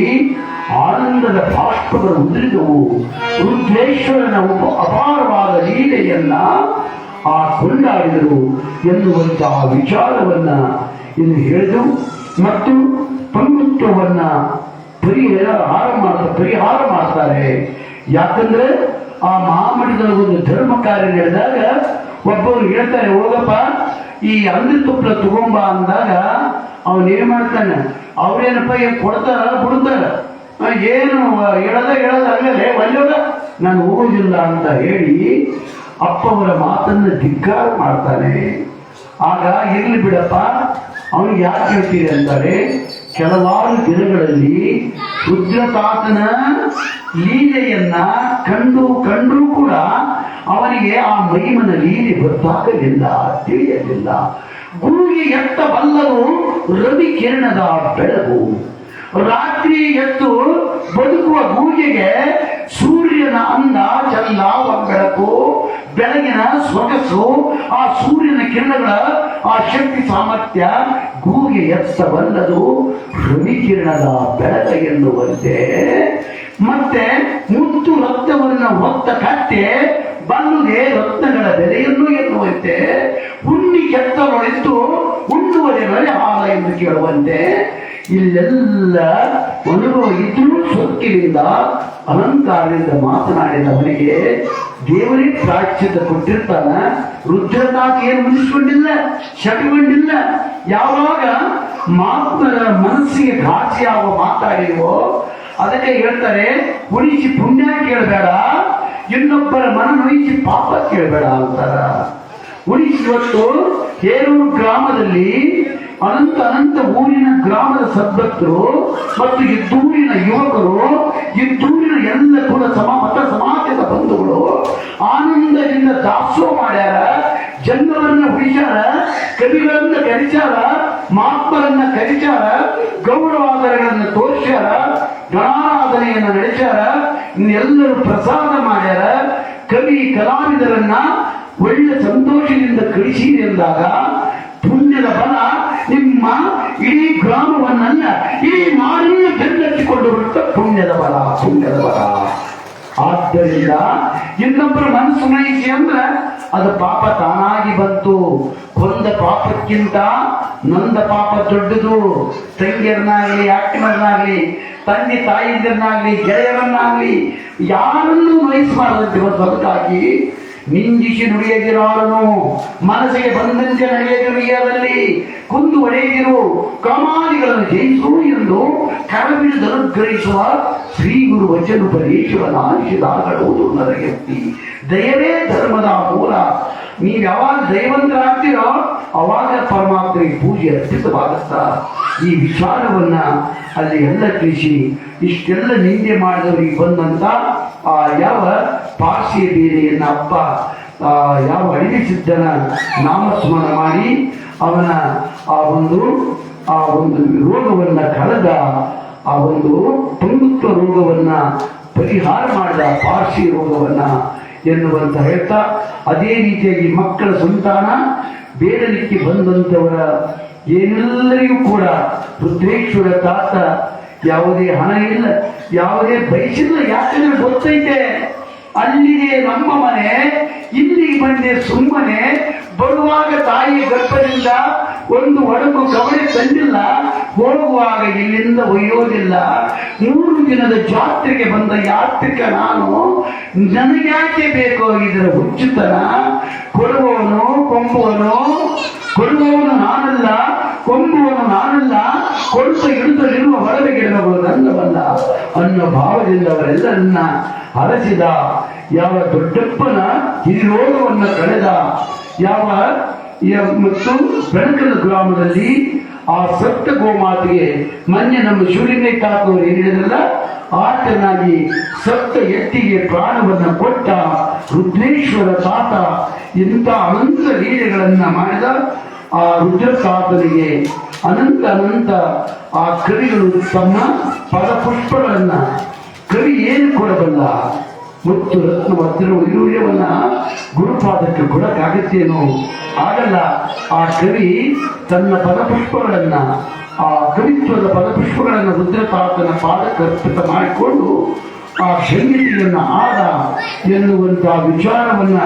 ಆನಂದದ ಬಾಷ್ಪಗಳು ಉದುರಿದವು. ರುದ್ರೇಶ್ವರನ ಅಪಾರವಾದ ಲೀಲೆಯನ್ನ ಆ ಕೊಂಡಾಡಿದರು ಎನ್ನುವಂತಹ ವಿಚಾರವನ್ನ ಇನ್ನು ಹೇಳಿದು ಮತ್ತು ಪಂಗುತ್ವವನ್ನ ಪರಿಹಾರ ಮಾಡ್ತಾರೆ. ಯಾಕಂದ್ರೆ ಆ ಮಹಾಮಠದ ಒಂದು ಧರ್ಮ ಕಾರ್ಯ ನಡೆದಾಗ ಒಬ್ಬರು ಹೇಳ್ತಾರೆ, ಹೋಗಪ್ಪ ಈ ಅಂದ್ರ ತುಪ್ಪಲ ತಗೊಂಬ ಅಂದಾಗ ಅವನೇನ್ ಮಾಡ್ತಾನೆ, ಅವ್ರೇನಪ್ಪ ಏನ್ ಕೊಡ್ತಾರ ಬಿಡ್ತಾರ, ಏನು ಹೇಳದ ಹಂಗಲೇ ಒಳ್ಳೆಯ ನಾನು ಹೋಗೋದಿಲ್ಲ ಅಂತ ಹೇಳಿ ಅಪ್ಪವರ ಮಾತನ್ನ ಧಿಕ್ಕಾರ ಮಾಡ್ತಾನೆ. ಆಗ ಇರ್ಲಿ ಬಿಡಪ್ಪ, ಅವನಿಗೆ ಯಾಕೆ ಹೇಳ್ತೀರಿ ಅಂತಾರೆ, ಕೆಲವಾರು ದಿನಗಳಲ್ಲಿ ರುದ್ರತಾತನ ಲೀಲೆಯನ್ನ ಕಂಡ್ರೂ ಕೂಡ ಅವನಿಗೆ ಆ ಮಹಿಮನ ಲೀಲೆ ಗೊತ್ತಾಗಲಿಲ್ಲ, ತಿಳಿಯಲಿಲ್ಲ. ಗುರುಗೆ ಎತ್ತ ಬಲ್ಲದು ರವಿ ಕಿರಣದ ಬೆಳಗು, ರಾತ್ರಿ ಎತ್ತು ಬದುಕುವ ಗೂಗೆಗೆ ಸೂರ್ಯನ ಅಂದ ಚಂದ ಬೆಳಕು, ಬೆಳಗಿನ ಸೊಗಸು, ಆ ಸೂರ್ಯನ ಕಿರಣಗಳ ಆ ಶಕ್ತಿ ಸಾಮರ್ಥ್ಯ ಗೂಗೆ ಎತ್ತ ಬಂದದು ರವಿ ಕಿರಣದ ಬೆಳಗ ಎನ್ನುವಂತೆ. ಮತ್ತೆ ಮುತ್ತು ರಕ್ತವನ್ನು ಹೊತ್ತ ಕಟ್ಟೆ ಬಂದುದೇ ರತ್ನಗಳ ಬೆಲೆಯನ್ನು ಎನ್ನುವಂತೆ, ಹುಣ್ಣಿ ಕೆತ್ತಲೊಳಿತು ಉಣ್ಣುವರೆ ಬಳೆ ಹಾಲ ಎಂದು ಕೇಳುವಂತೆ ಇಲ್ಲೆಲ್ಲ ಅನುಭವ ಇದ್ರೂ ಸೊಕ್ಕಿನಿಂದ ಅಲಂಕಾರದಿಂದ ಮಾತನಾಡಿದವನಿಗೆ ದೇವರೇ ಪ್ರಾಚ್ಯತ ಕೊಟ್ಟಿರ್ತಾನ. ರುದ್ರನಾಥ ಏನು ಮುನಿಸ್ಕೊಂಡಿಲ್ಲ, ಶಟಗೊಂಡಿಲ್ಲ. ಯಾವಾಗ ಮಾತನ ಮನಸ್ಸಿಗೆ ಘಾಸಿಯಾಗುವ ಮಾತಾಡಿವೋ ಅದಕ್ಕೆ ಹೇಳ್ತಾರೆ, ಉಳಿಸಿ ಪುಣ್ಯ ಕೇಳಬೇಡ, ಇನ್ನೊಬ್ಬರ ಮನ ನೋಯಿಸಿ ಪಾಪ ಕೇಳಬೇಡ ಅಂತಾರ. ಉಳಿಸಿ ಇವತ್ತು ಹೇರೂರು ಗ್ರಾಮದಲ್ಲಿ ಅನಂತ ಊರಿನ ಗ್ರಾಮದ ಸದ್ಭಕ್ತರು ಮತ್ತು ಇದ್ದೂರಿನ ಯುವಕರು, ಇದ್ದೂರಿನ ಎಲ್ಲ ಕೂಡ ಮತ ಸಮಾಜದ ಬಂಧುಗಳು ಆನಂದದಿಂದ ದಾಸೋಹ ಮಾಡ್ಯಾರ, ಜನರನ್ನ ಉಳಿಸ್ಯಾರ, ಕವಿಗಳನ್ನ ಕರಿಚಾರ, ಮಹಾತ್ಮರನ್ನ ಕರಿಚಾರ, ಗೌರವಾದರಗಳನ್ನ ತೋರಿಸ್ಯಾರ, ಗಣಾರಾಧನೆಯನ್ನ ನಡೆಸ್ಯಾರ, ಇನ್ನೆಲ್ಲರೂ ಪ್ರಸಾದ ಮಾಡ್ಯಾರ. ಕವಿ ಕಲಾವಿದರನ್ನ ಒಳ್ಳೆ ಸಂತೋಷದಿಂದ ಕಳಿಸಿದೆ ಎಂದಾಗ ಪುಣ್ಯದ ಬಲ ನಿಮ್ಮ ಇಡೀ ಗ್ರಾಮವನ್ನಲ್ಲ ಇಡೀ ನಾಡನ್ನು ಬೆನ್ನಟ್ಟಿಕೊಂಡು ಬರುತ್ತ ಪುಣ್ಯದ ಬಲ. ಆದ್ದರಿಂದ ಇನ್ನೊಬ್ಬರ ಮನಸ್ಸು ನಯಿಸಿ ಅಂದ್ರೆ ಅದು ಪಾಪ ತಾನಾಗಿ ಬಂತು. ಕೊಂದ ಪಾಪಕ್ಕಿಂತ ನೊಂದ ಪಾಪ ದೊಡ್ಡದು. ತಂಗಿಯರನ್ನಾಗಲಿ ಅಕ್ಕನರನ್ನಾಗಲಿ ತಂದೆ ತಾಯಿಯರನ್ನಾಗಲಿ ಗೆಳೆಯರನ್ನಾಗಲಿ ಯಾರನ್ನೂ ವಹಿಸಬಾರದಂತೆ ಬದುಕಾಗಿ ನಿಂದಿಸಿ ನುಡಿಯದಿರಾಳನು, ಮನಸ್ಸಿಗೆ ಬಂದಂತೆ ನಡೆಯದಿರುವುದಲ್ಲಿ ಕುಂದು ಒಡೆಯದಿರು, ಕಾಮಾದಿಗಳನ್ನು ಜಯಿಸು ಎಂದು ಕರಬಿಡಿದು ಅನುಗ್ರಹಿಸುವ ಶ್ರೀ ಗುರು ವಚನೋಪದೇಶವನ್ನಾಗಿಸಿದಾಗಲುವುದು ನರಗೆತ್ತಿ. ದಯವೇ ಧರ್ಮದ ಮೂಲ. ನೀವು ಯಾವಾಗ ದೈವಂತರಾಗ್ತೀರೋ ಅವಾಗ ಪರಮಾತ್ಮನಿಗೆ ಪೂಜೆ ಅರ್ಪಿತವಾಗುತ್ತ. ಈ ವಿಚಾರವನ್ನ ಅಲ್ಲಿ ಎಲ್ಲ ತಿಳಿಸಿ ಇಷ್ಟೆಲ್ಲ ನಿಂದೆ ಮಾಡಿದವರಿಗೆ ಬಂದಂತ ಆ ಯಾವ ಪಾರ್ಸಿಯ ಬೇರೆಯನ್ನ ಅಪ್ಪ ಯಾವ ಅಡಿಗೆ ಸಿದ್ಧನ ನಾಮಸ್ಮರಣ ಮಾಡಿ ಅವನ ಆ ಒಂದು ರೋಗವನ್ನ ಕಳೆದ, ಆ ಒಂದು ಪಂಗುತ್ವ ರೋಗವನ್ನ ಪರಿಹಾರ ಮಾಡಿದ, ಪಾರ್ಸಿ ರೋಗವನ್ನ ಎನ್ನುವಂತ ಹೇಳ್ತಾ, ಅದೇ ರೀತಿಯಾಗಿ ಮಕ್ಕಳ ಸಂತಾನ ಬೇಡಲಿಕ್ಕೆ ಬಂದಂತವರ ಏನೆಲ್ಲರಿಗೂ ಕೂಡ ರುದ್ರೇಶ್ವರ ತಾತ ಯಾವುದೇ ಹಣ ಇಲ್ಲ, ಯಾವುದೇ ಬಯಸಿಲ್ಲ. ಯಾಕಂದ್ರೆ ಗೊತ್ತೈತೆ ಅಲ್ಲಿಗೆ ನಮ್ಮ ಮನೆ, ಇಲ್ಲಿ ಬಂದೆ ಸುಮ್ಮನೆ. ಬರುವಾಗ ತಾಯಿ ಗರ್ಭದಿಂದ ಒಂದು ಒಡಗು ಕವಡೆ ತಂದಿಲ್ಲ, ಹೋಗುವಾಗ ಇಲ್ಲಿಂದ ಒಯ್ಯೋದಿಲ್ಲ. 3 ದಿನದ ಜಾತ್ರೆಗೆ ಬಂದ ಯಾತ್ರಿಕ ನಾನು, ನನಗ್ಯಾಕೆ ಬೇಕೋ ಇದರ ಹುಚ್ಚುತನ? ಕೊಡುವವನು ಕೊಡುವವನು ನಾನಲ್ಲ, ಕೊಂಬುವನು ನಾನಲ್ಲ, ಕೊಡುತ್ತ ಇಡುತ್ತಲಿರುವ ಹೊರಗೆ ಗಿಡಗಳು ನಂದವಲ್ಲ ಅನ್ನೋ ಭಾವದಿಂದ ಅವರೆಲ್ಲರನ್ನ ಹರಸಿದ. ಯಾವ ದೊಡ್ಡಪ್ಪನ ಹಿರಿರೋಗವನ್ನ ಕಳೆದ. ಯಾವ ಮತ್ತು ಬೆಳಕದ ಗ್ರಾಮದಲ್ಲಿ ಆ ಸಪ್ತ ಗೋಮಾತೆಗೆ ಮೊನ್ನೆ ನಮ್ಮ ಶಿವಲಿಂಗ ತಾತವರು ಏನ್ ಹೇಳಿದ್ರಲ್ಲ, ಆತನಾಗಿ ಸಪ್ತ ಎತ್ತಿಗೆ ಪ್ರಾಣವನ್ನ ಕೊಟ್ಟ ರುದ್ರೇಶ್ವರ ತಾತ ಇಂಥ ಅನಂತ ಲೀಲೆಗಳನ್ನ ಮಾಡಿದ ಆ ರುದ್ರ ತಾತನಿಗೆ ಅನಂತ ಅನಂತ ಆ ಕವಿಗಳು ತಮ್ಮ ಪದಪುಷ್ಪಗಳನ್ನ ಕವಿ ಏನು ಕೊಡಬಲ್ಲ ಮುತ್ತು ರತ್ನ ವಜ್ರ ವೈಡೂರ್ಯವನ್ನ ಗುರುಪಾದಕ್ಕೆ ಕೊಡಕ್ಕಾಗತ್ತೇನೋ? ಆಗಲ್ಲ. ಆ ಕವಿ ತನ್ನ ಪದಪುಷ್ಪಗಳನ್ನ, ಆ ಕವಿತ್ವದ ಪದಪುಷ್ಪಗಳನ್ನು ರುದ್ರತಾತನ ಪಾದಕ್ಕೆ ಅರ್ಪಿತ ಮಾಡಿಕೊಂಡು ಆ ಸಂಗೀತಿಯನ್ನ ಆದ ಎನ್ನುವಂತಹ ವಿಚಾರವನ್ನ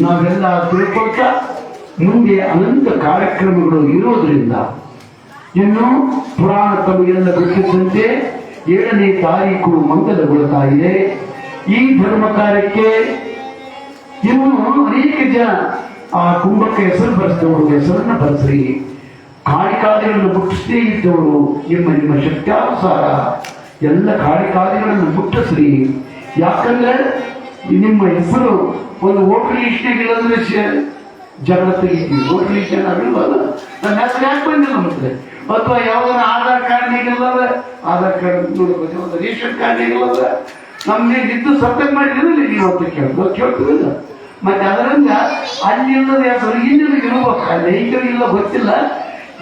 ನಾವೆಲ್ಲ ತಿಳ್ಕೊಳ್ತಾ ಮುಂದೆ ಅನಂತ ಕಾರ್ಯಕ್ರಮಗಳು ಇರೋದ್ರಿಂದ ಇನ್ನು ಪುರಾಣ ತಮಗೆಲ್ಲ ಗೊತ್ತಿದ್ದಂತೆ 7ನೇ ತಾರೀಕು ಮಂಗಲಗೊಳ್ತಾ ಇದೆ. ಈ ಧರ್ಮ ಕಾರ್ಯಕ್ಕೆ ಇನ್ನು ಅನೇಕ ಜನ ಆ ಕುಂಭಕ್ಕೆ ಹೆಸರು ಬರೆಸಿದವರು ಹೆಸರನ್ನ ಬರೆಸ್ರಿ, ಕಾಳಿಕಾದಿಗಳನ್ನು ಮುಟ್ಟಿಸದೇ ಇದ್ದವರು ನಿಮ್ಮ ಶಕ್ತ್ಯಾನುಸಾರ ಎಲ್ಲ ಕಾಳಿಕಾದಿಗಳನ್ನು ಮುಟ್ಟಿಸ್ರಿ. ಯಾಕಂದ್ರೆ ನಿಮ್ಮ ಹೆಸರು ಒಂದು ವೋಟರ್ ಲಿಸ್ಟ್ನಾಗಿಲ್ಲಂದ್ರೆ ಜಗಳ ತೆಗಿತೀವಿ. ವೋಟರ್ ಲಿಸ್ಟ್ ಏನಾಗಲ್ವಲ್ಲ, ನನ್ನ ಹೆಸರು ಯಾಕೆ ಬಂದಿಲ್ಲ ಮತ್ತೆ, ಅಥವಾ ಯಾವ್ದಾರ ಆಧಾರ್ ಕಾರ್ಡ್ನಾಗಿಲ್ಲ, ಆಧಾರ್ ಕಾರ್ಡ್ ನೋಡ್ಬೋದು, ಒಂದು ರೇಷನ್ ಕಾರ್ಡ್ನಾಗಿಲ್ಲ, ನಮ್ಗೆ ಇದ್ದು ಸಬ್ಮಿಟ್ ಮಾಡಿದ್ರೆ ನೀವು ಅಂತ ಕೇಳ್ತೀವಿಲ್ಲ. ಮತ್ತೆ ಅದರಿಂದ ಅಲ್ಲಿಲ್ಲದ ಹೆಸರು ಇನ್ನೂ ಇರಬೇಕು, ಅಲ್ಲಿ ಇಲ್ಲ ಗೊತ್ತಿಲ್ಲ.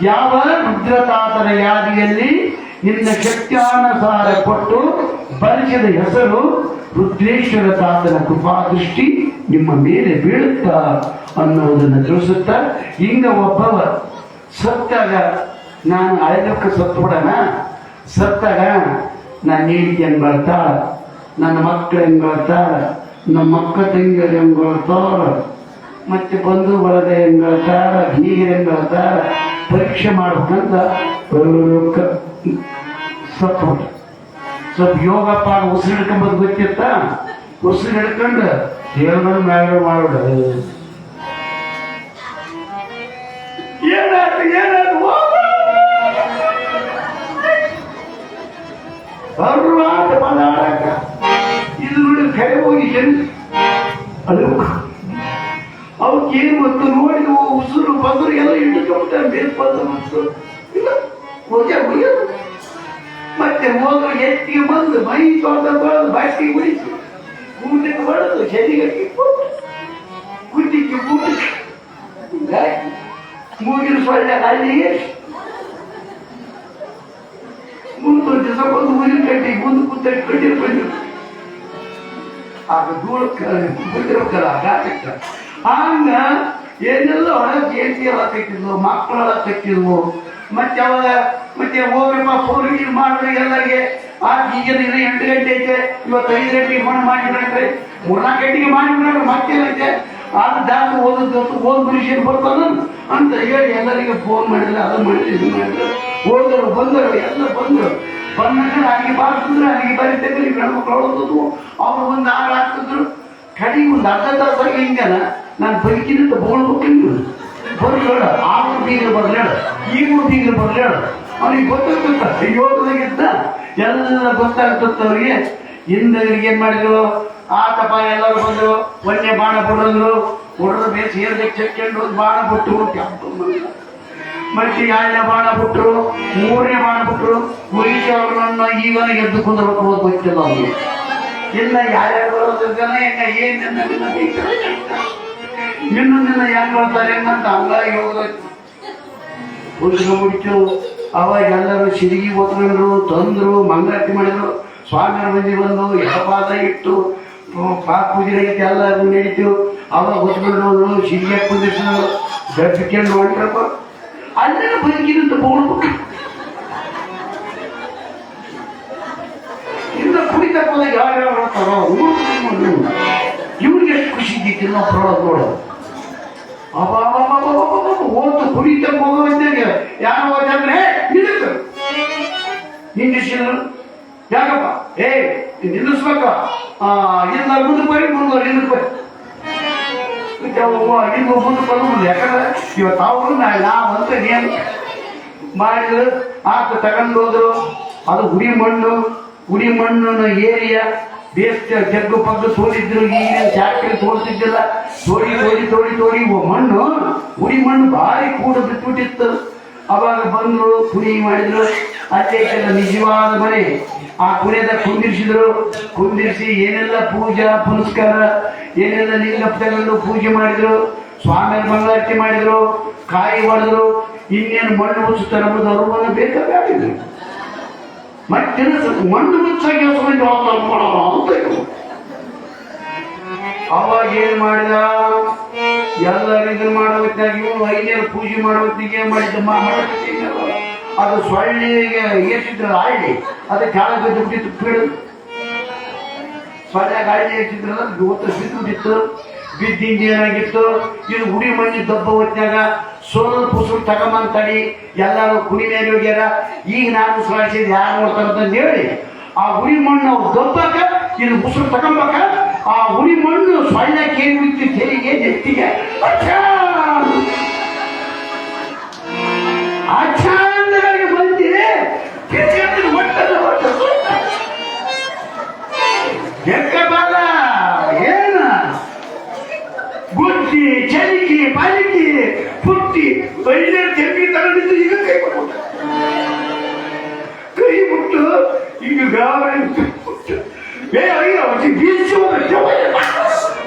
ಯಾವ ರುದ್ರತಾತನ ಯಾದಿಯಲ್ಲಿ ನಿನ್ನ ಶಕ್ತ್ಯಾನುಸಾರ ಕೊಟ್ಟು ಬರೆಸಿದ ಹೆಸರು ರುದ್ರೇಶ್ವರ ತಾತನ ಕೃಪಾದೃಷ್ಟಿ ನಿಮ್ಮ ಮೇಲೆ ಬೀಳುತ್ತಾ ಅನ್ನೋದನ್ನು ತಿಳಿಸುತ್ತಾ, ಹಿಂಗ ಒಬ್ಬವ ಸತ್ತಾಗ ನಾನು ಅಳೆದಕ್ಕೆ ಸತ್ತು ಬಿಡೋಣ, ಸತ್ತಾಗ ನಾನು ನೀಡಿಕೆ ಹೆಂಗ್ ಬರ್ತಾಳ, ನನ್ನ ಮಕ್ಕಳು ಹೆಂಗ್ ಬರ್ತಾಳ, ನಮ್ಮ ಮಕ್ಕ ತಂಗಿಯರು ಹೆಂಗ್ ಬರ್ತಾಳ, ಮತ್ತೆ ಬಂಧು ಬಳಗ ಹೆಂಗ್ ಬರ್ತಾಳ, ಬೀಗರು ಹೆಂಗ್ ಬರ್ತಾಳ, ಪರೀಕ್ಷೆ ಮಾಡ್ಬೇಕಂತ ಸತ್ತು ಬಿಟ್ಟ. ಸ್ವಲ್ಪ ಯೋಗಪ್ಪ ಉಸಿರು ಹಿಡ್ಕೊಂಬದು ಗೊತ್ತಿತ್ತ, ಉಸಿರು ಹಿಡ್ಕೊಂಡು ದೇವರ ಮ್ಯಾಗ ಮಾಡೋಣ. ಸರ್ವಾಟ ಪದಾಡಕ ಇದು ನೋಡಿ ಕರೆ ಹೋಗಿ ಅದು ಅವಕ್ಕೆ ಏನು ಗೊತ್ತು ನೋಡಿ ಉಸಿರು ಬಸರು ಎಲ್ಲ ಇಟ್ಟುಕೊಂಡ್ಬಿಟ್ಟ ಬೇರ್ಪದ ಮತ್ತು ಇಲ್ಲ ಹೋಗ್ಯಾರ ಮತ್ತೆ ಹೋಗ ಎತ್ತಿಗೆ ಬಂದು ಮೈ ತೊಳೆದ ಬರೋದು ಬಾಟಿಗೆ ಬಿಡಿಸಿ ಕೂಟಕ್ಕೆ ಬರೋದು ಶನಿಗಕ್ಕೆ ಕುಟ್ಟಿಗೆ ಕೂಟ ಮೂಗಿನ ಸೊಳ್ಳೆ ಅಲ್ಲಿಗೆ ಮುಂದೊಂದು ದಿವಸ ಬಂದು ಊರಿನ ಕಟ್ಟಿ ಮುಂದೆ ಕೂತ ಕಟ್ಟಿರ್ ಬಂದಿರು ಆಗ ಧೂಳ ಬಿಟ್ಟಿರ್ಬೇಕಲ್ಲ ಗಾಟಕ್ಕ ಹಂಗ ಏನೆಲ್ಲ ಒಳಗೆ ಏಂತಿ ಎಲ್ಲ ಕಟ್ಟಿದ್ವು, ಮಕ್ಕಳೆಲ್ಲ ಕಟ್ಟಿದ್ವು. ಮತ್ತೆ ಅವಾಗ ಮತ್ತೆ ಹೋಗ್ರಪ್ಪ ಫೋರ್ಗಿ ಮಾಡಿದ್ರೆ ಎಲ್ಲರಿಗೆ ಈಗಿನ 8 ಗಂಟೆ ಐತೆ, ಇವತ್ತು 5 ಗಂಟೆಗೆ ಮಣ್ಣು ಮಾಡಿಬಿಡ್ರೆ 3-4 ಗಂಟೆಗೆ ಮಾಡಿಬಿಡ್ರೆ ಮತ್ತೇನೈತೆ ಅದು ಜಾಸ್ತಿ ಓದ್ ಮನುಷ್ಯರು ಬರ್ತಾನ ಅಂತ ಹೇಳಿ ಎಲ್ಲರಿಗೆ ಫೋನ್ ಮಾಡಿದ್ರೆ ಅದು ಮಾಡಿದ್ರೆ ಇದು ಮಾಡಿದ್ರೆ ಹೋದರು ಬಂದರು ಎಲ್ಲ ಬಂದರು. ಬಂದಾಗ ಅಲ್ಲಿಗೆ ಬಾರಿಸಿದ್ರು, ಅಲ್ಲಿಗೆ ಬರೀತಿದ್ರು, ಹೆಣ್ಮಕ್ಳು ಹೊಳೋದು ಅವ್ರು ಒಂದು ಹಾಡು ಹಾಕ್ತಿದ್ರು. ಕಡೆಗೆ ಒಂದು ಅರ್ಧ ತಾಸಾಗಿ ಹಿಂಗನ ನಾನು ಬದುಕಿನಿಂದ ಬೋಳ್ಬೇಕು ಬರ್ಲೇಳ, ಆರು ಬೀಗರು ಬರ್ಲೇಳ, ಈಗಲೂ ಬೀಗರು ಬರ್ಲೇಳ. ಅವ್ರಿಗೆ ಗೊತ್ತಾಗ್ತದ ಯೋಗದಾಗಿದ್ದ ಎಲ್ಲ ಗೊತ್ತಾಗ್ತದ ಅವ್ರಿಗೆ. ಹಿಂದವರಿಗೆ ಏನ್ ಮಾಡಿದ್ರು, ಆತಪ್ಪ ಎಲ್ಲರೂ ಬಂದರು, ಒಂದೇ ಬಾಣ ಬಿಡೋದ್ರು, ಹೊಡೆದ ಬೇಸ್ ಏರ್ದಕ್ಕೆ ಚೆಕ್ಕೊಂಡು ಒಂದು ಬಾಣ ಬಿಟ್ಟು ಮತ್ತೆ 2ನೇ ಬಾಣ ಬಿಟ್ರು, 3ನೇ ಬಾಣ ಬಿಟ್ರು. ವಯಸ್ಸು ಅವ್ರನ್ನ ಈಗನ ಎದ್ದು ಕುಂದಬೇಕು ಗೊತ್ತಿಲ್ಲ ಅವ್ರಿಗೆ. ಇಲ್ಲ ಯಾರ್ಯಾರು ಬರೋದ್ರ ಜನ ಹೆಂಗ ಏನಿನ್ನ ಹೆಂಗ್ ಬರ್ತಾರೆ ಹೆಂಗಂತ ಹಂಗ ಯೋಗ ಮುಡಿತು. ಅವಾಗ ಎಲ್ಲರೂ ಸಿರಿಗಿ ಒತ್ಕೊಂಡ್ರು, ತಂದ್ರು, ಮಂಗಳಾರತಿ ಮಾಡಿದ್ರು. ಸ್ವಾಮಿಯರ ಮಂದಿ ಬಂದು ಎಡಪಾದ ಇಟ್ಟು ಪಾಕ ಪೂಜೆ ನಡೀತಿ, ಎಲ್ಲ ನಡೀತು. ಅವಾಗ ಹೊತ್ಕೊಂಡು ಸಿರಿಗೆ ಕುದಿಸಿದ್ರು, ಗಟ್ಟಿಕೊಂಡು ಹೊಂಟ್ರಪ್ಪ. ಅಲ್ಲೆಲ್ಲ ಬದುಕಿದಂತ ಬೋಳ್ಬೇಕು. ಇನ್ನ ಕುಡಿತ ಹೋದಾಗ ಯಾರ್ಯಾರು ಬರ್ತಾರೋ ಇವ್ರಿಗೆ ಎಷ್ಟು ಖುಷಿ ಇದ್ದಿತ್ತು ನಾವು ಪ್ರೊಡಕ್ಟ್ ನೋಡೋದು. ಓದು ಕುಡಿತ ಹೋಗುವಂತಾಗ ಯಾರು ಹೋದ್ರೆ ನಿಲ್ಲಿಸಿದ್ರು. ಯಾಕಪ್ಪ ನಿಲ್ಲಿಸ್ಬೇಕ, ಇಲ್ಲ ಮುಂದೆ ಬರೀ ಮುಂದುವರಿ ಹಿಂದಕ್ಕೆ ಬರೀ ಇನ್ನು ಮುಂದೆ ಬಂದು. ಯಾಕಂದ್ರೆ ಇವತ್ತು ಅವರು ನಾವಂತ ಏನು ಮಾಡಿದ್ರು ಆತ ತಗೊಂಡು ಹೋದ್ರು. ಅದು ಹುಡಿ ಮಣ್ಣನ ಏರಿಯಾ ಬೇಸ್ ಜಗ್ಗು ಪಗ್ಗು ತೋಡಿದ್ರು. ಈಗಿನ ಜಾತ್ರೆ ತೋರಿಸಿದ್ದಿಲ್ಲ. ತೋಡಿ ಮಣ್ಣು ಹುಡಿ ಮಣ್ಣು ಭಾರಿ ಕೂಡ ಬಿಟ್ಬಿಟ್ಟಿತ್ತು. ಅವಾಗ ಬಂದ್ರು ಕುಣಿ ಮಾಡಿದ್ರು. ಅಲ್ಲೇ ನಿಜವಾದ ಮನೆ. ಆ ಕುಣಿಯದ ಕುಂದಿರಿಸಿ ಏನೆಲ್ಲ ಪೂಜಾ ಪುನಸ್ಕಾರ ಏನೆಲ್ಲ ಲಿಂಗ ತಗೊಂಡು ಪೂಜೆ ಮಾಡಿದ್ರು. ಸ್ವಾಮಿ ಮಂಗಳಾರತಿ ಮಾಡಿದ್ರು, ಕಾಯಿ ಹೊಡೆದ್ರು. ಇನ್ನೇನು ಮಣ್ಣು ಮುಚ್ಚುತ್ತಾರೆ ಅನ್ನೋದು ಅವ್ರನ್ನ ಬೇಕಾಗಿದ್ರು. ಮತ್ತೆ ಮಣ್ಣು ಮುಚ್ಚಾಗಿ ಅಂತ ಅವಾಗ ಏನ್ ಮಾಡಿದ, ಎಲ್ಲರೂ ಇದನ್ನ ಮಾಡೋ ಹೊತ್ತಿನಾಗ ಇವನು ಐನೇರು ಪೂಜೆ ಮಾಡೋ ಹೊತ್ತಿಗೆ ಏನ್ ಮಾಡಿದ್ದ, ಅದು ಸೊಳ್ಳೆಗೆ ಏರ್ಸಿದ್ರು ಆಳ್ಳಿ, ಅದು ಕೆಳಗೆ ಬಿಟ್ಟಿತ್ತು ಬೀಳು. ಸೊಳ್ಳೆಗೆ ಆಳ್ಳಿ ಏರ್ಸಿದ್ರಲ್ಲ ಇವತ್ತು ಬಿದ್ದುಬಿಟ್ಟಿತ್ತು. ಬಿದ್ದಿಂದ ಏನಾಗಿತ್ತು, ಇದು ಗುಡಿ ಮಂದಿ ದಬ್ಬ ಹೊತ್ತಿನಾಗ ಸ್ವಲ್ಪ ಉಸುರು ತಗೊಂಬಂತಡಿ ಎಲ್ಲರೂ ಗುಡಿ ಮೇಲೆ ಹೋಗ್ಯಾರ. ಈಗ ನಾನು ಸುಧಾರಿಸಿದ್ ಯಾರು ನೋಡ್ತಾರಂತ ಹೇಳಿ ಆ ಗುಡಿ ಮಣ್ಣು ಅವ್ರು ದಬ್ಬಕ ಇದು ಉಸುರು ತಗೊಂಬಕ. ಆ ಗುಡಿ ಮಣ್ಣು ಸೊಳ್ಳೆ ಕೇಳಿ ಬಿಡ್ತಿ ತೆರಿಗೆ ನೆತ್ತಿಗೆ. ಆಚಾರ್ಯಗಳಿಗೆ ಬಂದಿದೆ ಬಾಲ ಏನ ಗುಡ್ಡಿ ಚಲಿಕಿ ಪಾಲಿಕಿ ಪುಟ್ಟಿ ಒಳ್ಳೆ ಚೆಂಬಿ ತಗೊಂಡಿದ್ದು ಈಗ ಕೈ ಬಿಟ್ಟು ಈಗ ಗಾವ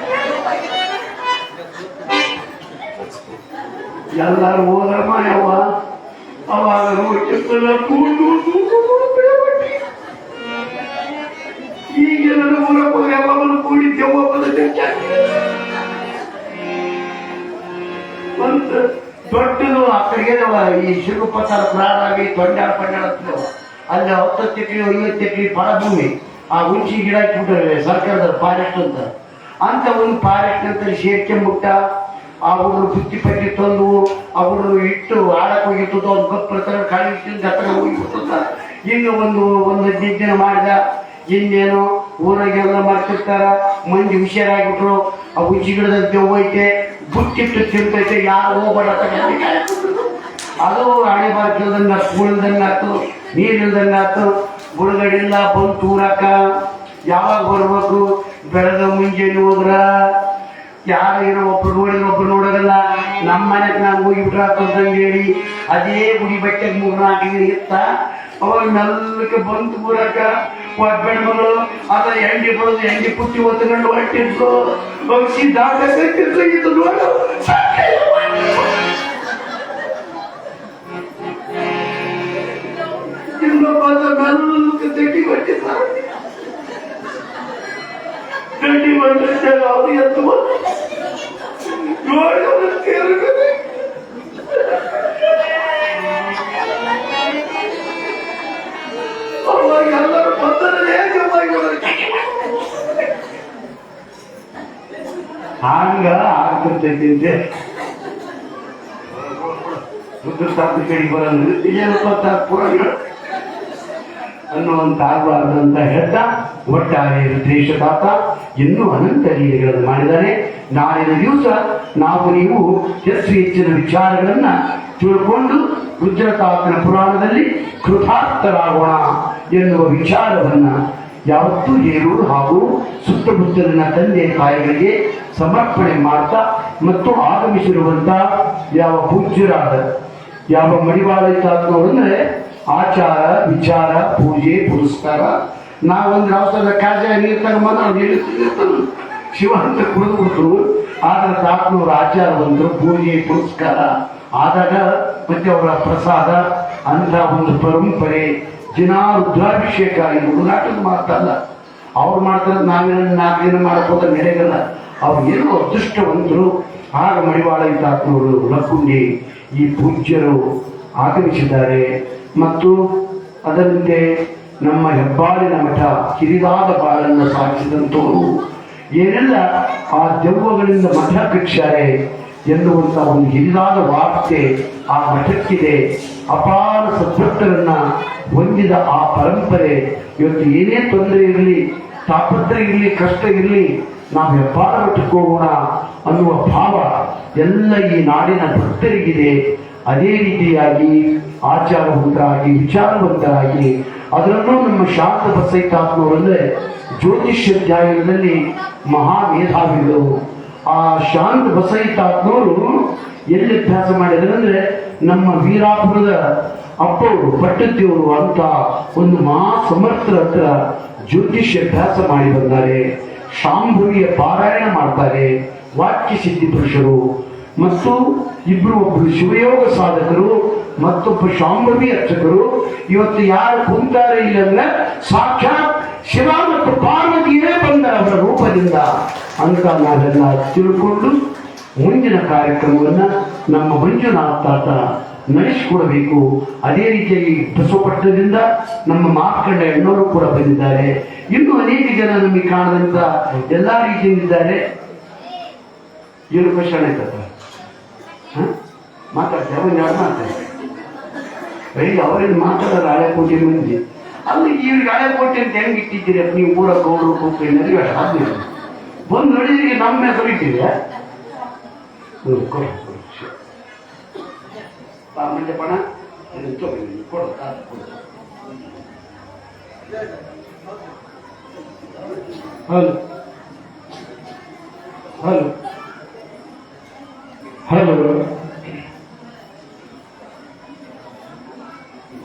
ಎಲ್ಲಾರು ಹೋದ್ರಮ್ಮ ಯಾವ ಅವಾಗ ನೋಡ್ತಿರ್ತಲ್ಲ ಕೂಡು ಈಗೆಲ್ಲ ಊರ ಯಾವಾಗಲೂ ಕೂಡಿ ದೆವ್ವದ ಒಂದು ದೊಡ್ಡದು ಆ ಕಡೆಗೆ ಈ ಶಿರುಪತ್ತಾರ ಪ್ರಾಣಾಗಿ ತೊಂಡಾಳ ಪಂಡಾಳ ಅಲ್ಲಿ 10 ಎಕರೆ 50 ಎಕರೆ ಪರಭೂಮಿ. ಆ ಹುಂಚಿ ಗಿಡ ಇಟ್ಬಿಟ್ಟಾರೆ ಸರ್ಕಾರದ ಫಾರೆಸ್ಟ್ ಅಂತ ಒಂದು ಫಾರೆಸ್ಟ್ ಅಂತ ಸೇರ್ಕೊಂಡ್ಬಿಟ್ಟ. ಆ ಹುಡುಗರು ಬುತ್ತಿ ಪಟ್ಟಿ ತಂದು ಅವರು ಇಟ್ಟು ಆಡಕ್ಕೆ ಹೋಗಿರ್ತದ ಒಂದು ಕಪ್ಪು ಕಾಳಿ ಹತ್ರ ಹೋಗಿಬಿಡ್ತದ. ಇನ್ನು ಒಂದು 15 ದಿನ ಮಾಡಿದ. ಇನ್ನೇನು ಊರಾಗೆಲ್ಲ ಮಾಡ್ತಿರ್ತಾರ, ಮಂದಿ ಹುಷಾರಾಗ್ಬಿಟ್ರು. ಆ ಹುಂಚಿ ಗಿಡದಲ್ಲಿ ದೆವ್ವ ಐತೆ, ಬುತ್ತಿಟ್ಟು ತಿಂತೈತೆ, ಯಾರು ಹೋಗ್ಬೇಡ ಅದು ಹಣೆ ಬಾಕಿಲ್ದಂಗ ಕೂಳ್ದಂಗ ಆಯ್ತು, ನೀರಿಲ್ದಂಗ ಆಯ್ತು. ಬುಡಗಡಿಲ್ಲ ಬಂದು ತೂರಾಕ ಯಾವಾಗ ಬರ್ಬೇಕು, ಬೆಳಗ ಮುಂಜಾನೆ ಹೋದ್ರ ಯಾರು ಏನೋ ಒಬ್ರು ನೋಡಿದ್ರೆ ಒಬ್ರು ನೋಡೋದಲ್ಲ. ನಮ್ಮ ಮನೆಗೆ ನಾನು ಹೋಗಿಬಿಟ್ರ ಅಂತಂದಂಗೆ ಹೇಳಿ ಅದೇ ಗುಡಿ ಬಟ್ಟೆಗೆ 3-4 ಇತ್ತ. ಅವಾಗ ಮೆಲ್ಲಕ್ಕೆ ಬಂತು ಊರಾಕ ಬೆಣ್ಮಗಳು ಅದ ಎಂಡಿ ಬರೋದು ಎಂಡಿ ಪುಟ್ಟಿ ಹೊತ್ಕೊಂಡು ಹೊಟ್ಟಿದ್ರು ಸಿದ್ಧಾಂತ ನೋಡ ಮೆಲ್ಲಕ್ಕೆ ತಟ್ಟಿ ಹೊಟ್ಟಿದ್ದಾರೆ. ಗಡ್ಡಿ ಬಂದಾಗ ಅವ್ರು ಎತ್ತು ನೋಡಿ ಅವಾಗ ಎಲ್ಲರೂ ಬಂದರೆ ಹಂಗ ಆಗ್ತಿರ್ತೈತಿ. ಬುದ್ಧ ತಾತ ಕಡೆ ಬರೋದು ಏನಪ್ಪ ಪುರಾಣ ಅನ್ನುವಂತ ಆಗಬಾರ್ದು ಅಂತ ಹೇಳ್ತಾ ಒಟ್ಟಾರೆ ರುದ್ರೇಶ ತಾತ ಇನ್ನೂ ಅನಂತ ಲೀಲೆಗಳನ್ನು ಮಾಡಿದ್ದಾನೆ. ನಾಳಿನ ದಿವಸ ನಾವು ನೀವು ಹೆಚ್ಚಿನ ವಿಚಾರಗಳನ್ನ ತಿಳ್ಕೊಂಡು ರುದ್ರತಾತನ ಪುರಾಣದಲ್ಲಿ ಕೃತಾರ್ಥರಾಗೋಣ ಎನ್ನುವ ವಿಚಾರವನ್ನ ಯಾವತ್ತೂ ಹೇರೂರು ಹಾಗೂ ಸುತ್ತಮುತ್ತಲಿನ ತಂದೆ ತಾಯಿಗಳಿಗೆ ಸಮರ್ಪಣೆ ಮಾಡ್ತಾ ಮತ್ತು ಆಗಮಿಸಿರುವಂತ ಯಾವ ಪೂಜ್ಯರಾದ ಯಾವ ಮಡಿವಾಳ ತಾತನವರಂದ್ರೆ ಆಚಾರ ವಿಚಾರ ಪೂಜೆ ಪುರಸ್ಕಾರ. ನಾವೊಂದು ಅವಸರದ ಕಾಜ ನೀರು ತಗೊಂಬಂದು ಅವ್ರು ಹೇಳ್ತಿರ್ತಾನೆ ಶಿವ ಅಂತ ಕುಡಿದು ಬಿಟ್ರು. ಆದ್ರೆ ತಾತನವ್ರ ಆಚಾರ ಬಂದರು, ಪೂಜೆ ಪುರಸ್ಕಾರ ಆದಾಗ ಮತ್ತೆ ಅವರ ಪ್ರಸಾದ ಅಂತ ಒಂದು ಪರಂಪರೆ. ದಿನ ರುದ್ರಾಭಿಷೇಕ ಇದು ನಾಟಕ ಮಾಡ್ತಾರಲ್ಲ, ಅವ್ರು ಮಾಡ್ತಾರೆ. ನಾವೇನ 4 ದಿನ ಮಾಡಬಹುದು ನಡೆಯಲ್ಲ. ಅವ್ರು ಏನೋ ಅದೃಷ್ಟವಂತರು. ಆಗ ಮಡಿವಾಳ ತಾತನವರು ಲಕ್ಕುಂಡಿ ಈ ಪೂಜ್ಯರು ಆಗಮಿಸಿದ್ದಾರೆ. ಮತ್ತು ಅದರಂತೆ ನಮ್ಮ ಹೆಬ್ಬಾಳಿನ ಮಠ ಕಿರಿದಾದ ಬಾಳನ್ನು ಸಾಗಿಸಿದಂಥವರು ಏನೆಲ್ಲ ಆ ದೆವ್ವಗಳಿಂದ ಮಠ ಕಟ್ಟಾರೆ ಎನ್ನುವಂಥ ಒಂದು ಹಿರಿದಾದ ವಾರ್ತೆ ಆ ಮಠಕ್ಕಿದೆ. ಅಪಾರ ಸದ್ಭಕ್ತರನ್ನ ಹೊಂದಿದ ಆ ಪರಂಪರೆ ಇವತ್ತು ಏನೇ ತೊಂದರೆ ಇರಲಿ, ತಾಪತ್ರ ಇರಲಿ, ಕಷ್ಟ ಇರಲಿ, ನಾವು ಹೆಬ್ಬಾಳ ಮಠಕ್ಕೆ ಹೋಗೋಣ ಅನ್ನುವ ಭಾವ ಎಲ್ಲ ಈ ನಾಡಿನ ಭಕ್ತರಿಗಿದೆ. ಅದೇ ರೀತಿಯಾಗಿ ಆಚಾರವಂತರಾಗಿ ವಿಚಾರವಂತರಾಗಿ ಅದರಲ್ಲೂ ನಮ್ಮ ಶಾಂತ ಬಸೈತಾತ್ಮವರಂದ್ರೆ ಜ್ಯೋತಿಷ್ಯಾಧ್ಯಯನದಲ್ಲಿ ಮಹಾಮೇಧಾವಿಗಳು. ಆ ಶಾಂತ ಬಸೈತಾತ್ಮವರು ಎಲ್ಲಿ ಅಭ್ಯಾಸ ಮಾಡಿದ್ರಂದ್ರೆ ನಮ್ಮ ವೀರಾಪುರದ ಅಪ್ಪವರು ಪಟ್ಟದ್ದಿಯವರು ಅಂತ ಒಂದು ಸಮರ್ಥರ ಹತ್ರ ಜ್ಯೋತಿಷ್ಯಾಭ್ಯಾಸ ಮಾಡಿ ಬಂದ್ದಾರೆ. ಶಾಂಭವಿಯ ಪಾರಾಯಣ ಮಾಡ್ತಾರೆ. ವಾಕ್ಯ ಸಿದ್ಧಿ ಪುರುಷರು ಮತ್ತು ಒಬ್ಬರು ಶಿವಯೋಗ ಸಾಧಕರು, ಮತ್ತೊಬ್ಬ ಶಾಂಭವಿ ಅರ್ಚಕರು. ಇವತ್ತು ಯಾರು ಕುಂತಾರೆ ಇಲ್ಲಂದ್ರೆ ಸಾಕ್ಷಾತ್ ಶಿವ ಮತ್ತು ಪಾರ್ವತಿಯೇ ಬಂದ ಅವರ ರೂಪದಿಂದ ಅಂತ ನಾವೆಲ್ಲ ತಿಳ್ಕೊಂಡು ಮುಂದಿನ ಕಾರ್ಯಕ್ರಮವನ್ನ ನಮ್ಮ ಮಂಜುನಾಥ ತಾತ ನಡೆಸಿಕೊಡಬೇಕು. ಅದೇ ರೀತಿಯಾಗಿ ಬಸವಪಟ್ಟಣದಿಂದ ನಮ್ಮ ಮಾರ್ಕಂಡ ಅಣ್ಣವರು ಕೂಡ ಬಂದಿದ್ದಾರೆ. ಇನ್ನು ಅನೇಕ ಜನ ನಮಗೆ ಕಾಣದಂತ ಎಲ್ಲಾ ರೀತಿಯಿಂದಿದ್ದಾರೆ. ಏನು ಕ್ವಶನ್ ಆಯ್ತದ ಮಾತಾಡ್ತಾರೆ ಒಂದು ಎರಡು ಮಾತಾಡ್ತಾರೆ ಅವರೇನು ಮಾತಾಡೋದು ಹಳೆಕೋಟೆ ಮಂದಿ ಅಲ್ಲಿ ಇವ್ರಿಗೆ ಹಳೆಕೋಟೆ ಅಂತ ಹೆಂಗೆ ಇಟ್ಟಿದ್ದೀರಿ ನೀವು ಪೂರ ಗೌಡರು ಕೊಪ್ಪಳಿನಲ್ಲಿ ಆದ್ಮೇಲೆ ಬಂದು ನೋಡಿದ್ರೆ ನಮ್ಮ ಹೆಸರು ಇಟ್ಟಿದೆ ಮಂಡ್ಯ ಪಣ ಕೊಡು ಹಲೋ ಹಲೋ ಹಲೋ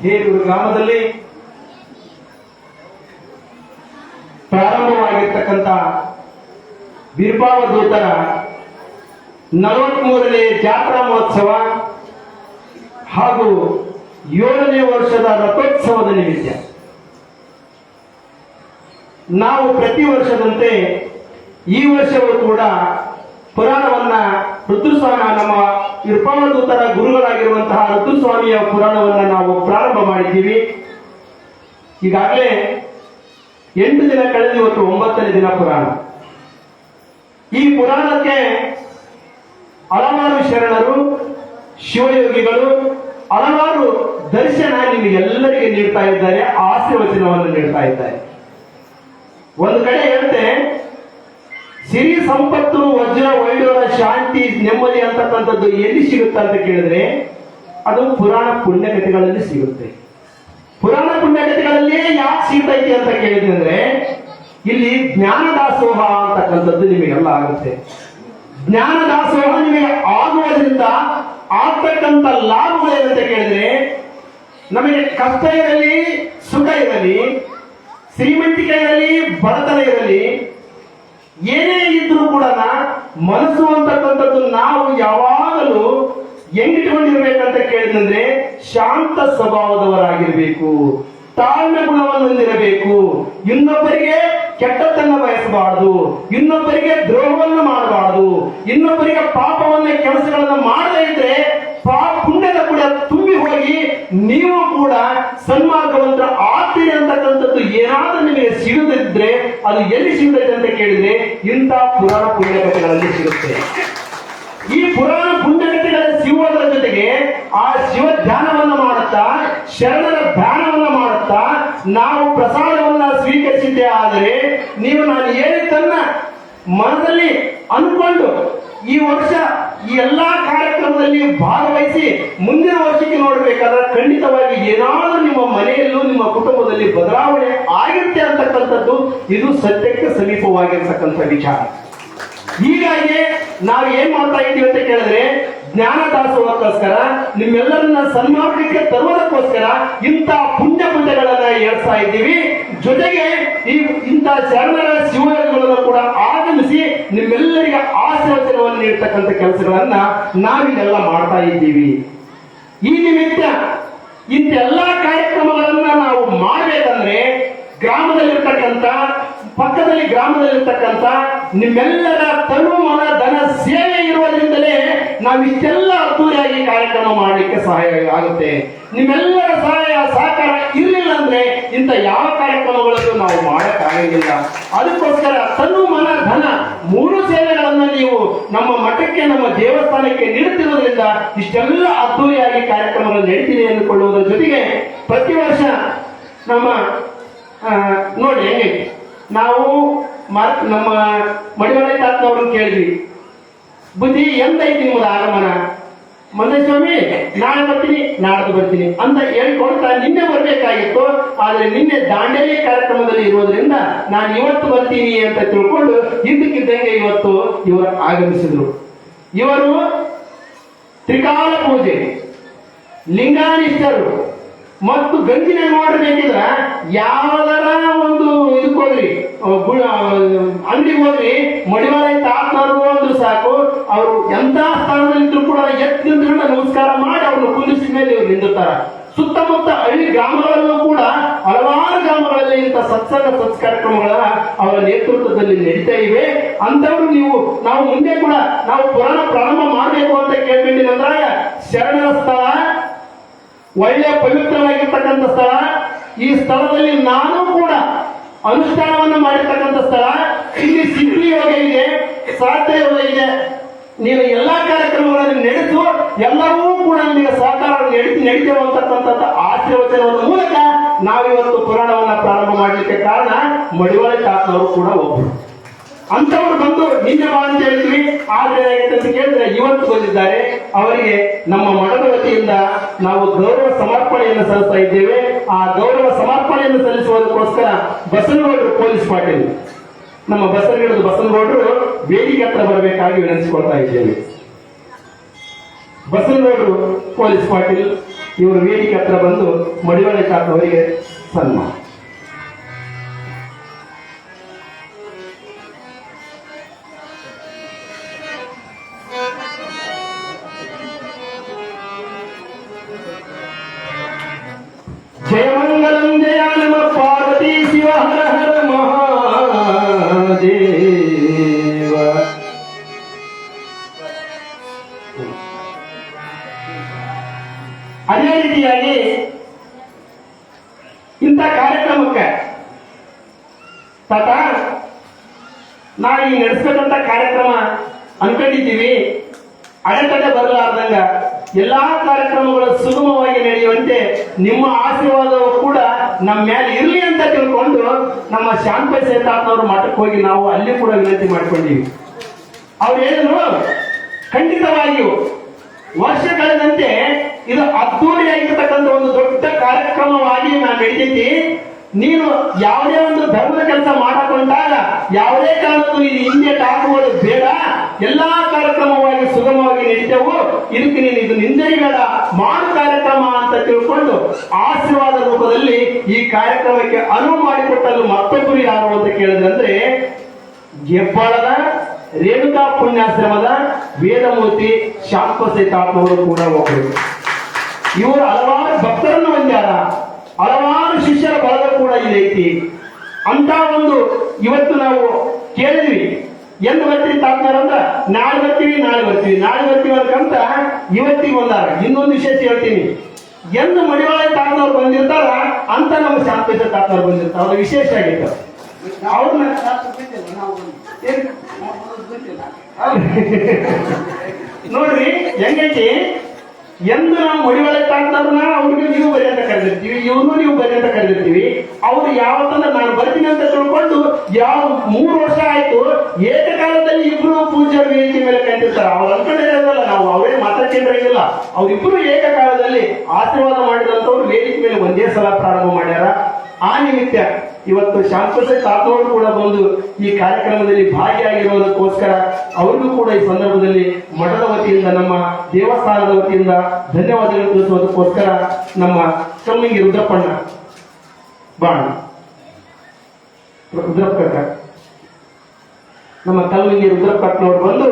ಹೇರೂರು ಗ್ರಾಮದಲ್ಲಿ ಪ್ರಾರಂಭವಾಗಿರ್ತಕ್ಕಂಥ ಬೀರ್ಪಾವಧೂತರ 43ನೇ ಜಾತ್ರಾ ಮಹೋತ್ಸವ ಹಾಗೂ 7ನೇ ವರ್ಷದ ರಥೋತ್ಸವದ ನಿಮಿತ್ತ ನಾವು ಪ್ರತಿ ವರ್ಷದಂತೆ ಈ ವರ್ಷವೂ ಕೂಡ ಪುರಾಣವನ್ನ ರುದ್ರಸ್ವಾಮಿ ನಮ್ಮ ವಿರ್ಪಾವಧೂತರ ಗುರುಗಳಾಗಿರುವಂತಹ ರುದ್ರಸ್ವಾಮಿಯ ಪುರಾಣವನ್ನ ನಾವು ಪ್ರಾರಂಭ ಮಾಡಿದ್ದೀವಿ. ಈಗಾಗಲೇ 8 ದಿನ ಕಳೆದು ಇವತ್ತು 9ನೇ ದಿನ ಪುರಾಣ. ಈ ಪುರಾಣಕ್ಕೆ ಹಲವಾರು ಶರಣರು, ಶಿವಯೋಗಿಗಳು ಹಲವಾರು ದರ್ಶನ ನಿಮಗೆಲ್ಲರಿಗೆ ನೀಡ್ತಾ ಇದ್ದಾರೆ, ಆಶೀರ್ವಚನವನ್ನು ನೀಡ್ತಾ ಇದ್ದಾರೆ. ಒಂದು ಕಡೆ ಹೇಳ್ತೆ ಸಿರಿ ಸಂಪತ್ತು, ವಜ್ರ ವೈಡೂರ, ಶಾಂತಿ, ನೆಮ್ಮದಿ ಅಂತಕ್ಕಂಥದ್ದು ಎಲ್ಲಿ ಸಿಗುತ್ತೆ ಅಂತ ಕೇಳಿದ್ರೆ ಅದು ಪುರಾಣ ಪುಣ್ಯಕಥೆಗಳಲ್ಲಿ ಸಿಗುತ್ತೆ. ಪುರಾಣ ಪುಣ್ಯಕಥೆಗಳಲ್ಲೇ ಯಾಕೆ ಸಿಗ್ತೈತಿ ಅಂತ ಕೇಳಿದ್ರೆ ಅಂದ್ರೆ ಇಲ್ಲಿ ಜ್ಞಾನ ದಾಸೋಹ ಅಂತಕ್ಕಂಥದ್ದು ನಿಮಗೆಲ್ಲ ಆಗುತ್ತೆ. ಜ್ಞಾನ ದಾಸೋಹ ನಿಮಗೆ ಆಗುವುದರಿಂದ ಆಗ್ತಕ್ಕಂಥ ಲಾಭಗಳೇನಂತ ಕೇಳಿದ್ರೆ ನಮಗೆ ಕಷ್ಟ ಇರಲಿ, ಸುಖ ಇರಲಿ, ಶ್ರೀಮಂತಿಕೆ ಇರಲಿ, ಬಡತನ ಇರಲಿ, ಏನೇ ಇದ್ರೂ ಕೂಡ ಮನಸ್ಸು ಅಂತಕ್ಕಂಥದ್ದು ನಾವು ಯಾವಾಗಲೂ ಹೆಂಗಿಟ್ಕೊಂಡಿರ್ಬೇಕಂತ ಕೇಳಿದ್ರೆ ಶಾಂತ ಸ್ವಭಾವದವರಾಗಿರ್ಬೇಕು, ತಾಳ್ಮೆ ಗುಣವನ್ನು ಹೊಂದಿರಬೇಕು, ಇನ್ನೊಬ್ಬರಿಗೆ ಕೆಟ್ಟದ್ದನ್ನು ಬಯಸಬಾರದು, ಇನ್ನೊಬ್ಬರಿಗೆ ದ್ರೋಹವನ್ನು ಮಾಡಬಾರದು, ಇನ್ನೊಬ್ಬರಿಗೆ ಪಾಪವನ್ನ ಕೆಲಸಗಳನ್ನು ಮಾಡದೇ ಇದ್ರೆ ಪುಣ್ಯದ ಕೂಡ ತುಂಬಿ ಹೋಗಿ ನೀವು ಕೂಡ ಸನ್ಮಾರ್ಗವಂತ ಆಗ್ತೀರಿ ಅಂತಕ್ಕಂಥದ್ದು ಏನಾದ್ರೂ ನಿಮಗೆ ಸಿಗದಿದ್ರೆ ಅದು ಎಲ್ಲಿ ಸಿಗುತ್ತದೆ ಅಂತ ಕೇಳಿದ್ರೆ ಇಂಥ ಪುರಾಣ ಪುಣ್ಯಕಥೆಗಳಲ್ಲಿ ಸಿಗುತ್ತೆ. ಈ ಪುರಾಣ ಪುಣ್ಯಕಥೆಗಳಲ್ಲಿ ಸಿಗುವುದರ ಜೊತೆಗೆ ಆ ಶಿವ ಧ್ಯಾನವನ್ನು ಮಾಡುತ್ತಾ, ಶರಣರ ಧ್ಯಾನವನ್ನ ಮಾಡುತ್ತಾ ನಾವು ಪ್ರಸಾದವನ್ನ ಸ್ವೀಕರಿಸಿದ್ದೇ ಆದರೆ ನೀವು ನಾನು ಹೇಳಿದ್ದನ್ನ ಮನದಲ್ಲಿ ಅನ್ಕೊಂಡು ಈ ವರ್ಷ ಈ ಎಲ್ಲಾ ಕಾರ್ಯಕ್ರಮದಲ್ಲಿ ಭಾಗವಹಿಸಿ ಮುಂದಿನ ವರ್ಷಕ್ಕೆ ನೋಡಬೇಕಾದ್ರೆ ಖಂಡಿತವಾಗಿ ಏನಾದರೂ ನಿಮ್ಮ ಮನೆಯಲ್ಲೂ ನಿಮ್ಮ ಕುಟುಂಬದಲ್ಲಿ ಬದಲಾವಣೆ ಆಗಿರುತ್ತೆ ಅಂತಕ್ಕಂಥದ್ದು ಇದು ಸತ್ಯಕ್ಕೆ ಸಮೀಪವಾಗಿರ್ತಕ್ಕಂಥ ವಿಚಾರ. ಹೀಗಾಗಿ ನಾವು ಏನ್ ಮಾಡ್ತಾ ಇದ್ದೀವಿ ಅಂತ ಕೇಳಿದ್ರೆ ಜ್ಞಾನ ದಾಸೋಹಕ್ಕೋಸ್ಕರ ನಿಮ್ಮೆಲ್ಲರನ್ನ ಸನ್ಮಾರ್ಗಕ್ಕೆ ತರುವುದಕ್ಕೋಸ್ಕರ ಇಂಥ ಪುಣ್ಯಗಳನ್ನ ಏರ್ತಾ ಇದ್ದೀವಿ. ಜೊತೆಗೆ ಇಂಥ ಶರಣರ ಶಿವಗಳನ್ನು ಕೂಡ ಆಗಮಿಸಿ ನಿಮ್ಮೆಲ್ಲರಿಗೆ ಆಶೀರ್ವಚನವನ್ನು ನೀಡ್ತಕ್ಕಂಥ ಕೆಲಸಗಳನ್ನ ನಾವಿದೆಲ್ಲ ಮಾಡ್ತಾ ಇದ್ದೀವಿ. ಈ ನಿಮಿತ್ತ ಇಂತೆಲ್ಲಾ ಕಾರ್ಯಕ್ರಮಗಳನ್ನ ನಾವು ಮಾಡಬೇಕಂದ್ರೆ ಗ್ರಾಮದಲ್ಲಿರ್ತಕ್ಕಂಥ ಪಕ್ಕದಲ್ಲಿ ಗ್ರಾಮದಲ್ಲಿರ್ತಕ್ಕಂಥ ನಿಮ್ಮೆಲ್ಲರ ತನು ಮನ ಧನ ಸೇವೆ ಇರುವುದರಿಂದಲೇ ನಾವಿಷ್ಟೆಲ್ಲ ಅದ್ದೂರಿಯಾಗಿ ಕಾರ್ಯಕ್ರಮ ಮಾಡಲಿಕ್ಕೆ ಸಹಾಯ ಆಗುತ್ತೆ. ನಿಮ್ಮೆಲ್ಲರ ಸಹಾಯ ಸಹಕಾರ ಇರಲಿಲ್ಲ ಅಂದ್ರೆ ಇಂಥ ಯಾವ ಕಾರ್ಯಕ್ರಮಗಳನ್ನು ನಾವು ಮಾಡಕ್ಕಾಗಂಗಿಲ್ಲ. ಅದಕ್ಕೋಸ್ಕರ ತನು ಮನ ಧನ 3 ಸೇವೆಗಳನ್ನ ನೀವು ನಮ್ಮ ಮಠಕ್ಕೆ, ನಮ್ಮ ದೇವಸ್ಥಾನಕ್ಕೆ ನೀಡುತ್ತಿರುವುದರಿಂದ ಇಷ್ಟೆಲ್ಲ ಅದ್ದೂರಿಯಾಗಿ ಕಾರ್ಯಕ್ರಮಗಳು ನಡೀತಿದೆ ಎಂದುಕೊಳ್ಳುವುದರ ಜೊತೆಗೆ ಪ್ರತಿ ವರ್ಷ ನಮ್ಮ ನೋಡಿ ಹೆಂಗೆ ನಾವು ನಮ್ಮ ಮಡಿವಾಳ ತಾತನವ್ರನ್ನ ಕೇಳಿದ್ವಿ, ಬುದ್ಧಿ ಎಂತೈತಿ ನಿಮ್ಮದು ಆಗಮನ? ಮಂದೇಸ್ವಾಮಿ ನಾಳೆ ಬರ್ತೀನಿ, ನಾಡ್ದು ಬರ್ತೀನಿ ಅಂತ ಹೇಳ್ಕೊಡ್ತಾ ನಿನ್ನೆ ಬರ್ಬೇಕಾಗಿತ್ತು. ಆದ್ರೆ ನಿನ್ನೆ ದಾಂಡೇಲಿ ಕಾರ್ಯಕ್ರಮದಲ್ಲಿ ಇರೋದ್ರಿಂದ ನಾನು ಇವತ್ತು ಬರ್ತೀನಿ ಅಂತ ತಿಳ್ಕೊಂಡು ಹಿಂದಕ್ಕಿದ್ದಂಗೆ ಇವತ್ತು ಇವರು ಆಗಮಿಸಿದ್ರು. ಇವರು ತ್ರಿಕಾಲ ಪೂಜೆ, ಲಿಂಗಾನಿಷ್ಠರು ಮತ್ತು ಗಂಜಿನ ನೋಡ್ಬೇಕಿದ್ರ ಯಾವದರ ಒಂದು ಇದಕ್ಕೆ ಹೋಗ್ರಿ, ಅಂಗಡಿಗೆ ಹೋಗ್ರಿ, ಮಡಿವಾಳ ತಾತನವರು ಅಂದ್ರು ಸಾಕು, ಅವರು ಎಂತ ಸ್ಥಾನದಲ್ಲಿದ್ರು ಕೂಡ ಎದ್ದು ನಿಂತ್ಕೊಂಡು ನಮಸ್ಕಾರ ಮಾಡಿ ಅವ್ರನ್ನ ಕುಂದಿಸಿದ ಮೇಲೆ ಇವ್ರು ನಿಂದಿರ್ತಾರ. ಸುತ್ತಮುತ್ತ ಹಳ್ಳಿ ಗ್ರಾಮಗಳಲ್ಲೂ ಕೂಡ ಹಲವಾರು ಗ್ರಾಮಗಳಲ್ಲಿ ಇಂಥ ಸತ್ಸಂಗ ಕಾರ್ಯಕ್ರಮಗಳ ಅವರ ನೇತೃತ್ವದಲ್ಲಿ ನಡೀತಾ ಇವೆ. ಅಂತವ್ರು ನಾವು ಮುಂದೆ ಕೂಡ ನಾವು ಪುರಾಣ ಪ್ರಾರಂಭ ಮಾಡಬೇಕು ಅಂತ ಕೇಳ್ಕೊಂಡಿಲ್ಲ. ಶರಣರ ಸ್ಥಳ, ಒಳ್ಳೆಯ ಪವಿತ್ರವಾಗಿರ್ತಕ್ಕಂಥ ಸ್ಥಳ. ಈ ಸ್ಥಳದಲ್ಲಿ ನಾನು ಕೂಡ ಅನುಷ್ಠಾನವನ್ನು ಮಾಡಿರ್ತಕ್ಕಂಥ ಸ್ಥಳ. ಇಲ್ಲಿ ಸಿದ್ಧಿ ಯೋಗ ಇದೆ, ಸಾಧ್ಯ ಯೋಗ ಇದೆ. ನೀನು ಎಲ್ಲಾ ಕಾರ್ಯಕ್ರಮಗಳನ್ನು ನಡೆಸು, ಎಲ್ಲವೂ ಕೂಡ ನಿಮಗೆ ಸಹಕಾರ ನಡೀತೇವೆ ಅಂತಕ್ಕಂಥ ಆಶೀರ್ವಚನದ ಮೂಲಕ ನಾವಿವತ್ತು ಪುರಾಣವನ್ನ ಪ್ರಾರಂಭ ಮಾಡಲಿಕ್ಕೆ ಕಾರಣ ಮಡಿವಾಳ ತಾತನವರು ಕೂಡ ಒಬ್ಬರು. ಅಂತವರು ಬಂದು ನಿನ್ನೆ ಬಾ ಅಂತ ಹೇಳ್ತೀವಿ, ಆದ್ರೆ ಏನಾಗುತ್ತೆ ಅಂತ ಕೇಳಿದ್ರೆ ಇವತ್ತು ಬಂದಿದ್ದಾರೆ. ಅವರಿಗೆ ನಮ್ಮ ಮಠದ ವತಿಯಿಂದ ನಾವು ಗೌರವ ಸಮರ್ಪಣೆಯನ್ನು ಸಲ್ಲಿಸ್ತಾ ಇದ್ದೇವೆ. ಆ ಗೌರವ ಸಮರ್ಪಣೆಯನ್ನು ಸಲ್ಲಿಸುವುದಕ್ಕೋಸ್ಕರ ಬಸವನಗೌಡರು ಪೊಲೀಸ್ ಪಾಟೀಲ್, ನಮ್ಮ ಬಸವನಗಿಡದ ಬಸವನಗೌಡರು ವೇದಿಕೆ ಹತ್ರ ಬರಬೇಕಾಗಿ ವಿನಂತಿಸಿಕೊಳ್ತಾ ಇದ್ದೇವೆ. ಬಸವನಗೌಡರು ಪೊಲೀಸ್ ಪಾಟೀಲ್ ಇವರು ವೇದಿಕೆ ಹತ್ರ ಬಂದು ಮಡಿವಾಳ ತಾತನವರಿಗೆ ಸನ್ಮಾನ. ಜಯಮಂಗಲಂ ಜಯ ನಮ ಪಾರ್ವತಿ ಶಿವ ಹರ ಹರ ಮಹಾದೇವ. ಅದೇ ರೀತಿಯಾಗಿ ಇಂಥ ಕಾರ್ಯಕ್ರಮಕ್ಕೆ ತಾತ ನಾವು ಈ ನಡೆಸ್ಬೇಕಂತ ಕಾರ್ಯಕ್ರಮ ಅನ್ಕೊಂಡಿದ್ದೀವಿ. ಅಡೆತಡೆ ಬರಲಾರ್ದಂಗ ಎಲ್ಲಾ ಕಾರ್ಯಕ್ರಮಗಳು ಸುಗಮವಾಗಿ ನಡೆಯುವಂತೆ ನಿಮ್ಮ ಆಶೀರ್ವಾದವು ಕೂಡ ನಮ್ಮ ಮೇಲೆ ಇರಲಿ ಅಂತ ತಿಳ್ಕೊಂಡು ನಮ್ಮ ಶಾಂತ ಸೇತಾತ್ನವ್ರ ಮಠಕ್ಕೆ ಹೋಗಿ ನಾವು ಅಲ್ಲಿ ಕೂಡ ವಿನಂತಿ ಮಾಡ್ಕೊಂಡಿವಿ. ಅವ್ರು ಹೇಳಿದ್ರು, ಖಂಡಿತವಾಗಿಯೂ ವರ್ಷ ಕಳೆದಂತೆ ಇದು ಅದ್ದೂರಿಯಾಗಿರ್ತಕ್ಕಂಥ ಒಂದು ದೊಡ್ಡ ಕಾರ್ಯಕ್ರಮವಾಗಿ ನಾನು ನಡೀತೈತಿ. ನೀನು ಯಾವುದೇ ಒಂದು ಧರ್ಮದ ಕೆಲಸ ಮಾಡಕೊಂಡಾಗ ಯಾವುದೇ ಕಾರಣಕ್ಕೂ ಇದು ಹಿಂದೆ ಹಾಕುವುದು ಬೇಡ, ಎಲ್ಲಾ ಕಾರ್ಯಕ್ರಮವಾಗಿ ಸುಗಮವಾಗಿ ನಡೀತೇವು. ಇದಕ್ಕೆ ನೀನು ಇದು ನಿಂದರಿಬೇಡ, ಮಾಡು ಕಾರ್ಯಕ್ರಮ ಅಂತ ತಿಳ್ಕೊಂಡು ಆಶೀರ್ವಾದ ರೂಪದಲ್ಲಿ ಈ ಕಾರ್ಯಕ್ರಮಕ್ಕೆ ಅನುವು ಮಾಡಿಕೊಟ್ಟಲು ಮತ್ತೊಬ್ಬರು ಯಾರು ಅಂತ ಕೇಳಿದ್ರಂದ್ರೆ ಹೆಬ್ಬಾಳದ ರೇಣುಕಾ ಪುಣ್ಯಾಶ್ರಮದ ವೇದಮೂರ್ತಿ ಶಾಂತಸೇತಾತ್ಮವರು ಕೂಡ ಒಬ್ಬರು. ಇವರು ಹಲವಾರು ಭಕ್ತರನ್ನು ಹೊಂದ್ಯಾರ, ಹಲವಾರು ಶಿಷ್ಯರ ಬಳಗ ಕೂಡ ಇದೈತಿ. ಅಂತ ಒಂದು ಇವತ್ತು ನಾವು ಕೇಳಿದ್ವಿ, ಎಂದು ಬರ್ತೀವಿ ತಾತ್ನಾರಂದ್ರ ನಾಳೆ ಬರ್ತೀವಿ ಅಂತ ಇವತ್ತಿಗೆ ಬಂದಾರ. ಇನ್ನೊಂದು ವಿಶೇಷ ಹೇಳ್ತೀನಿ, ಎಂದು ಮಡಿವಾಳ ತಾತ್ನವ್ರು ಬಂದಿರ್ತಾರ ಅಂತ ನಮ್ಮ ಶಾಂತೇಶ ತಾತ್ನವ್ರು ಬಂದಿರ್ತಾರ. ಅದು ವಿಶೇಷ ಆಗಿತ್ತು. ಅವ್ರನ್ನ ನೋಡ್ರಿ ಹೆಂಗೈತಿ, ಎಂದು ನಾವು ಮಡಿವಾಳ ತಾತ್ನವ್ರನ್ನ ಅವ್ರಿಗೆ ನೀವು ಬರಿ ಅಂತ ಕರೆದಿರ್ತೀವಿ, ಇವ್ರನ್ನೂ ನೀವು ಬರಿ ಅಂತ ಕರೆದಿರ್ತೀವಿ. ಅವ್ರು ಯಾವತ್ತಂದ್ರೆ ನಾನು ಬರ್ತೀನಿ ಅಂತ ತಿಳ್ಕೊಂಡು 3 ವರ್ಷ ಆಯ್ತು ಏಕಕಾಲದಲ್ಲಿ ಇಬ್ರು ಪೂಜ್ಯರ ವೇದಿಕೆ ಮೇಲೆ ಕಂಡಿರ್ತಾರೆ. ಅವ್ರು ಅನ್ಕೊಂಡಿರೋದಲ್ಲ, ನಾವು ಅವರೇ ಮಾತಾಡ್ಕೊಂಡಿರಂಗಿಲ್ಲ. ಅವ್ರಿಬ್ರು ಏಕಕಾಲದಲ್ಲಿ ಆಶೀರ್ವಾದ ಮಾಡಿದಂತವ್ರು ವೇದಿಕೆ ಮೇಲೆ ಒಂದೇ ಸಲ ಪ್ರಾರಂಭ ಮಾಡ್ಯಾರ. ಆ ನಿಮಿತ್ತ ಇವತ್ತು ಶಾಂತಸೆ ತಾತವರು ಕೂಡ ಬಂದು ಈ ಕಾರ್ಯಕ್ರಮದಲ್ಲಿ ಭಾಗಿಯಾಗಿರುವುದಕ್ಕೋಸ್ಕರ ಅವ್ರಿಗೂ ಕೂಡ ಈ ಸಂದರ್ಭದಲ್ಲಿ ಮಠದ ವತಿಯಿಂದ ನಮ್ಮ ದೇವಸ್ಥಾನದ ವತಿಯಿಂದ ಧನ್ಯವಾದಗಳು ತಿಳಿಸುವುದಕ್ಕೋಸ್ಕರ ನಮ್ಮ ಕಮ್ಮಿಂಗಿ ರುದ್ರಪ್ಪಣ್ಣ ಬಾಣ ರುದ್ರಪ್ಪ ನಮ್ಮ ಕಲ್ಮಿಂಗಿ ರುದ್ರಪ್ಪನವರು ಬಂದು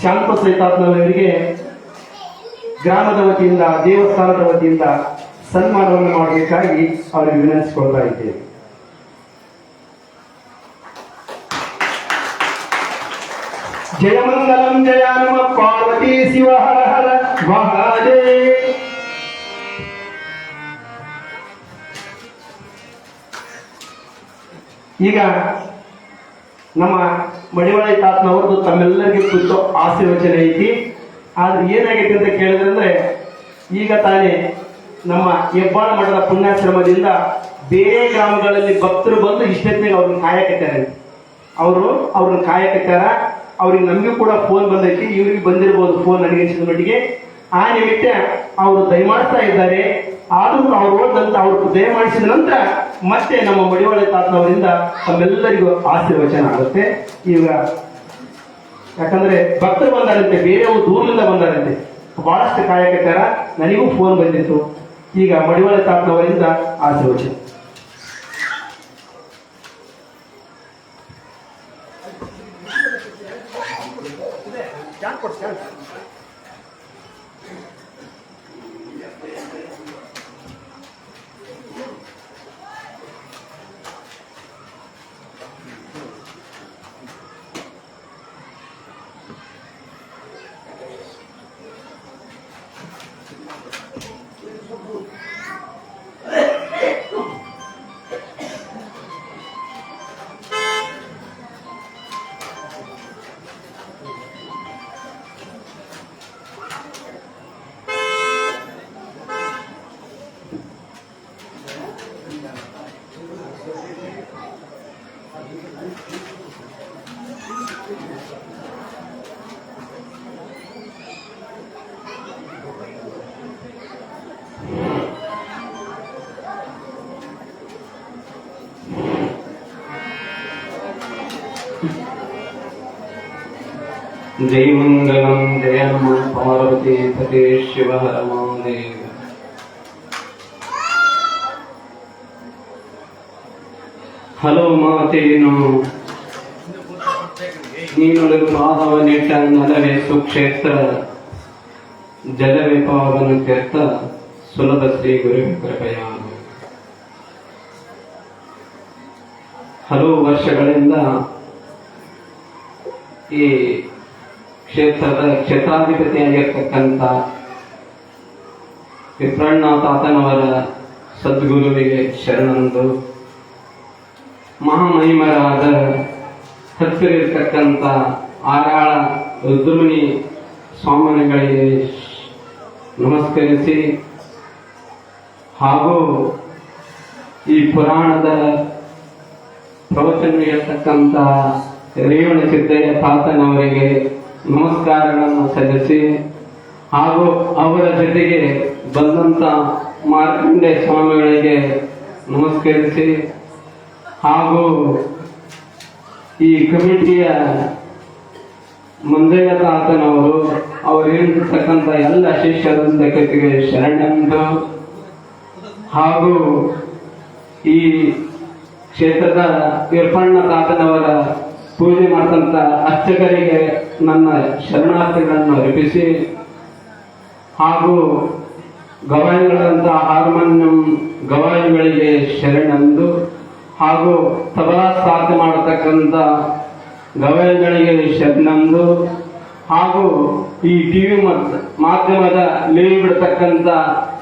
ಶಾಂತಸೆ ತಾತನವರಿಗೆ ಗ್ರಾಮದ ವತಿಯಿಂದ ದೇವಸ್ಥಾನದ ವತಿಯಿಂದ ಸನ್ಮಾನವನ್ನು ಮಾಡಬೇಕಾಗಿ ಅವರಿಗೆ ವಿನಂತಿಸಿಕೊಳ್ತಾ ಇದ್ದೇವೆ. ಜಯಮಂಗಲಂ ಜಯ ನಮ ಪಾರ್ವತಿ ಶಿವ ಹರ ಹರ ಮಹಾದೇವ. ಈಗ ನಮ್ಮ ಮಡಿವಾಳ ತಾತನವ್ರದ್ದು ತಮ್ಮೆಲ್ಲರಿಗೂ ಕುರಿತು ಆಶೀರ್ವಚನ ಐತಿ. ಆದ್ರೆ ಏನಾಗೈತಿ ಅಂತ ಕೇಳಿದ್ರೆ, ಈಗ ತಾನೇ ನಮ್ಮ ಹೆಬ್ಬಾಳ ಮಠದ ಪುಣ್ಯಾಶ್ರಮದಿಂದ ಬೇರೆ ಗ್ರಾಮಗಳಲ್ಲಿ ಭಕ್ತರು ಬಂದು ಇಷ್ಟೊತ್ತಿಗೆ ಅವ್ರನ್ನ ಕಾಯಕತ್ತಾರೆ. ಅವ್ರನ್ನ ಕಾಯಕತ್ತಾರ. ಅವ್ರಿಗೆ ನಮಗೂ ಕೂಡ ಫೋನ್ ಬಂದೈತಿ, ಇವ್ರಿಗೆ ಬಂದಿರಬಹುದು ಫೋನ್ ನನಗೆ ಅನಿಸಿದ ಮಟ್ಟಿಗೆ. ಆ ನಿಮಿತ್ತ ಅವರು ದಯಮಾಡಿಸ್ತಾ ಇದ್ದಾರೆ. ಆದ್ರೂ ಅವ್ರು ಹೋದಂತ ಅವ್ರು ದಯಮಾಡಿಸಿದ ನಂತರ ಮತ್ತೆ ನಮ್ಮ ಮಡಿವಾಳ ತಾತನವರಿಂದ ತಮ್ಮೆಲ್ಲರಿಗೂ ಆಶೀರ್ವಚನ ಆಗುತ್ತೆ. ಈಗ ಯಾಕಂದ್ರೆ ಭಕ್ತರು ಬಂದಾರಂತೆ, ಬೇರೆಯವರು ದೂರದಿಂದ ಬಂದಾರಂತೆ, ಬಹಳಷ್ಟು ಕಾಯಕತ್ತಾರ. ನನಗೂ ಫೋನ್ ಬಂದಿತ್ತು. ಈಗ ಮಡಿವಾಳ ತಾತನವರಿಂದ ಆಶೀರ್ವಚನ. जयमंगलम जय नमो पार्वती पते शिव हर महादेव। ಹಲೋ ಮಾತೇನು ನೀನೊಳಗೆ ಪಾದವನಿಟ್ಟ ನಲವೇ ಸುಕ್ಷೇತ್ರ ಜಲವೇ ಪಾವನ ತೀರ್ಥ ಸುಲಭ ಶ್ರೀ ಗುರು ಕೃಪೆಯ. ಹಲವು ವರ್ಷಗಳಿಂದ ಈ ಕ್ಷೇತ್ರದ ಕ್ಷೇತ್ರಾಧಿಪತಿಯಾಗಿರ್ತಕ್ಕಂಥ ವಿಪ್ರಣ್ಣ ತಾತನವರ ಸದ್ಗುರುವಿಗೆ ಶರಣಂದು, ಮಹಾಮಹಿಮರಾದ ಹತ್ತಿರತಕ್ಕಂಥ ಆರಾಳ ರುದ್ರಮುನಿ ಸ್ವಾಮಿಗಳಿಗೆ ನಮಸ್ಕರಿಸಿ, ಹಾಗೂ ಈ ಪುರಾಣದ ಪ್ರವಚನ ಹೇಳ್ತಕ್ಕಂಥ ರೇವಣ ಸಿದ್ದಯ್ಯ ತಾತನವರಿಗೆ ನಮಸ್ಕಾರಗಳನ್ನು ಸಲ್ಲಿಸಿ, ಹಾಗೂ ಅವರ ಜೊತೆಗೆ ಬಂದಂತ ಮಾರ್ಕಂಡೇಯ ಸ್ವಾಮಿಗಳಿಗೆ ನಮಸ್ಕರಿಸಿ, ಹಾಗೂ ಈ ಕಮಿಟಿಯ ಮಂದಯ್ಯ ತಾತನವರು ಅವರಿರ್ತಕ್ಕಂಥ ಎಲ್ಲ ಶಿಷ್ಯರಿಂದ ಕತೆಗೆ ಶರಣೆಂದು, ಹಾಗೂ ಈ ಕ್ಷೇತ್ರದ ವಿರ್ಪಣ್ಣ ತಾತನವರ ಪೂಜೆ ಮಾಡತಂತ ಅರ್ಚಕರಿಗೆ ನನ್ನ ಶರಣಾರ್ಥಿಗಳನ್ನು ಅರ್ಪಿಸಿ, ಹಾಗೂ ಗವಾಯಿಗಳಂತ ಹಾರ್ಮೋನಿಯಂ ಗವಾಯಿಗಳಿಗೆ ಶರಣೆಂದು, ಹಾಗೂ ತಬಲಾ ಸಾಧನೆ ಮಾಡತಕ್ಕಂಥ ಗವಾಯಿಗಳಿಗೆ ಶರಣೆಂದು, ಹಾಗೂ ಈ ಟಿವಿ ಮಾಧ್ಯಮದ ಲೀವ್ ಬಿಡತಕ್ಕಂಥ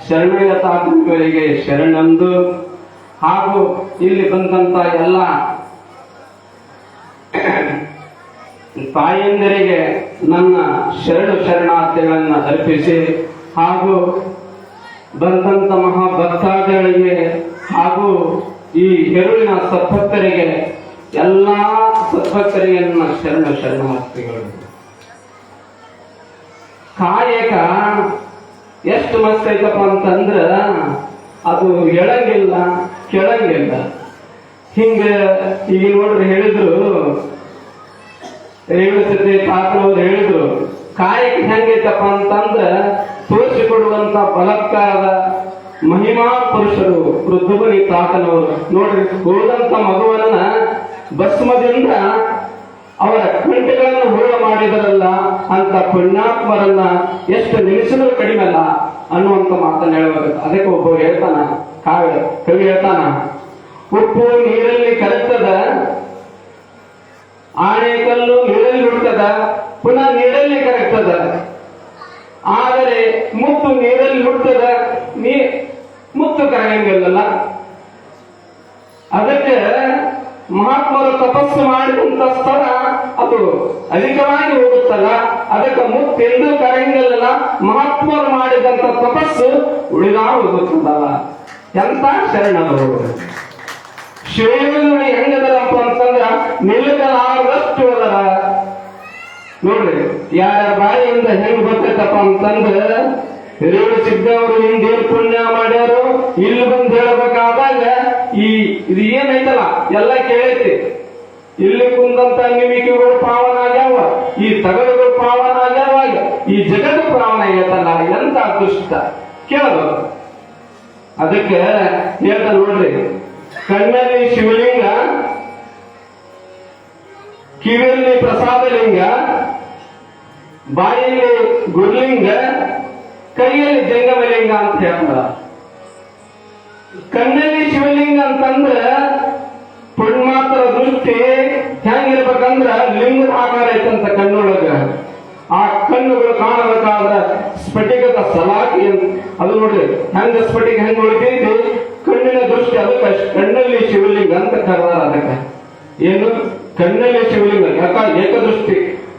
ಶರಣಯ್ಯ ತಾತನಿಗೆ ಶರಣೆಂದು, ಹಾಗೂ ಇಲ್ಲಿ ಬಂದಂತ ಎಲ್ಲ ತಾಯಂದಿರಿಗೆ ನನ್ನ ಶರಣಾರ್ಥಿಗಳನ್ನು ಅರ್ಪಿಸಿ, ಹಾಗೂ ಬಂದಂತ ಮಹಾಭಕ್ತಾದಿಗಳಿಗೆ ಹಾಗೂ ಈ ಹೆರುಳಿನ ಸದ್ಭಕ್ತರಿಗೆ ಎಲ್ಲಾ ಸದ್ಭಕ್ತರಿಗೆ ನನ್ನ ಶರಣಾರ್ಥಿಗಳು. ಕಾಯಕ ಎಷ್ಟು ಮಸ್ತ್ ಐತಪ್ಪ ಅಂತಂದ್ರ ಅದು ಎಳಂಗಿಲ್ಲ ಕೆಳಂಗಿಲ್ಲ. ಹಿಂಗ ಈಗ ನೋಡ್ರಿ ಹೇಳಿದ್ರು, ರೇವಣಸಿದ್ದೆ ತಾತನವ್ರು ಹೇಳಿದ್ರು, ಕಾಯಕ ಹೆಂಗೈತಪ್ಪ ಅಂತಂದ್ರ ತೋರಿಸಿಕೊಡುವಂತ ಬಲತ್ಕಾರದ ಮಹಿಮಾ ಪುರುಷರು ರುದ್ರಮುನಿ ತಾತನವರು. ನೋಡ್ರಿ, ಹೋದಂತ ಮಗುವನ್ನ ಭಸ್ಮದಿಂದ ಅವರ ಕಂಠಗಳನ್ನು ಹೂಳ ಮಾಡಿದರಲ್ಲ ಅಂತ ಪುಣ್ಯಾತ್ಮರನ್ನ ಎಷ್ಟು ನಿಮಿಷಗಳು ಕಡಿಮೆ ಅಲ್ಲ ಅನ್ನುವಂತ ಮಾತನ್ನ ಹೇಳಬೇಕು. ಅದಕ್ಕೆ ಒಬ್ಬರು ಹೇಳ್ತಾನ, ಕವಿ ಹೇಳ್ತಾನ, ಉಪ್ಪು ನೀರಲ್ಲಿ ಕರಗ್ತದ, ಆಣೆಕಲ್ಲು ನೀರಲ್ಲಿ ಹುಡ್ತದ, ಪುನಃ ನೀರಲ್ಲಿ ಕರಗ್ತದ, ಆದರೆ ಮುತ್ತು ನೀರಲ್ಲಿ ಹುಡ್ತದ, ಮುತ್ತು ಕರಗಂಗಿಲ್ಲ. ಅದಕ್ಕೆ ಮಹಾತ್ಮರು ತಪಸ್ಸು ಮಾಡಿದಂತ ಸ್ಥಳ ಅದು ಅಧಿಕವಾಗಿ ಹೋಗುತ್ತಲ್ಲ, ಅದಕ್ಕೆ ಮುತ್ತೆಂದು ಕರಂಗಿಲ್ಲ. ಮಹಾತ್ಮರು ಮಾಡಿದಂತ ತಪಸ್ಸು ಉಳಿದಾ ಹೋಗುತ್ತಲ್ಲ. ಎಂತ ಶರಣರು ಶಿವಯೋಗಿ ಹೆಂಗದರಪ್ಪ ಅಂತಂದ್ರ ನಿಲ್ಲಲಾರದಷ್ಟು ಅದರ. ನೋಡ್ರಿ, ಯಾರ ಬಾಯಿಯಿಂದ ಹೆಂಗ್ ಬರ್ತೈತಪ್ಪ ಅಂತಂದ್ರ, ರೇವಣ ಸಿದ್ದವರು ಹಿಂದೇನು ಪುಣ್ಯ ಮಾಡ್ಯಾರು ಇಲ್ಲಿ ಬಂದು ಹೇಳಬೇಕಾದಾಗ ಇದು ಏನೈತಲ್ಲ ಎಲ್ಲ ಕೇಳೈತಿ. ಇಲ್ಲಿ ಕುಂದಂತ ನಿಮಿಕೆಗಳು ಪಾವನ ಆಗ್ಯಾವ, ಈ ತಗಡುಗಳು ಪಾವನ ಆಗ್ಯಾವ, ಈ ಜಗತ್ತು ಪಾವನ ಆಗೈತಲ್ಲ, ಎಂತ ಅದೃಷ್ಟ ಕೇಳಬಹುದು. ಅದಕ್ಕೆ ಹೇಳ್ತಾ ನೋಡ್ರಿ, ಕಣ್ಣಲ್ಲಿ ಶಿವಲಿಂಗ, ಕಿವಿಯಲ್ಲಿ ಪ್ರಸಾದಲಿಂಗ, ಬಾಯಲ್ಲಿ ಗುರುಲಿಂಗ, ಕೈಯಲ್ಲಿ ಜಂಗಮಲಿಂಗ ಅಂತ ಹೇಳ್ತಾರ. ಕಣ್ಣಲ್ಲಿ ಶಿವಲಿಂಗ ಅಂತಂದ್ರ ಪುಣ್ಮಾತ್ರ ದೃಷ್ಟಿ ಹೆಂಗಿರ್ಬೇಕಂದ್ರ ಲಿಂಗದ ಆಕಾರ ಐತಂತ ಕಣ್ಣೊಳಗ. ಆ ಕಣ್ಣುಗಳು ಕಾಣಬೇಕಾದ್ರ ಸ್ಫಟಿಕದ ಸಲಾಕಿ ಅದು ನೋಡ್ರಿ ಹೆಂಗ ಸ್ಫಟಿಕ ಹೆಂಗ್ ಉಳಿದೈತಿ, ಕಣ್ಣಿನ ದೃಷ್ಟಿ, ಅದಕ್ಕೆ ಕಣ್ಣಲ್ಲಿ ಶಿವಲಿಂಗ ಅಂತ ಕರೆದಾರ. ಅದಕ್ಕೆ ಏನು ಕಣ್ಣಲ್ಲಿ ಶಿವಲಿಂಗ, ಯಾಕ ಏಕದೃಷ್ಟಿ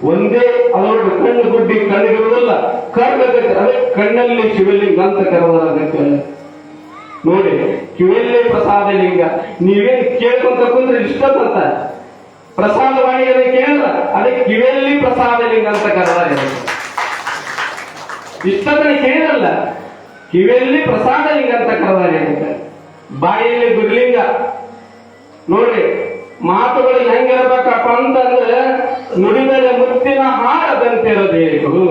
ಒಂದೇ, ಅದು ನೋಡ್ರಿ ಕಣ್ಣು ಗುಡ್ಡಿ ಕಣ್ಣಿಗಿರುವುದಿಲ್ಲ, ಕರ್ಗತೈತಿ, ಅದಕ್ಕೆ ಕಣ್ಣಲ್ಲಿ ಶಿವಲಿಂಗ ಅಂತ ಕರೆದಾರ. ಅದಕ್ಕೆ ನೋಡಿ, ಕಿವಿಯಲ್ಲಿ ಪ್ರಸಾದ ಲಿಂಗ. ನೀವೇನ್ ಕೇಳ್ಕೊಂತ ಕುಂದ್ರೆ ಇಷ್ಟದಂತ ಪ್ರಸಾದವಾಣಿಯನ್ನು ಕೇಳಿದ್ರ ಅದಕ್ಕೆ ಕಿವಿಯಲ್ಲಿ ಪ್ರಸಾದ ಲಿಂಗ ಅಂತ ಕರೆದಾರೆ. ಇಷ್ಟದನ್ನ ಕೇಳಿರಲ್ಲ, ಕಿವಿಯಲ್ಲಿ ಪ್ರಸಾದ ಲಿಂಗ ಅಂತ ಕರೆದಾರೆ. ಬಾಯಲ್ಲಿ ಗುರುಲಿಂಗ. ನೋಡ್ರಿ, ಮಾತುಗಳು ಹೆಂಗಿರ್ಬೇಕಪ್ಪ ಅಂತಂದ್ರೆ ನುಡಿದರೆ ಮುತ್ತಿನ ಹಾರದಂತಿರಬೇಕು,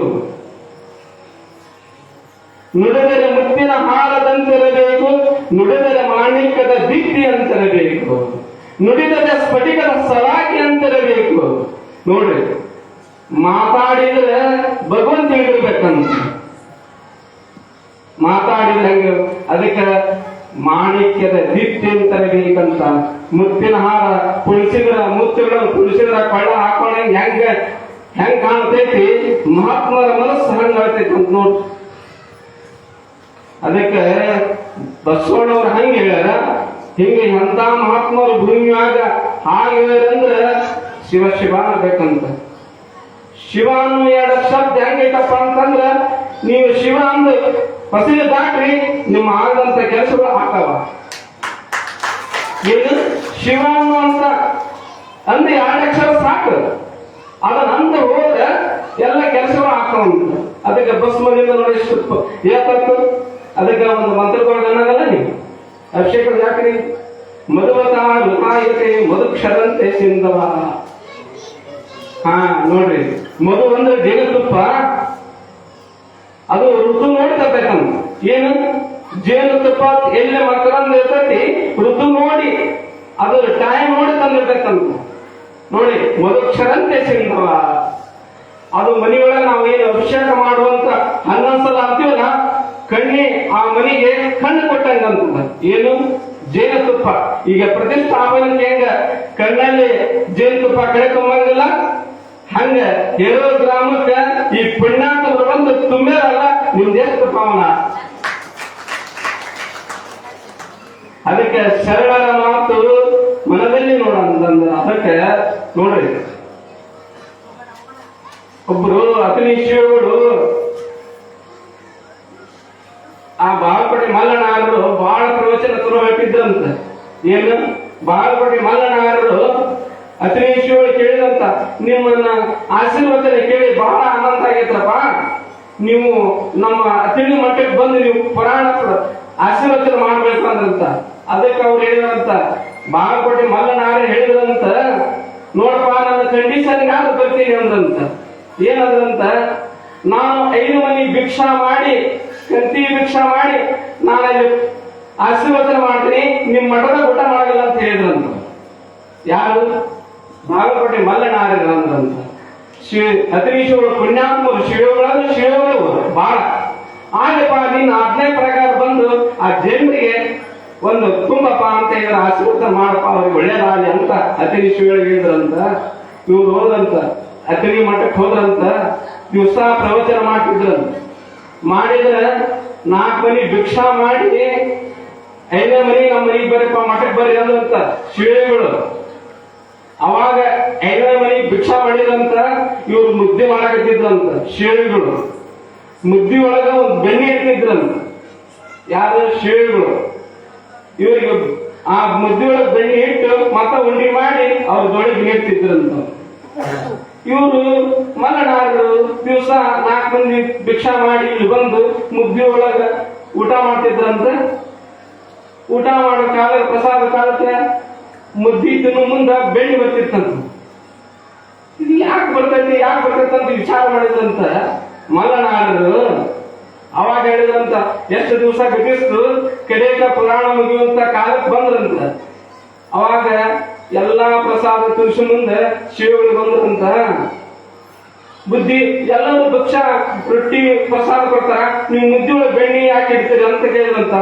ನುಡಿದರೆ ಮುತ್ತಿನ ಹಾರದಂತಿರಬೇಕು, ನುಡಿದರೆ ಮಾಣಿಕ್ಯದ ದಿಟ್ಟಿ ಅಂತಿರಬೇಕು, ನುಡಿದರೆ ಸ್ಫಟಿಕದ ಸಲಾಕಿ ಅಂತಿರಬೇಕು. ನೋಡ್ರಿ, ಮಾತಾಡಿದ್ರೆ ಭಗವಂತ ಹೇಳಿರ್ಬೇಕಂತ, ಮಾತಾಡಿದ್ರೆ ಹಂಗ, ಅದಕ್ಕೆ ಮಾಣಿಕ್ಯದ ದಿಟ್ಟಿ ಅಂತಿರಬೇಕಂತ. ಮುತ್ತಿನ ಹಾರ ಪುಳಿಸಿದ್ರ, ಮುತ್ತುಗಳನ್ನು ಪುಳಿಸಿದ್ರ ಕೊಳ್ಳ ಹಾಕೊಂಡ ಹೆಂಗ್ ಕಾಣ್ತೈತಿ, ಮಹಾತ್ಮರ ಮನಸ್ಸು ಹಂಗ ಆಗ್ತೈತಿ ಅಂತ ನೋಡ್ರಿ. ಅದಕ್ಕೆ ಬಸವಣ್ಣವ್ರು ಹಂಗ ಹೇಳ್ಯಾರ, ಹಿಂಗೆ ಎಂತ ಮಹಾತ್ಮರು ಭೂಮಿಯಾಗ ಹಾಗಂದ್ರ ಶಿವ ಶಿವ ಆಗ್ಬೇಕಂತ. ಶಿವ ಅನ್ನೋ ಎರಡು ಶಬ್ದ ಹೆಂಗೈತಪ್ಪ ಅಂತಂದ್ರ ನೀವು ಶಿವ ಅಂದು ಫಸಲಿ ದಾಟ್ರಿ ನಿಮ್ಮ ಆಗದಂತ ಕೆಲಸಗಳು ಹಾಕವ. ಏನು ಶಿವ ಅನ್ನುವಂತ ಅಂದ್ರೆ ಎರಡು ಅಕ್ಷರ ಸಾಕು, ಅದನ್ನ ಹೋದ ಎಲ್ಲ ಕೆಲಸಗಳು ಹಾಕವಂತ. ಅದಕ್ಕೆ ಬಸ್ ಮನೆಯಿಂದ ನೋಡಿ ಏತತ್ತು, ಅದಕ್ಕೆ ಒಂದು ಮಂತ್ರಗಳನ್ನಾಗಲ್ಲ ನೀವು ಅಭಿಷೇಕ ಯಾಕ್ರಿ, ಮಧುವತಾ ಲುಕಾಯತೆ ಮಧುಕ್ಷರಂತೆ ಸಿಂಧವ. ಹಾ ನೋಡ್ರಿ, ಮಧು ಅಂದ್ರೆ ಜೇನುತುಪ್ಪ, ಅದು ಋತು ನೋಡಿ ತರ್ಬೇಕಂತ. ಏನು ಜೇನುತುಪ್ಪ ಎಲ್ಲೇ ಮಕರಂದ ಇರ್ತೈತಿ, ಋತು ನೋಡಿ ಅದ್ರ ಟೈಮ್ ನೋಡಿ ತಂದಿರ್ತಕ್ಕಂತ. ನೋಡಿ, ಮಧುಕ್ಷರಂತೆ ಸಿಂಧವ. ಅದು ಮನೆಯೊಳಗೆ ನಾವು ಏನು ಅಭಿಷೇಕ ಮಾಡುವಂತ 11 ಸಲ ಅಂತೀವಲ್ಲ, ಕಣ್ಣಿ ಆ ಮನೆಗೆ ಕಣ್ಣು ಕೊಟ್ಟಂಗಂತ. ಏನು ಜೇನುತುಪ್ಪ. ಈಗ ಪ್ರತಿಷ್ಠಾಪನೆ ಹೆಂಗ ಕಣ್ಣಲ್ಲಿ ಜೇನುತುಪ್ಪ ಕಳ್ಕೊಂಬಂಗಿಲ್ಲ, ಹಂಗ ಹೇರೋ ಗ್ರಾಮಕ್ಕ ಈ ಪುಣ್ಯಾತ್ಮರು ಬಂದು ತುಂಬ್ಯಾರಲ್ಲ, ನಿಮ್ದು ಎಷ್ಟು ಪಾವನ. ಅದಕ್ಕೆ ಶರಣರ ಮಾತು ಮನದಲ್ಲಿ ನೋಡಂತಂದ್ರ. ಅದಕ್ಕೆ ನೋಡ್ರಿ, ಒಬ್ರು ಅತನಿ ಶಿವಗಳು ಆ ಬಾಗಲಕೋಟೆ ಮಲ್ಲನಾರರು ಬಹಳ ಪ್ರವಚನ ಶುರುವಾಗಿದ್ರಂತ. ಏನು ಬಾಗಲಕೋಟೆ ಮಲ್ಲನಾರರು ಅತನಿ ಶಿವಗಳು ಕೇಳಿದಂತ, ನಿಮ್ಮನ್ನ ಆಶೀರ್ವಚನ ಕೇಳಿ ಬಹಳ ಆನಂದ ಆಗೈತ್ರಪ್ಪ, ನೀವು ನಮ್ಮ ಅತಿಥಿ ಮಠಕ್ಕೆ ಬಂದು ನೀವು ಪುರಾಣ ಆಶೀರ್ವಚನ ಮಾಡ್ಬೇಕಂದ್ರಂತ. ಅದಕ್ಕೆ ಅವ್ರು ಹೇಳಿದ್ರಂತ, ಬಾಗಲಕೋಟೆ ಮಲ್ಲನಾರ ಹೇಳಿದ್ರಂತ, ನೋಡಪ್ಪ ನನ್ನ ಕಂಡೀಷನ್ ಯಾರು ಬರ್ತೀನಿ ಅಂದ್ರಂತ. ಏನಂದ್ರಂತ, ನಾನು 5 ಮನಿ ಭಿಕ್ಷಾ ಮಾಡಿ, ಕಂತಿ ಭಿಕ್ಷಾ ಮಾಡಿ ನಾನಲ್ಲಿ ಆಶೀರ್ವಚನ ಮಾಡ್ತೀನಿ, ನಿಮ್ ಮಠದ ಊಟ ಮಾಡಲ್ಲ ಅಂತ ಹೇಳಿದ್ರಂತ. ಯಾರು? ಬಾಗಲಕೋಟೆ ಮಲ್ಲನಾರ್ಯರು ಅಂದ್ರಂತ. ಅತಿರೀಶಗಳು ಪುಣ್ಯಾತ್ಮರು, ಶಿವಗಳು ಬಹಳ. ಆಗಪ್ಪ ನಿನ್ನ ಆಜ್ಞೆ ಪ್ರಕಾರ ಬಂದು ಆ ಜನರಿಗೆ ಒಂದು ತುಂಬಪ್ಪ ಅಂತ ಹೇಳಿದ್ರೆ ಆಶೀರ್ವಾದ ಮಾಡಪ್ಪ, ಅವ್ರಿಗೆ ಒಳ್ಳೇದಾಗಲಿ ಅಂತ ಅತಿರೀಶಗಳು ಹೇಳಿದ್ರಂತ. ಇವ್ರು ಹೋದಂತ ಅತಿರಿ ಮಠಕ್ಕೆ ಹೋದ್ರಂತ, ದಿವಸ ಪ್ರವಚನ ಮಾಡ್ತಿದ್ರಂತ. ಮಾಡಿದ್ರೆ 4 ಮನಿ ಭಿಕ್ಷಾ ಮಾಡಿ 5ನೇ ಮನಿ ನಮ್ಮ ಮನಿಗೆ ಬರ್ರಿಪ್ಪ, ಮಠಕ್ಕೆ ಬರ್ರಿ ಅಂದ್ರಂತ ಶಿವಗಳು. ಅವಾಗ 5ನೇ ಮನಿ ಭಿಕ್ಷಾ ಮಾಡಿದ್ರಂತ, ಇವ್ರು ಮುದ್ದೆ ಮಾಡಕತ್ತಿದ್ರಂತ ಶಿವಗಳು. ಮುದ್ದಿ ಒಳಗ ಒಂದು ಬೆಣ್ಣೆ ಇಟ್ಟಿದ್ರಂತ. ಯಾರು? ಶಿವಗಳು. ಇವ್ರಿಗೆ ಆ ಮುದ್ದಿ ಒಳಗೆ ಬೆಣ್ಣೆ ಇಟ್ಟು ಮತ್ತ ಉಂಡಿ ಮಾಡಿ ಅವ್ರ ದೊಡ್ಡ ನೀಡ್ತಿದ್ರಂತ. ಇವರು ಮಲ್ಲನಾರರು ದಿವಸ 4 ಮಂದಿ ಭಿಕ್ಷಾ ಮಾಡಿ ಇಲ್ಲಿ ಬಂದು ಮುದ್ದಿ ಒಳಗ ಊಟ ಮಾಡ್ತಿದ್ರಂತ. ಊಟ ಮಾಡೋ ಕಾಲ ಪ್ರಸಾದ ಕಾಲಕ್ಕೆ ಮುದ್ದಿ ತಿನ್ನು ಮುಂದ ಬೆಣ್ಣೆ ಬರ್ತಿತ್ತಂತ. ಇದು ಯಾಕೆ ಬರ್ತೈತಿ ಅಂತ ವಿಚಾರ ಮಾಡಿದ್ರಂತ ಮಲ್ಲನಾಡರು. ಅವಾಗ ಹೇಳಿದ್ರಂತ, ಎಷ್ಟು ದಿವಸ ಗತಿಸ್ತು ಕಡೆಕ ಪುರಾಣ ಮುಗಿಯುವಂತ ಕಾಲಕ್ಕೆ ಬಂದ್ರಂತ. ಅವಾಗ ಎಲ್ಲಾ ಪ್ರಸಾದ ತುಳಸಿ ಮುಂದೆ ಶಿವಗಳು ಬಂದ್ರಂತ. ಬುದ್ಧಿ ಎಲ್ಲರೂ ಭಕ್ಷ ರೊಟ್ಟಿ ಪ್ರಸಾದ ಕೊಡ್ತಾರ, ನೀವು ಮುದ್ದಿ ಒಳಗೆ ಬೆಣ್ಣೆ ಯಾಕೆ ಇಡ್ತೀರಿ ಅಂತ ಕೇಳಿದ್ರಂತ.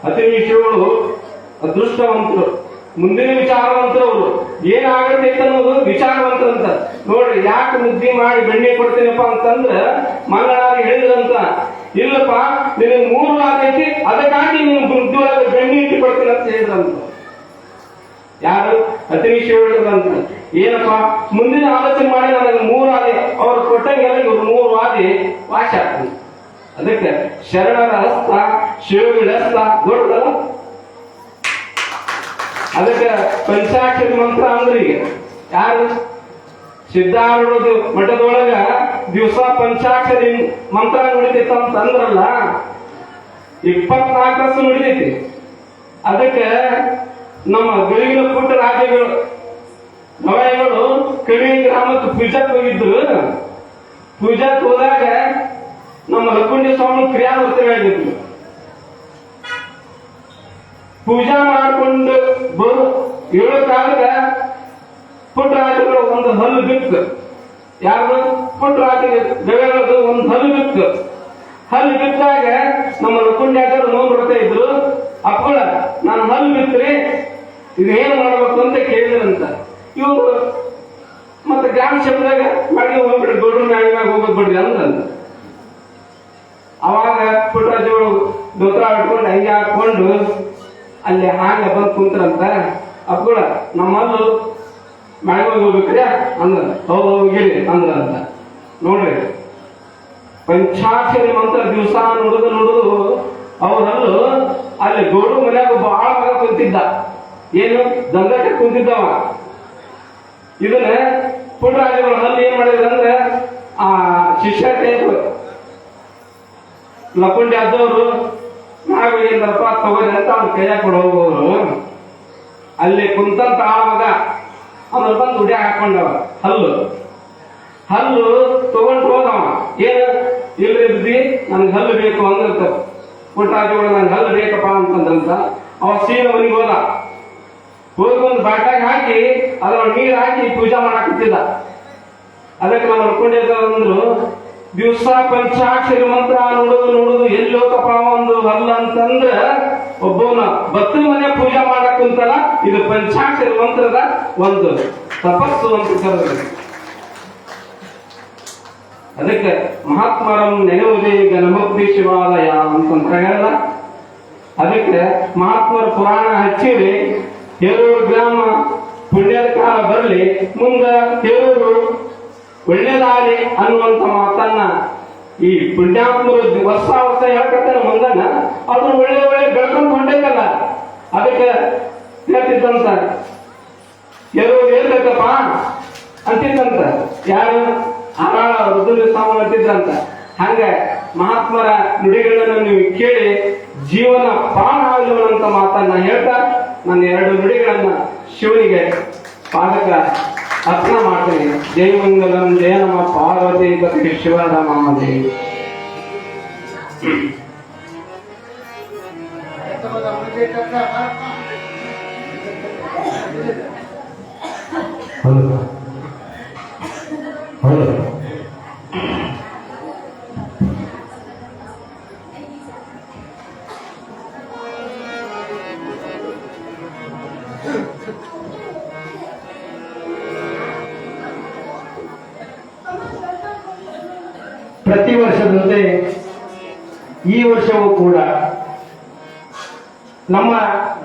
ಅತಿ ಶಿವಗಳು ಅದೃಷ್ಟವಂತರು, ಮುಂದಿನ ವಿಚಾರವಂತರು. ಅವರು ಏನಾಗತೈತೆ ಅನ್ನೋದು ವಿಚಾರವಂತರಂತ. ನೋಡ್ರಿ, ಯಾಕೆ ಮುದ್ದಿ ಮಾಡಿ ಬೆಣ್ಣೆ ಕೊಡ್ತೀನಪ್ಪ ಅಂತಂದ್ರ ಮಂಗಳಾರಿ ಹೇಳಿದ್ರಂತ, ಇಲ್ಲಪ್ಪ ನಿನಗೆ 3 ಆಗೈತಿ, ಅದಕ್ಕಾಗಿ ನೀನು ಮುದ್ದಿ ಒಳಗೆ ಬೆಣ್ಣೆ ಇಟ್ಟು ಕೊಡ್ತೀನಿ ಅಂತ ಹೇಳಿದ್ರಂತ. ಯಾರು? ಅತಿ ಶಿವಳಿದ್ರಂತ. ಏನಪ್ಪ ಮುಂದಿನ ಆಲೋಚನೆ ಮಾಡಿ ನನಗೆ 3 ಆದಿ ಅವ್ರು ಕೊಟ್ಟಂಗೆಲ್ಲ ಇವ್ರು 3 ಆದಿ ವಾಶ ಆಗ್ತದೆ. ಅದಕ್ಕೆ ಶರಣರ ಹಸ್ತ ಶಿವಗಳ ಹಸ್ತ ದೊಡ್ಡದಲ್ಲ. ಅದಕ್ಕೆ ಪಂಚಾಕ್ಷರಿ ಮಂತ್ರ ಅಂದ್ರೆ ಈಗ ಯಾರು ಸಿದ್ಧಾರೂಢ ಮಠದೊಳಗ ದಿವಸ ಪಂಚಾಕ್ಷರಿ ಮಂತ್ರ ನುಡಿತೈತ ಅಂತ ಅಂದ್ರಲ್ಲ, 24 ತಾಸು ನುಡಿತೈತಿ. ಅದಕ್ಕೆ ನಮ್ಮ ಬೆಳಗಿನ ಪುಟ್ಟ ರಾಜ್ಯಗಳು ನವಯಗಳು ಕವಿ ಗ್ರಾಮಕ್ಕೆ ಪೂಜಾಕ್ ಹೋಗಿದ್ರು. ಪೂಜಾಕ್ ಹೋದಾಗ ನಮ್ಮ ಲಕ್ಕುಂಡಿ ಸ್ವಾಮಿ ಕ್ರಿಯಾವರ್ತಗಳಿದ್ರು. ಪೂಜಾ ಮಾಡಿಕೊಂಡು ಬರು 7 ಕಾಲದ ಪುಟ್ಟರಾಜಗಳು ಒಂದು ಹಲ್ಲು ಬಿತ್ತು. ಯಾರು? ಪುಟ್ಟರಾಜ ಗವೆಗಳದು ಒಂದು ಹಲ್ಲು ಬಿತ್ತು. ಹಲ್ಲು ಬಿದ್ದಾಗ ನಮ್ಮ ಲಕ್ಕುಂಡ್ಯಾಜರು ನೋವು ಬಿಡ್ತಾ ಇದ್ರು. ಅಪ್ಪಳ ನಾನು ಹಲ್ಲು ಬಿತ್ರಿ, ಇದು ಏನ್ ಮಾಡ್ಬೇಕು ಅಂತ ಕೇಳಿದ್ರಂತ. ಇವರು ಮತ್ತೆ ಗ್ರಾಮ ಶಬ್ದಾಗ ಮಾಡಿ ಹೋಗ್ಬಿಡ್ರಿ, ಗೌಡ್ರ ಮ್ಯಾಗ ಹೋಗೋದ್ ಬಿಡ್ರಿ ಅಂತಂದ. ಅವಾಗ ಪುಟ್ಟರಾಜಗಳು ದೋತ್ರ ಇಟ್ಕೊಂಡು ಹಂಗೆ ಹಾಕೊಂಡು ಅಲ್ಲಿ ಹಾಗೆ ಬಂದು ಕುಂತ್ರಂತ. ಅಪ್ಪಳ ನಮ್ಮಲ್ಲು ಮ್ಯಾಗ ಹೋಗ್ಬೇಕ್ರಿ ಅಂದ್ರ, ಹೋಗಿರಿ ಅಂದ್ರಂತ. ನೋಡ್ರಿ, ಪಂಚಾಕ್ಷರಿ ಮಂತ್ರ ದಿವಸ ನುಡಿದು ಅವರಲ್ಲೂ ಅಲ್ಲಿ ಗೌಡ್ರ ಮನ್ಯಾಗ ಬಹಳ ಮಗ ಕುಂತಿದ್ದ. ಏನು ದಂಗಕ್ಕೆ ಕುಂತಿದ್ದವ. ಇದನ್ನ ಪುಟ್ಟರಾಜಗಳು ಅಲ್ಲಿ ಏನ್ ಮಾಡಿದ್ರಂದ್ರೆ ಆ ಶಿಷ್ಯ ಲಕ್ಕುಂಡಿ ಆದವರು ನಾವು ಏನಪ್ಪ ತಗೋರಿ ಅಂತ ಅವ್ನ ಕೈಯಾಗ ಕೊಡ ಹೋಗೋರು. ಅಲ್ಲಿ ಕುಂತಂತ ಆ ಮಗ ಅವ್ರ ಬಂದು ಉಡಿ ಹಾಕೊಂಡವ ಹಲ್ಲು ತಗೊಂಡು ಹೋದವ. ಏನು ಇಲ್ರಿ ಬುದ್ಧಿ ನನ್ಗೆ ಹಲ್ಲು ಬೇಕು ಅಂದ್ರಂತ. ಪುಟ್ಟರಾಜಗಳು ನನ್ಗೆ ಹಲ್ಲು ಬೇಕಪ್ಪ ಅಂತಂದ್ರಂತ. ಅವ ಸೀನ ಮನೆಗೆ ಹೋಗಿ ಒಂದು ಬಾಟಾಗ ಹಾಕಿ ಅದ್ರ ನೀರು ಹಾಕಿ ಪೂಜಾ ಮಾಡಾಕತ್ತಿದ್ದ. ಅದಕ್ಕೆ ನಾವು ಅನ್ಕೊಂಡಿದ್ರು, ದಿವಸ ಪಂಚಾಕ್ಷರಿ ಮಂತ್ರ ನೋಡುದು ಎಲ್ಲಿ ಹೋಗಪ್ಪ ಒಂದು ಹಲ್ಲ ಅಂತಂದ್ರ ಒಬ್ಬವನ ಭಕ್ತ ಮನೆ ಪೂಜಾ ಮಾಡಕ್ ಕುಂತಲ್ಲ. ಇದು ಪಂಚಾಕ್ಷರಿ ಮಂತ್ರದ ಒಂದು ತಪಸ್ಸು ಅಂತ ಕರೆದ್ರು. ಅದಕ್ಕೆ ಮಹಾತ್ಮರಂ ನೆನೆಯುವುದೇ ಈಗ ನಮೋಕ್ತಿ ಶಿವಾಲಯ ಅಂತಂತ ಹೇಳಲ್ಲ. ಅದಕ್ಕೆ ಮಹಾತ್ಮರ ಪುರಾಣ ಹಚ್ಚಿರಿ, ಹೇರೂರು ಗ್ರಾಮ ಪುಣ್ಯದ ಕಾಲ ಬರಲಿ, ಮುಂದ ಹೇರೂರು ಒಳ್ಳೇದಾಗಲಿ ಅನ್ನುವಂತ ಮಾತನ್ನ ಈ ಪುಣ್ಯಾತ್ಮರು ವರ್ಷ ಹೇಳ್ಕತ್ತಾನ ಮುಂದನ. ಅದು ಒಳ್ಳೆ ಬೆಳ್ಕೊಂಡು ಹೊಂಟೈತಲ್ಲ. ಅದಕ್ಕೆ ಹೇಳ್ತಿದ್ದಂತ ಹೇರೂರು ಹೇಳ್ಬೇಕಪ್ಪ ಅಂತಿದ್ದಂತ. ಯಾರು? ಆರಾಳ ರುದ್ರ ಸ್ವಾಮಿ ಅಂತಿದ್ರಂತ. ಹಂಗ ಮಹಾತ್ಮರ ನುಡಿಗಳನ್ನು ನೀವು ಕೇಳಿ ಜೀವನ ಪ್ರಾಣ ಆಗಲಿರುವಂತ ಮಾತನ್ನ ಹೇಳ್ತಾ ನನ್ನ 2 ನುಡಿಗಳನ್ನ ಶಿವನಿಗೆ ಪಾದಕ ಅರ್ಪಣೆ ಮಾಡ್ತೇನೆ. ಜೈ ಮಂಗಲಂ ಜಯ ನಮ ಪಾರ್ವತಿ ಪತಿ ಶಿವರಾಮಾದೇವಿ. ಪ್ರತಿ ವರ್ಷದಂತೆ ಈ ವರ್ಷವೂ ಕೂಡ ನಮ್ಮ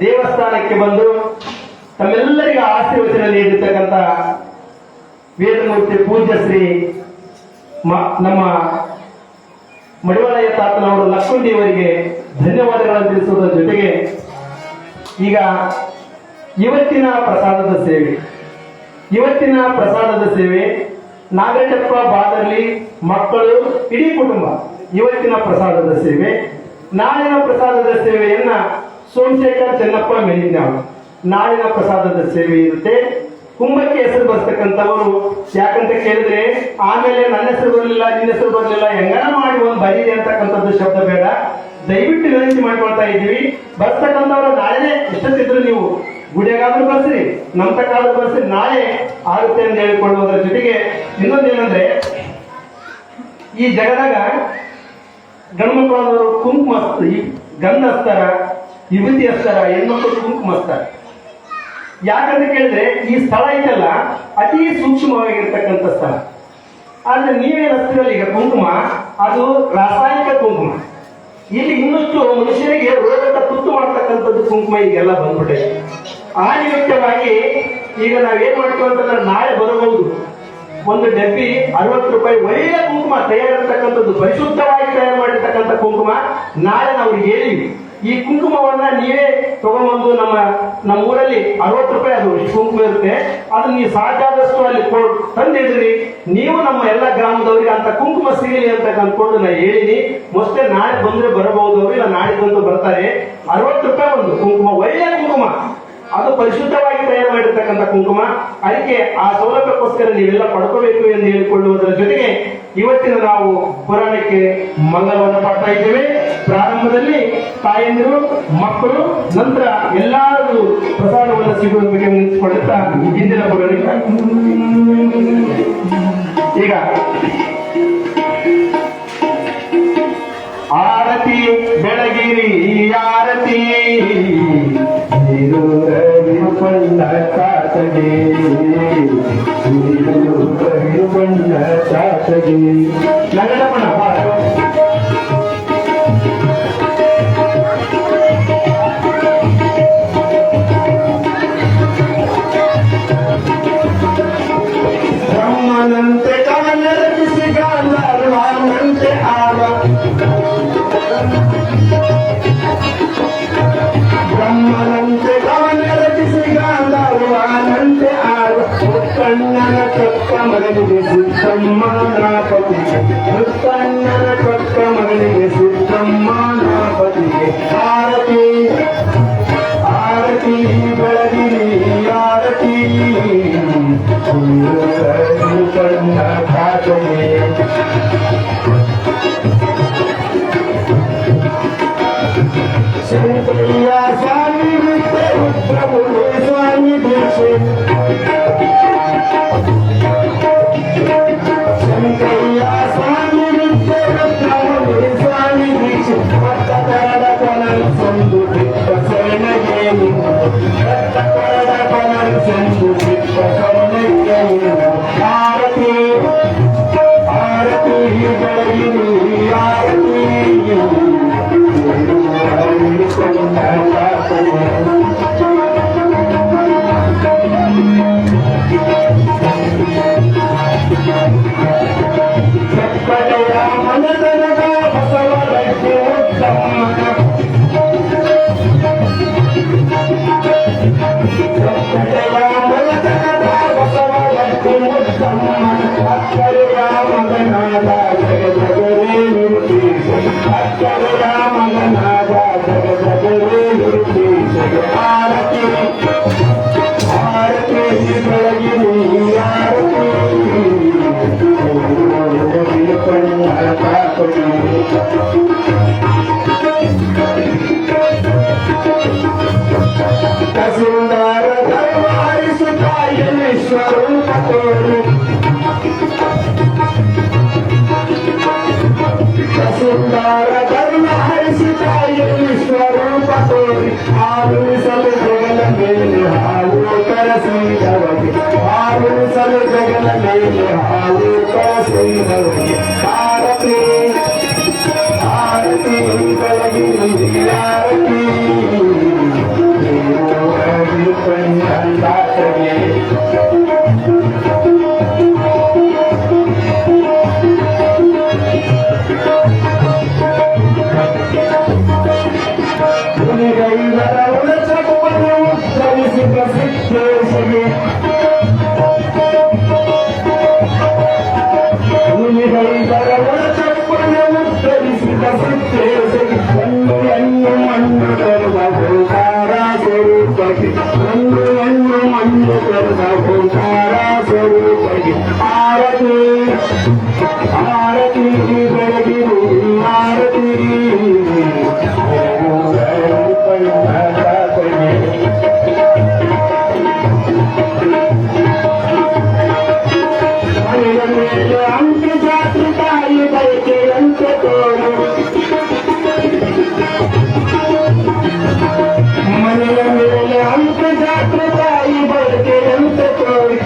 ದೇವಸ್ಥಾನಕ್ಕೆ ಬಂದು ತಮ್ಮೆಲ್ಲರಿಗೂ ಆಶೀರ್ವಚನ ನೀಡಿರ್ತಕ್ಕಂಥ ವೇದಮೂರ್ತಿ ಪೂಜ್ಯ ಶ್ರೀ ನಮ್ಮ ಮಡಿವಾಳಯ್ಯ ತಾತನವರು ಲಕ್ಕುಂಡಿಯವರಿಗೆ ಧನ್ಯವಾದಗಳನ್ನು ತಿಳಿಸುವುದರ ಜೊತೆಗೆ ಈಗ ಇವತ್ತಿನ ಪ್ರಸಾದದ ಸೇವೆ ನಾಗರಟಪ್ಪ ಬಾದರ್ಲಿ ಮಕ್ಕಳು ಇಡೀ ಕುಟುಂಬ ಇವತ್ತಿನ ಪ್ರಸಾದದ ಸೇವೆ. ನಾಳಿನ ಪ್ರಸಾದದ ಸೇವೆಯನ್ನ ಸೋಮಶೇಖರ್ ಚೆನ್ನಪ್ಪ ಮೆಲಿಂಜಾವ್ ನಾಳಿನ ಪ್ರಸಾದದ ಸೇವೆ ಇರುತ್ತೆ. ಕುಂಭಕ್ಕೆ ಹೆಸರು ಬರ್ಸ್ತಕ್ಕಂಥವರು ಯಾಕಂತ ಕೇಳಿದ್ರೆ ಆಮೇಲೆ ನನ್ನ ಹೆಸರು ಬರಲಿಲ್ಲ, ನಿನ್ನ ಹೆಸರು ಬರಲಿಲ್ಲ, ಹೆಂಗನ ಮಾಡಿ ಒಂದು ಬರೀರಿ ಅಂತಕ್ಕಂಥದ್ದು ಶಬ್ದ ಬೇಡ. ದಯವಿಟ್ಟು ವಿನಂತಿ ಮಾಡ್ಕೊಳ್ತಾ ಇದ್ದೀವಿ. ಬರ್ತಕ್ಕಂಥವ್ರು ನಾಳೆನೇ ಇಷ್ಟದಿದ್ರು ನೀವು ಗುಡಿಯಾಗಾದ್ರೂ ಬರ್ಸ್ರಿ, ನಮ್ಮ ತಕ್ಕಾದ್ರೂ ಬರ್ಸ್ರಿ, ನಾಳೆ ಆಗುತ್ತೆ ಅಂತ ಹೇಳಿಕೊಳ್ಳುವುದರ ಜೊತೆಗೆ ಇನ್ನೊಂದೇನಂದ್ರೆ ಈ ಜಗದಾಗ ಗಂಡ್ಮಕ್ಳಾದವರು ಕುಂಕುಮ ಗಂಧ ಹಚ್ತಾರ, ವಿಭೂತಿ ಹಚ್ತಾರ, ಹೆಣ್ಮಕ್ಳು ಕುಂಕುಮ ಹಚ್ತಾರ. ಯಾಕಂತ ಕೇಳಿದ್ರೆ ಈ ಸ್ಥಳ ಐತಲ್ಲ ಅತಿ ಸೂಕ್ಷ್ಮವಾಗಿರ್ತಕ್ಕಂಥ ಸ್ಥಳ. ಆದ್ರೆ ನೀವೇನು ಹಚ್ತಿರಲ್ಲ ಈಗ ಕುಂಕುಮ, ಅದು ರಾಸಾಯನಿಕ ಕುಂಕುಮ. ಇಲ್ಲಿ ಇನ್ನಷ್ಟು ಮನುಷ್ಯರಿಗೆ ರೋಗದ ತುತ್ತು ಮಾಡ್ತಕ್ಕಂಥದ್ದು ಕುಂಕುಮ ಈಗೆಲ್ಲ ಬಂದ್ಬಿಟ್ಟೆ. ಆ ನಿಮಿತ್ತವಾಗಿ ಈಗ ನಾವೇನ್ ಮಾಡ್ತೀವಿ ಅಂತಂದ್ರೆ ನಾಳೆ ಬರಬಹುದು ಒಂದು ಡಬ್ಬಿ 60 ರೂಪಾಯಿ ಒಳ್ಳೆಯ ಕುಂಕುಮ ತಯಾರಿರ್ತಕ್ಕಂಥದ್ದು, ಪರಿಶುದ್ಧವಾಗಿ ತಯಾರು ಮಾಡಿರ್ತಕ್ಕಂಥ ಕುಂಕುಮ ನಾಳೆ ನಾವು ಹೇಳಿವಿ. ಈ ಕುಂಕುಮವನ್ನ ನೀವೇ ತಗೊಂಡ್ಬಂದು ನಮ್ಮ ಊರಲ್ಲಿ 60 ರೂಪಾಯಿ ಅದು ಕುಂಕುಮ ಇರುತ್ತೆ, ಅದನ್ನ ನೀವು ಸಾಕಾದಷ್ಟು ಅಲ್ಲಿ ತಂದಿಡ್ರಿ. ನೀವು ನಮ್ಮ ಎಲ್ಲ ಗ್ರಾಮದವ್ರಿಗೆ ಅಂತ ಕುಂಕುಮ ಸಿಗಲಿ ಅಂತ ಅಂದ್ಕೊಂಡು ನಾ ಹೇಳಿನಿ. ಮೋಸ್ಟ್ಲಿ ನಾಳೆ ಬಂದ್ರೆ ಬರಬಹುದು ಅವರು, ಇಲ್ಲ ನಾಡಿದ್ದು ಬರ್ತಾರೆ. 60 ರೂಪಾಯಿ ಒಂದು ಕುಂಕುಮ, ಒಳ್ಳೆಯ ಕುಂಕುಮ, ಅದು ಪರಿಶುದ್ಧವಾಗಿ ತಯಾರು ಮಾಡಿರ್ತಕ್ಕಂಥ ಕುಂಕುಮ. ಅದಕ್ಕೆ ಆ ಸೌಲಭ್ಯಕ್ಕೋಸ್ಕರ ನೀವೆಲ್ಲ ಪಡ್ಕೋಬೇಕು ಎಂದು ಹೇಳಿಕೊಳ್ಳುವುದರ ಜೊತೆಗೆ ಇವತ್ತಿನ ನಾವು ಪುರಾಣಕ್ಕೆ ಮಂಗಲವನ್ನು ಪಾಡ್ತಾ ಇದ್ದೇವೆ. ಪ್ರಾರಂಭದಲ್ಲಿ ತಾಯಂದಿರು, ಮಕ್ಕಳು, ನಂತರ ಎಲ್ಲರೂ ಪ್ರಸಾದವನ್ನು ಸಿಗುವ ಬಗ್ಗೆ ನಿಂತುಕೊಳ್ಳುತ್ತಾ ಹಿಂದಿನ ಪುರಾಣಕ್ಕೆ ಈಗ ಆರತಿ ಬೆಳಗಿರಿ ಆರತಿ ಬಣ್ಣ ಚಾತಗೆ ಬಣ್ಣ ಚಾತಗೆ ನಗರಪಣ ಬ್ರಹ್ಮನಂತೆ ಕವನರಚಿಸಿ ಗಾಂಧರ್ವನಂತೆ ಆವ ಬ್ರಹ್ಮನಂತೆ ಕವನರಚಿಸಿ ಗಾಂಧರ್ವನಂತೆ ಆವ ಮುತ್ತಣ್ಣನ ಚೊಕ್ಕ ಮಗನಿಗೆ ಸಿದ್ದಮ್ಮನಾಪತಿಗೆ ಮುತ್ತಣ್ಣನ ಚೊಕ್ಕ ಮಗನಿಗೆ ಸಿದ್ದಮ್ಮನಾಪತಿಗೆ ಆರತಿ ಆರತಿ ಬೆಳಗಿರಿ ಆರತಿ ಕಣ್ಣ ಕಾತನೆ ಶಂಕಯ್ಯ ಸ್ವಾಮಿ ವಿದ್ಯೆ ರುದ್ರಮುನಿ ಸ್ವಾಮಿ ದೀಕ್ಷೆ ಶಂಕಯ್ಯ ಸ್ವಾಮಿ ವಿದ್ಯೆ ರುದ್ರಮುನಿ ಸ್ವಾಮಿ ದೀಕ್ಷೆ ಭಕ್ತರ ಕೊನಲ್ ಸಂದು ಬಿಟ್ಟ ಶರಣಗೆ ಭಕ್ತರ ಕೊನಲ್ ಸಂದು ಬಿಟ್ಟ ಶರಣಗೆ ಆರತಿ ಆರತಿ ಬೆಳಗಿರಿ ಆರತಿ ಚಪ್ಪಟೆಯ ಮನದನದ ಬಸವರಕ್ಕೆ ಉತ್ತಮನ ಚಪ್ಪಟೆಯ ಮನದನದ ಬಸವರಕ್ಕೆ ಉತ್ತಮನ ಅಕ್ಕರೆಯ ಮಗನಾದ ಜಗಜಗರೇ ನಿರುತೀಶ ಅಕ್ಕರೆಯ ಮಗನಾದ ಜಗಜಗರೇ ನಿರುತೀಶ ಆರತಿ ಆರತಿ ಬೆಳಗಿರಿ ಆರತಿ ಕಣ್ಣ ಕಾಪಡಿ ಸುಂದರ ಧರ್ಮಾರಿಸುತ್ತಾಯಿ ಸ್ವರೂಪ ತೋರು ಸುಂದರ ಧರ್ಮಾರಿಸುತ್ತಾಯಿ ಸ್ವರೂಪ ತೋರಿ ಆರುಸಲು ಜಗಲ ಮೇಲೆ ಹಾಲು ಕರಸಿದವಗೆ ಆರುಸಲು ಜಗಲ ಮೇಲೆ ಹಾಲು ಕರಸಿದವಗೆ ಆರತಿ ಆರತಿ ಬೆಳಗಿರಿ ಆರತಿ ಕಣ್ಣಾಟಗೆ ಮುನಿಗೈದರ ಉಳಚಪ್ಪನೆ ಉತ್ತರಿಸಿದ ಸಿದ್ದೇಶಗೆ ಮುನಿಗೈದರ ಉಳಚಪ್ಪನೆ ಉತ್ತರಿಸಿದ ಸಿದ್ದೇಶಗೆ ಮಣ್ಣು ಮಣ್ಣು ತರುವ ಸ್ವರೂಪಕ್ಕೆ ಕರ್ಮ ಓಂಕಾರ ಸ್ವರೂಪಗೆ ಆರತಿ ಆರತಿ ಬೆಳಗಿರು ಆರತಿ ಅಂಕ ಜಾತಿ ತಾಯಿ ಬೈಕೆ ಅಂತ ತೋರು ಮನೆಯ ಮೇಲೆ ಅಂಕ ಜಾತಿ ತಾಯಿ ಬೈಕೆ ಅಂತ ತೋರಿ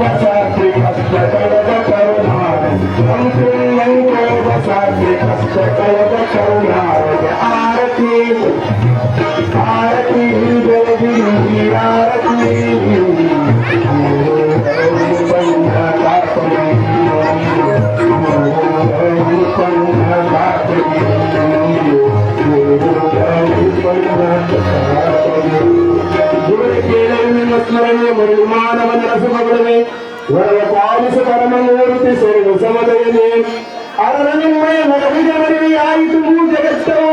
ಬಸಾತ್ರಿ ಕಷ್ಟ ಕಳೆದ ಕರುಣಾರ ಬಸಾತ್ರಿ ಕಷ್ಟ ಕಳೆದ ಕರುಣಾರ ಆರತಿ ಆರತಿ ಬೆಳಗಿನ ಆರತಿ ಸ್ಮರಣೆ ಮರುಮಾನವನ ರಸಮಗಳೇ ವರವ ಪಾಲಿಸ ಪರಮಮೂರ್ತಿ ಸೇರು ಸಮದಯನೇ ಅದರ ನಿಮ್ಮಯ ನರವಿಗೆ ಆಯಿತು ಜಗತ್ತವು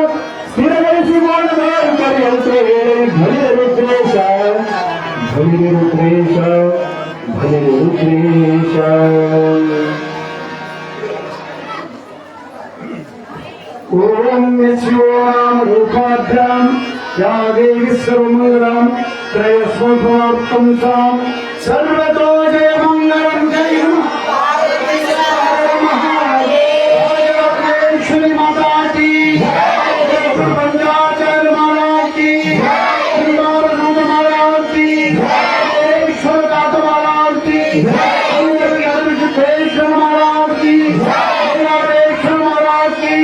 ಸ್ಥಿರಗೊಳಿಸಿ ಮಾಡಬಾರು ಪರ್ಯಂತ ಹೇಳಿ ಭಯ ರುದ್ರೇಶ ಭಯ ರುದ್ರೇಶ ಭಯ ರುದ್ರೇಶ ಓಂ ಶಿವಾಂ ರೂಪಾಭ್ಯಾಂ या देवी सर्वमंगलम त्रयस्वरूपम साम सर्वतो जय मंगलम जय महादेव माता की पंचाचार्य महाराज की महाराज की ईश्वर दाता महाराज की महाराज की महाराज की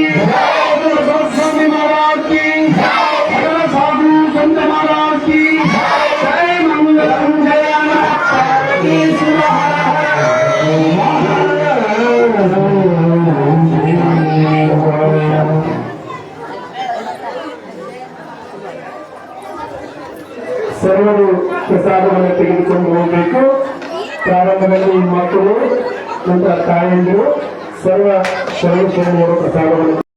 स्वामी महाराज की साधु संत महाराज की जय मंगलम जय ಸರ್ವರು ಪ್ರಸಾದವನ್ನು ತೆಗೆದುಕೊಂಡು ಹೋಗಬೇಕು. ಪ್ರಾರಂಭದಲ್ಲಿ ಮಕ್ಕಳು ನಂತರ ತಾಯಂದಿರು ಸರ್ವ ಶರಣರು ಪ್ರಸಾದವನ್ನು